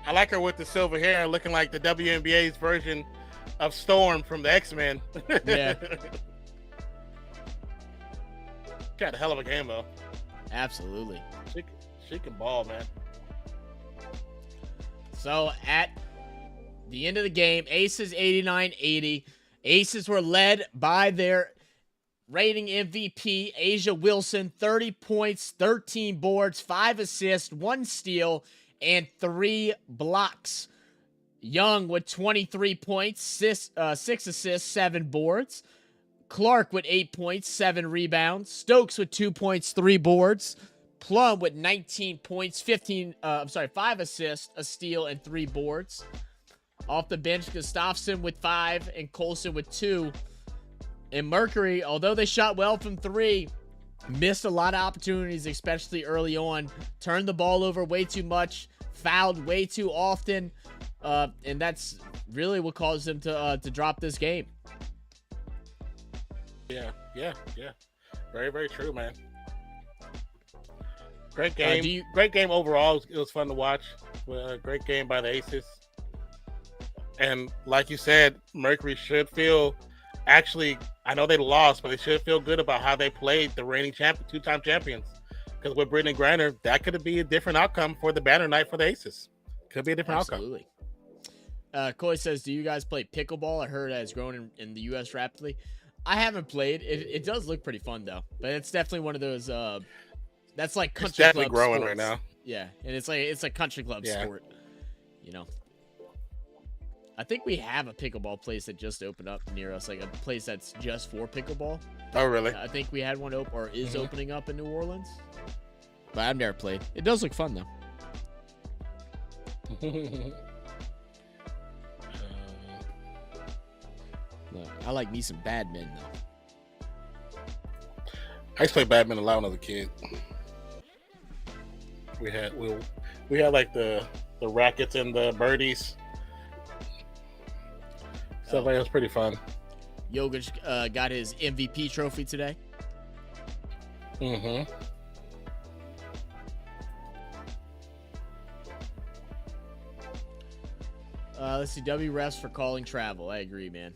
I like her with the silver hair, looking like the WNBA's version of Storm from the X-Men. Yeah. She had a hell of a game, though. Absolutely. She can ball, man. So at the end of the game, Aces 89-80. Aces were led by their rating MVP, Asia Wilson, 30 points, 13 boards, 5 assists, 1 steal, and 3 blocks. Young with 23 points, 6 assists, 7 boards. Clark with 8 points, 7 rebounds. Stokes with 2 points, 3 boards. Plum with 19 points, 5 assists, a steal, and 3 boards. Off the bench, Gustafsson with 5 and Colson with 2. And Mercury, although they shot well from 3, missed a lot of opportunities, especially early on. Turned the ball over way too much, fouled way too often, and that's really what caused them to drop this game. Yeah. Very, very true, man. Great game. Great game overall. It was fun to watch. Great game by the Aces. And like you said, Mercury should feel, actually, I know they lost, but they should feel good about how they played the reigning two-time champions. Because with Britney Griner, that could be a different outcome for the banner night for the Aces. Could be a different outcome. Coy says, do you guys play pickleball? I heard it has grown in the U.S. rapidly. I haven't played. It does look pretty fun, though. But it's definitely one of those, that's like country club definitely growing sports right now. Yeah, and it's a country club sport, you know. I think we have a pickleball place that just opened up near us, like a place that's just for pickleball. Oh, really? I think we had one opening up in New Orleans. But I've never played. It does look fun, though. I like me some badminton, though. I used to play badminton a lot when I was a kid. We had like the rackets and the birdies. So it was pretty fun. Jokic got his MVP trophy today. Mm-hmm. Let's see. W refs for calling travel. I agree, man.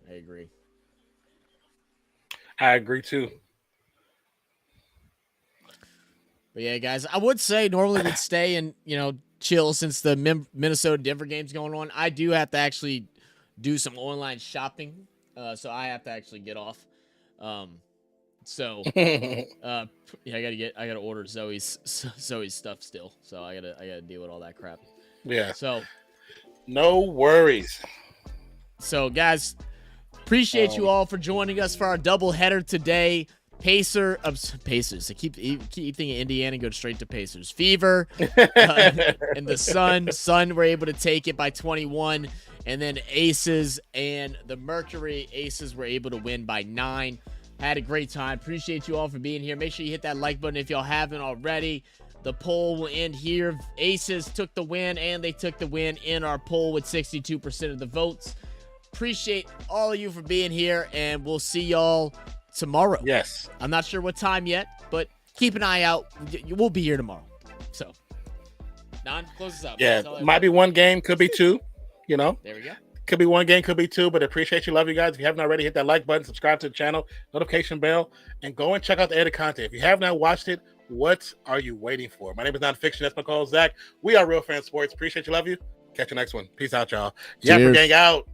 I agree too. But yeah, guys, I would say normally we'd stay and, chill since the Minnesota-Denver game's going on. I do have to actually do some online shopping, so I have to actually get off. I gotta order Zoe's stuff still, so I gotta deal with all that crap. Yeah. So, no worries. So, guys, appreciate you all for joining us for our doubleheader today. Pacers. I keep thinking Indiana, go straight to Pacers. Fever and the Sun were able to take it by 21, and then Aces and the Mercury. Aces were able to win by 9. Had a great time. Appreciate you all for being here. Make sure you hit that like button if y'all haven't already. The poll will end here. Aces took the win, and they took the win in our poll with 62% of the votes. Appreciate all of you for being here, and we'll see y'all tomorrow. Yes. I'm not sure what time yet, but keep an eye out. We'll be here tomorrow. So, Don, close us up. Yeah, might be one game, could be 2. There we go. Could be one game, could be 2, but appreciate you. Love you guys. If you haven't already, hit that like button, subscribe to the channel, notification bell, and go and check out the edit content. If you have not watched it, What are you waiting for? My name is Nonpfixion. That's my call, Zach. We are Real Fan Sports. Appreciate you. Love you. Catch you next one. Peace out, y'all. Yapper Gang out.